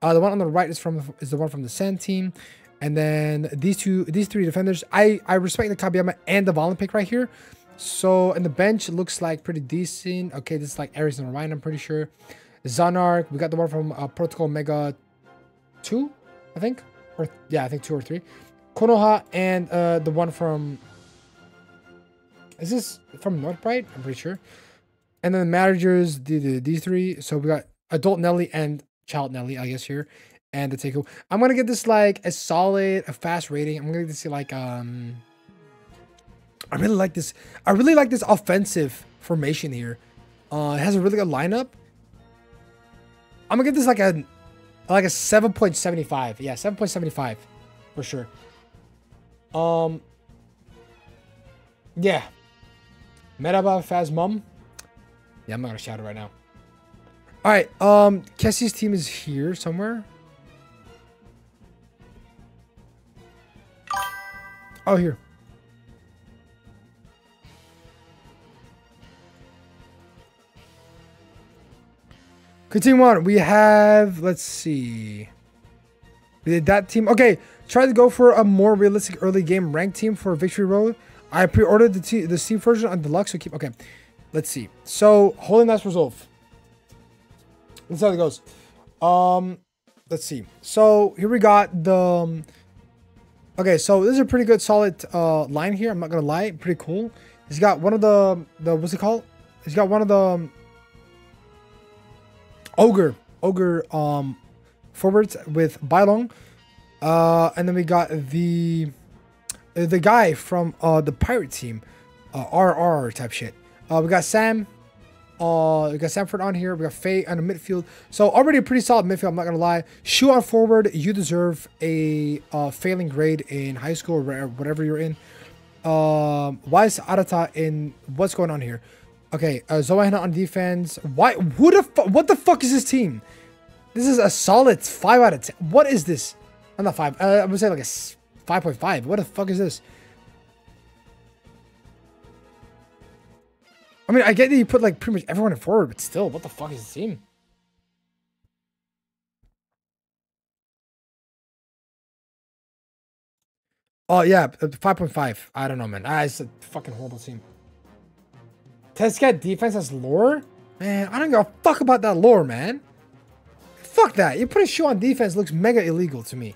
The one on the right is the one from the Sand team. And then these three defenders. I respect the Kabiyama and the Valen pick right here. So in the bench, it looks like pretty decent. Okay, this is like Ares and Orion, I'm pretty sure. Zanark. We got the one from Protocol Mega 2, I think. Or yeah, I think 2 or 3. Konoha and the one from. Is this from Northbright? I'm pretty sure. And then the managers, these three. So we got Adult Nelly and Child Nelly, I guess here. And the Teiko. I'm gonna get this like a fast rating. I'm gonna get this like I really like this. I really like this offensive formation here. It has a really good lineup. I'm gonna get this like a 7.75. Yeah, 7.75 for sure. Yeah. Merhaba Fazmum. Yeah, I'm not gonna shout it right now. All right. Kessie's team is here somewhere. Oh, here. Continue on. We have, let's see. We did that team. Okay, try to go for a more realistic early game ranked team for Victory Road. I pre-ordered the Steam version on deluxe. So keep. Okay, let's see. So Holy Knights Resolve. Let's see how it goes. Let's see. So here we got the. Okay, so this is a pretty good solid line here. I'm not gonna lie, pretty cool. He's got one of the what's it called? He's got one of the ogre forwards with Bailong. And then we got the guy from the pirate team, RR type shit. We got Sam. We got Sanford on here. We got Faye on the midfield. So already a pretty solid midfield, I'm not gonna lie. Shu on forward. You deserve a failing grade in high school or whatever you're in. Wise Arata in what's going on here? Okay, Zoahana on defense. Why? What the fuck is this team? This is a solid 5 out of 10. What is this? I'm not 5. I would say like a 5.5. What the fuck is this? I mean, I get that you put like pretty much everyone in forward, but still, what the fuck is this team? Oh yeah, 5.5. I don't know, man. It's a fucking horrible team. Tescat defense has lore? Man, I don't give a fuck about that lore, man. Fuck that. You put a shoe on defense looks mega illegal to me.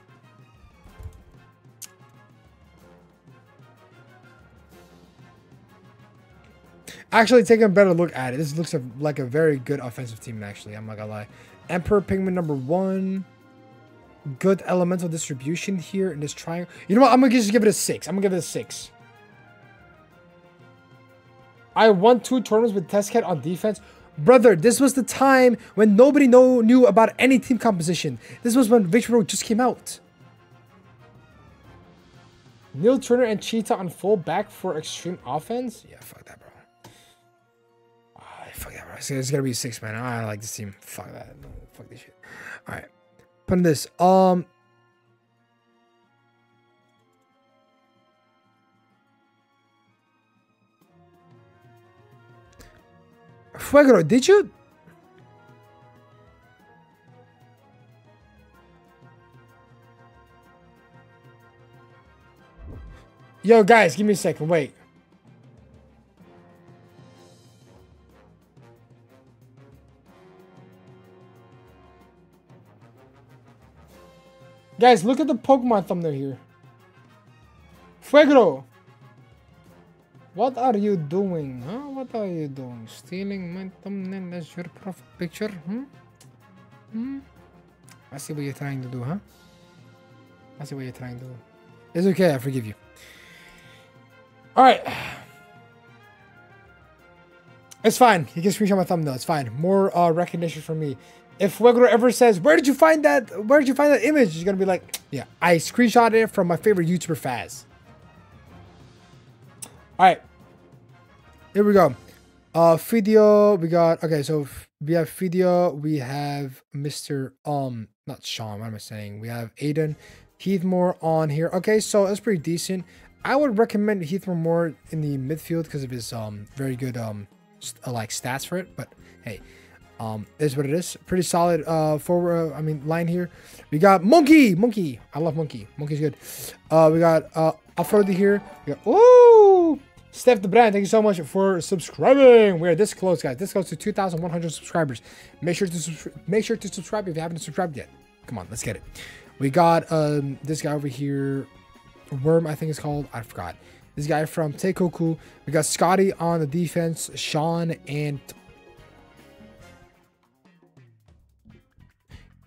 Actually, taking a better look at it, this looks like a very good offensive team, actually. I'm not gonna lie. Emperor Penguin number 1. Good elemental distribution here in this triangle. You know what? I'm gonna just give it a 6. I'm gonna give it a 6. I won 2 tournaments with Testcat on defense. Brother, this was the time when nobody knew about any team composition. This was when Victory Road just came out. Neil Turner and Cheetah on full back for extreme offense? Yeah, fuck that, bro. Fuck that, bro. It's gonna be 6 man. I don't like this team. Fuck that. Fuck this shit. All right. Putting this. Fuegro, did you? Yo, guys, give me a second. Wait. Guys, look at the Pokemon thumbnail here. Fuegro. What are you doing? Huh? What are you doing? Stealing my thumbnail as your profile picture? I see what you're trying to do, huh? I see what you're trying to do. It's okay, I forgive you. Alright. It's fine. You can screenshot my thumbnail. It's fine. More recognition from me. If Fuegro ever says, where did you find that? Where did you find that image? He's gonna be like, yeah, I screenshotted it from my favorite YouTuber, Faz. Alright. Here we go. Video, we got, okay, so we have Video, we have Mr. Not Sean, what am I saying? We have Aiden, Heathmore on here. Okay, so that's pretty decent. I would recommend Heathmore more in the midfield because of his very good like stats for it, but hey, is what it is. Pretty solid forward, line here. We got Monkey. I love Monkey. Monkey's good. We got Afrodi here. We got, ooh, Steph the Brand, thank you so much for subscribing. We're this close, guys. This close to 2,100 subscribers. Make sure to subscribe if you haven't subscribed yet. Come on, let's get it. We got this guy over here, Worm, I think it's called. I forgot. This guy from Teikoku. We got Scotty on the defense, Sean, and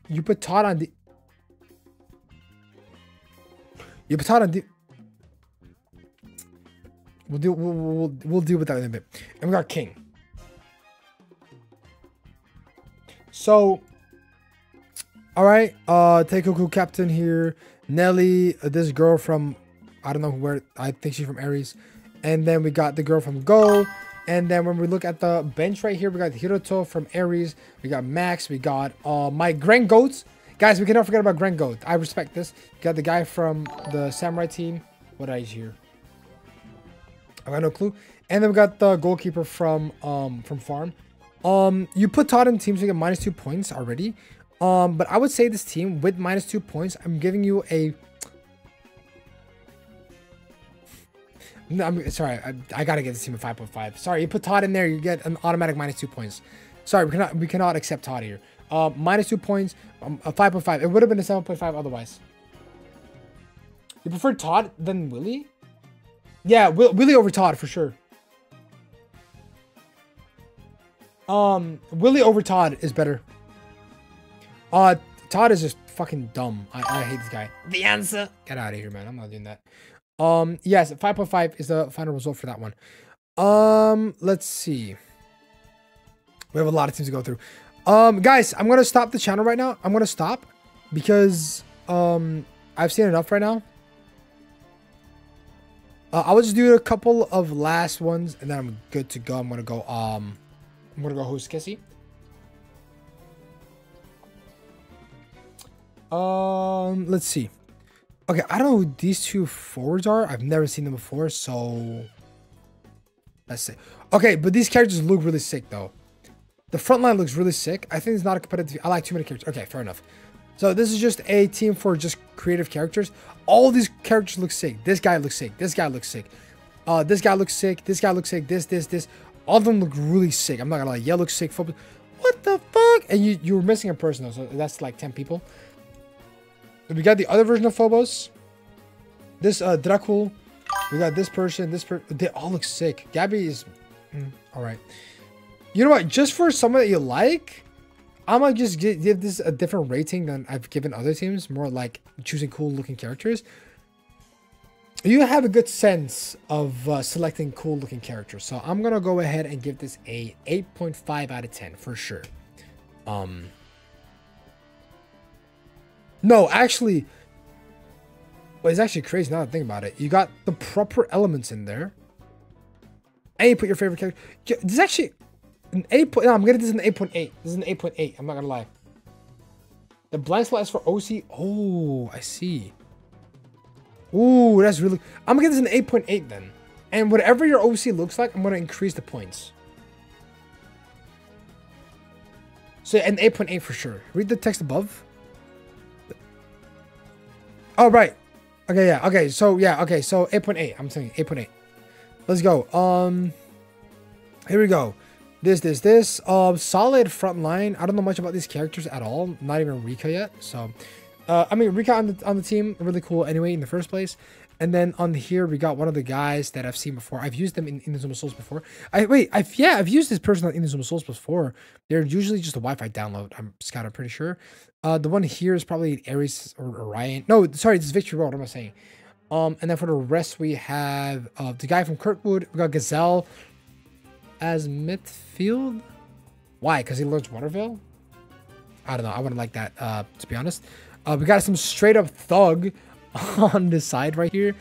you put Todd on the. You put Todd on the. We'll deal with that in a bit. And we got King. So, all right. Teikoku captain here. Nelly, this girl from, I don't know where. I think she's from Aries. And then we got the girl from Go. And then when we look at the bench right here, we got Hiroto from Aries. We got Max. We got my Grand Goats. Guys, we cannot forget about Grand Goat. I respect this. We got the guy from the Samurai team. What I here? I got no clue. And then we got the goalkeeper from Farm. You put Todd in teams to get -2 points already. But I would say this team with -2 points, I'm giving you a. No, I'm sorry. I gotta get this team a 5.5. Sorry, you put Todd in there, you get an automatic -2 points. Sorry, we cannot accept Todd here. -2 points, a 5.5. It would have been a 7.5 otherwise. You prefer Todd than Willie? Yeah, Willie over Todd for sure. Willie over Todd is better. Todd is just fucking dumb. I hate this guy. The answer. Get out of here, man. I'm not doing that. Yes, 5.5 is the final result for that one. Let's see. We have a lot of teams to go through. Guys, I'm gonna stop the channel right now. I'm gonna stop because I've seen enough right now. I will just do a couple of last ones and then I'm good to go. I'm gonna go host Kissy. Let's see. Okay, I don't know who these two forwards are. I've never seen them before, so let's see. Okay, but these characters look really sick though. The front line looks really sick. I think it's not a competitive. I like too many characters. Okay, fair enough. So this is just a team for just creative characters. All these characters look sick. This guy looks sick. This guy looks sick. This guy looks sick. This guy looks sick. This. All of them look really sick. I'm not gonna lie. Yellow looks sick. What the fuck? And you were missing a person though, so that's like 10 people. We got the other version of Phobos. This Dracul. We got this person. They all look sick. Gabby is all right. You know what? Just for someone that you like, I might just give this a different rating than I've given other teams. More like choosing cool looking characters. You have a good sense of selecting cool looking characters. So I'm going to go ahead and give this a 8.5 out of 10 for sure. No, actually, well, it's actually crazy now that I think about it. You got the proper elements in there. And you put your favorite character. This actually, an 8. No, I'm gonna get this an 8.8. This is an 8.8. I'm not gonna lie. The blank slot is for OC. Oh, I see. Ooh, that's really... I'm gonna get this an 8.8 then. And whatever your OC looks like, I'm gonna increase the points. So an 8.8 for sure. Read the text above. Oh, right. Okay, yeah. Okay, so yeah. Okay, so 8.8. I'm saying 8.8. Let's go. Here we go. This. Solid front line. I don't know much about these characters at all. Not even Rika yet. So, I mean, Rika on the team, really cool anyway in the first place. And then on here, we got one of the guys that I've seen before. I've used them in Inazuma Souls before. I've used this person on Inazuma Souls before. They're usually just a Wi-Fi download. I'm pretty sure. The one here is probably Ares or Orion. No, sorry, this is Victory Road. What am I saying? And then for the rest, we have the guy from Kirkwood. We got Gazelle as midfield. Why? Because he learns Water Veil? I don't know. I wouldn't like that, to be honest. We got some straight up thug on the side right here.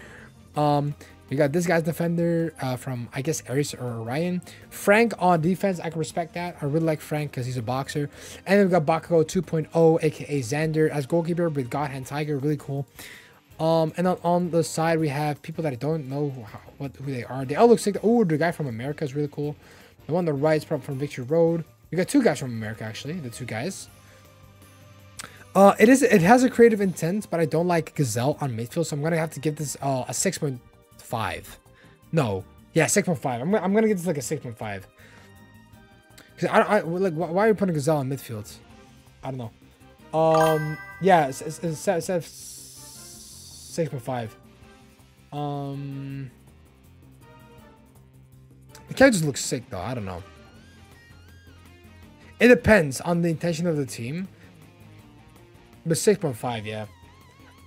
We got this guy's defender from, I guess, Ares or Orion. Frank on defense. I can respect that. I really like Frank because he's a boxer. And then we got Bakugo 2.0, aka Xander, as goalkeeper with God Hand Tiger. Really cool. And then on the side, we have people that I don't know who they are. They all look sick. Oh, the guy from America is really cool. The one on the right is from Victory Road. We got two guys from America, actually. The two guys. It has a creative intent, but I don't like Gazelle on midfield, so I'm gonna have to give this a 6.5. No, yeah, 6.5. I'm gonna give this like a 6.5. Cause I like, why are you putting Gazelle on midfield? I don't know. Yeah, it's 6.5. The characters look sick though. I don't know. It depends on the intention of the team. But 6.5, yeah.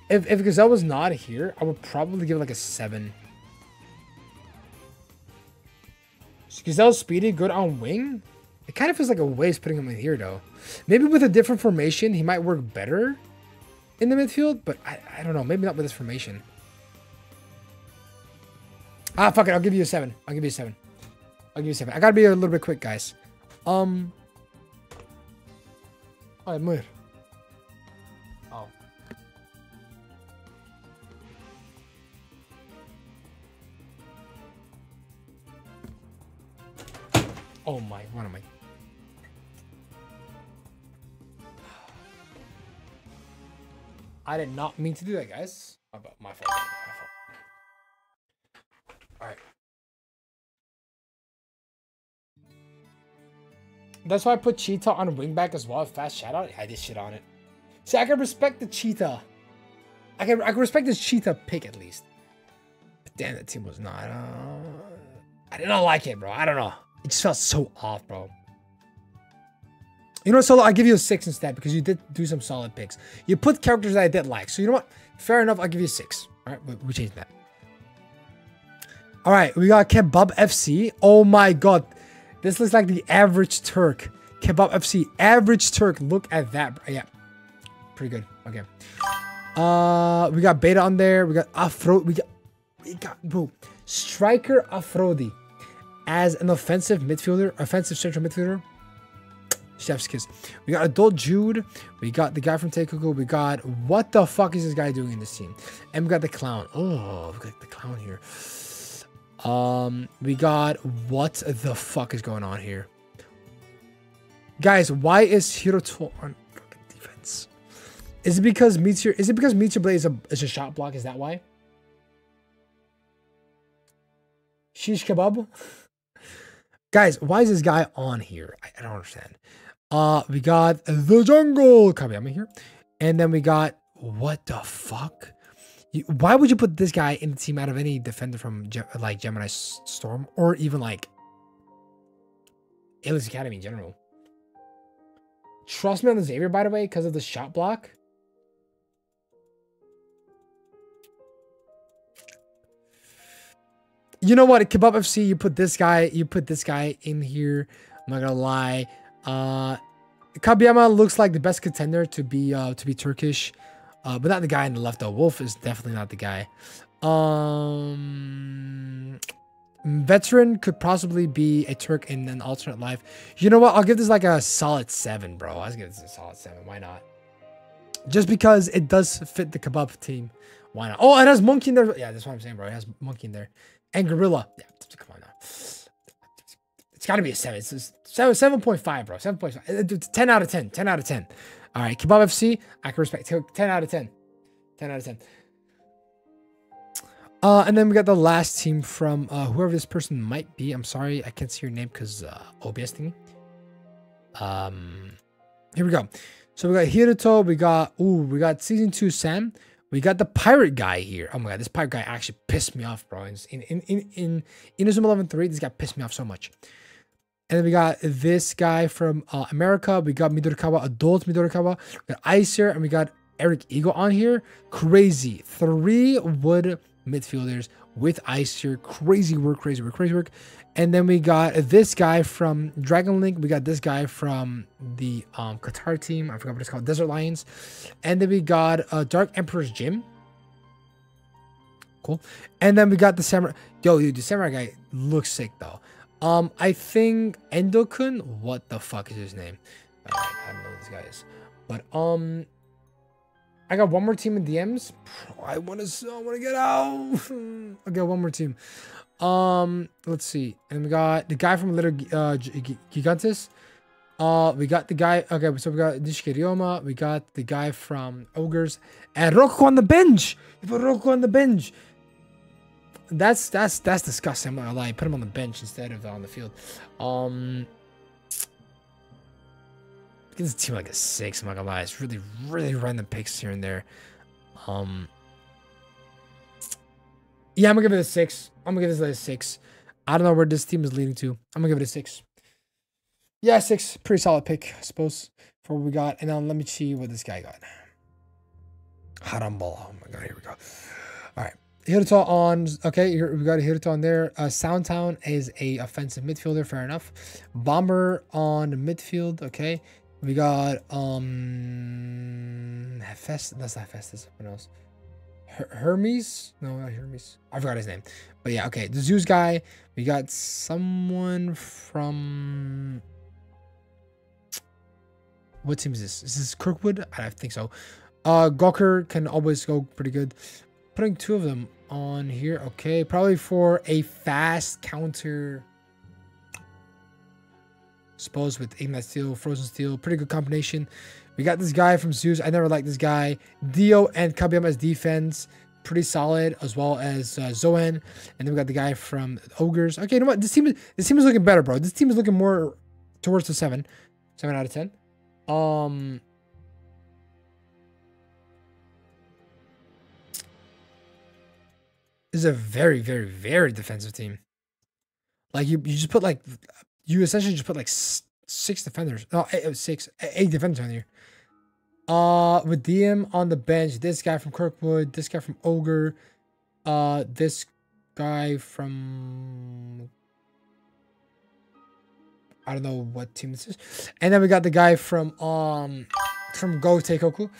If Gazelle was not here, I would probably give it like a 7. Gazelle's speedy, good on wing. It kind of feels like a waste putting him in here, though. Maybe with a different formation, he might work better in the midfield, but I don't know. Maybe not with this formation. Ah, fuck it. I'll give you a 7. I'll give you a 7. I'll give you a 7. I gotta be a little bit quick, guys. Ay, mujer. Oh. Oh my, what am I? I did not mean to do that, guys. My fault. Alright. That's why I put Cheetah on wingback as well. Fast shout out. I did shit on it. See, I can respect the Cheetah. I can respect this Cheetah pick at least. But damn, that team was not. I did not like it, bro. I don't know. It just felt so off, bro. You know what, Solo? I'll give you a 6 instead because you did do some solid picks. You put characters that I did like. So you know what? Fair enough. I'll give you a 6. All right, we changed that. All right, we got Kebab FC. Oh my god. This looks like the average Turk. Kebab FC, average Turk. Look at that. Yeah, pretty good. Okay. We got Beta on there. We got Afro. We got bro. Striker Afrodi as an offensive midfielder, offensive central midfielder. Chef's kiss. We got Adult Jude. We got the guy from Teikuku. We got, what the fuck is this guy doing in this team? And we got the clown. Oh, we got the clown here. We got, what the fuck is going on here? Guys, why is Hiroto on fucking defense? Is it because Meteor Blade is a shot block? Is that why? Shish kebab? Guys, why is this guy on here? I don't understand. We got the jungle Kabiyama here. And then we got, what the fuck? Why would you put this guy in the team out of any defender from like Gemini Storm or even like Alice Academy in general? Trust me on the Xavier, by the way, because of the shot block. You know what? Kebab FC, you put this guy in here. I'm not gonna lie. Kabiyama looks like the best contender to be Turkish. But not the guy on the left though. Wolf is definitely not the guy. Veteran could possibly be a Turk in an alternate life. You know what? I'll give this like a solid 7, bro. I'll give this a solid 7. Why not? Just because it does fit the kebab team. Why not? Oh, it has monkey in there. Yeah, that's what I'm saying, bro. It has monkey in there. And gorilla. Yeah, come on now. It's got to be a 7. It's 7.5, bro. 7.5. 10 out of 10. 10 out of 10. All right, Kebab FC. I can respect. 10 out of 10. 10 out of 10. And then we got the last team from whoever this person might be. I'm sorry, I can't see your name because OBS thingy. Here we go. So we got Hiruto. We got season 2 Sam. We got the pirate guy here. Oh my god, this pirate guy actually pissed me off, bro. In inazumaeleven, this guy pissed me off so much. And then we got this guy from America. We got Midorikawa, adult Midorikawa. We got Icer, and we got Eric Eagle on here. Crazy. 3 wood midfielders with Icer. Crazy work, crazy work, crazy work. And then we got this guy from Dragon Link. We got this guy from the Qatar team. I forgot what it's called. Desert Lions. And then we got Dark Emperor's Gym. Cool. And then we got the Samurai. Yo, dude, the Samurai guy looks sick, though. I think Endokun. What the fuck is his name? I don't know who this guy is. But, I got one more team in DMs. I want to get out. Okay, one more team. Let's see. And we got the guy from Little Gigantes. We got the guy. Okay, so we got Nishiki Ryoma. We got the guy from Ogres. And Roku on the bench. You put Roku on the bench. That's disgusting. I'm not gonna lie. Put him on the bench instead of on the field. Give this team like a 6. I'm not gonna lie. It's really random picks here and there. Yeah, I'm gonna give it a 6. I'm gonna give this like a 6. I don't know where this team is leading to. I'm gonna give it a 6. Yeah, 6. Pretty solid pick, I suppose, for what we got. And now let me see what this guy got. Harambal. Oh my god, here we go. All right. Hiruto on. Okay, here we got a Hiruto on there. Soundtown is a offensive midfielder. Fair enough. Bomber on the midfield. Okay. We got Hephaestus. That's not Hephaestus. What else? Hermes? No, not Hermes. I forgot his name. But yeah, okay. The Zeus guy. We got someone from. What team is this? Is this Kirkwood? I think so. Gawker can always go pretty good. Putting 2 of them on here. Okay, probably for a fast counter. Suppose with Ignite Steel, Frozen Steel. Pretty good combination. We got this guy from Zeus. I never liked this guy. Dio and Kabiyama as defense. Pretty solid, as well as Zoan. And then we got the guy from Ogres. Okay, you know what? This team is looking better, bro. This team is looking more towards the 7. 7 out of 10. This is a very defensive team. Like you just put like you essentially just put like 6 defenders. No, 8 defenders on here. With DM on the bench, this guy from Kirkwood, this guy from Ogre, this guy from I don't know what team this is, and then we got the guy from Go Teikoku.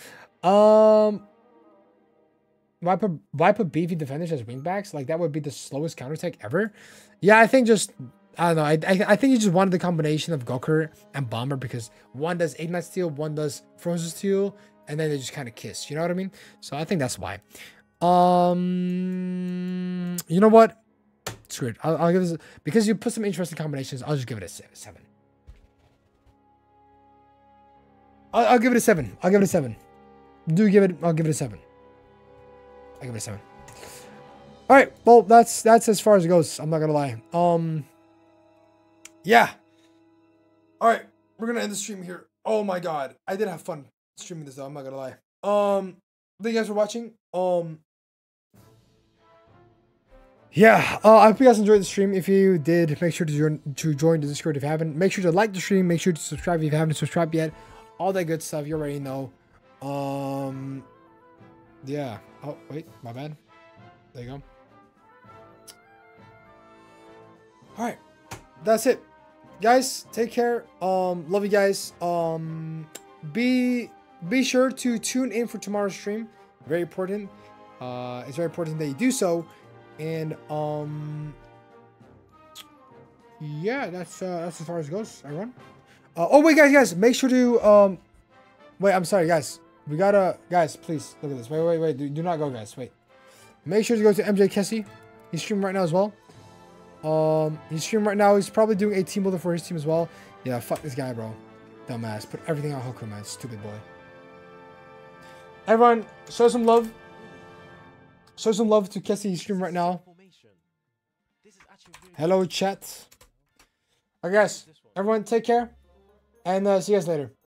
Why put beefy defenders as wingbacks? Like that would be the slowest counterattack ever. Yeah, I think just I don't know. I think you just wanted the combination of Goker and Bomber because one does Ignite Steel, one does Frozen Steel, and then they just kind of kiss. You know what I mean? So I think that's why. You know what? Screw it. I'll give this because you put some interesting combinations. I'll just give it a 7. I'll give it a 7. I'll give it a 7. I'll give it a 7. I'll give it a 7. All right. Well, that's as far as it goes. I'm not gonna lie. Yeah. All right. We're gonna end the stream here. Oh my god, I did have fun streaming this though. I'm not gonna lie. Thank you guys for watching. Yeah. I hope you guys enjoyed the stream. If you did, make sure to join the Discord if you haven't. Make sure to like the stream. Make sure to subscribe if you haven't subscribed yet. All that good stuff. You already know. Yeah. Oh wait, my bad. There you go. All right. That's it. Guys, take care. Love you guys. Be sure to tune in for tomorrow's stream. Very important. It's very important that you do so. And yeah, that's as far as it goes, everyone. Oh wait, guys, make sure to wait. I'm sorry, guys. We gotta, guys, please look at this. Wait. Do not go, guys. Wait. Make sure to go to MJ Kessie. He's streaming right now as well. He's streaming right now. He's probably doing a team builder for his team as well. Yeah, fuck this guy, bro. Dumbass. Put everything on Hooker, man. Stupid boy. Everyone, show some love. Show some love to Kessie. He's streaming right now. Hello, chat. Alright, guys. Everyone, take care. And see you guys later.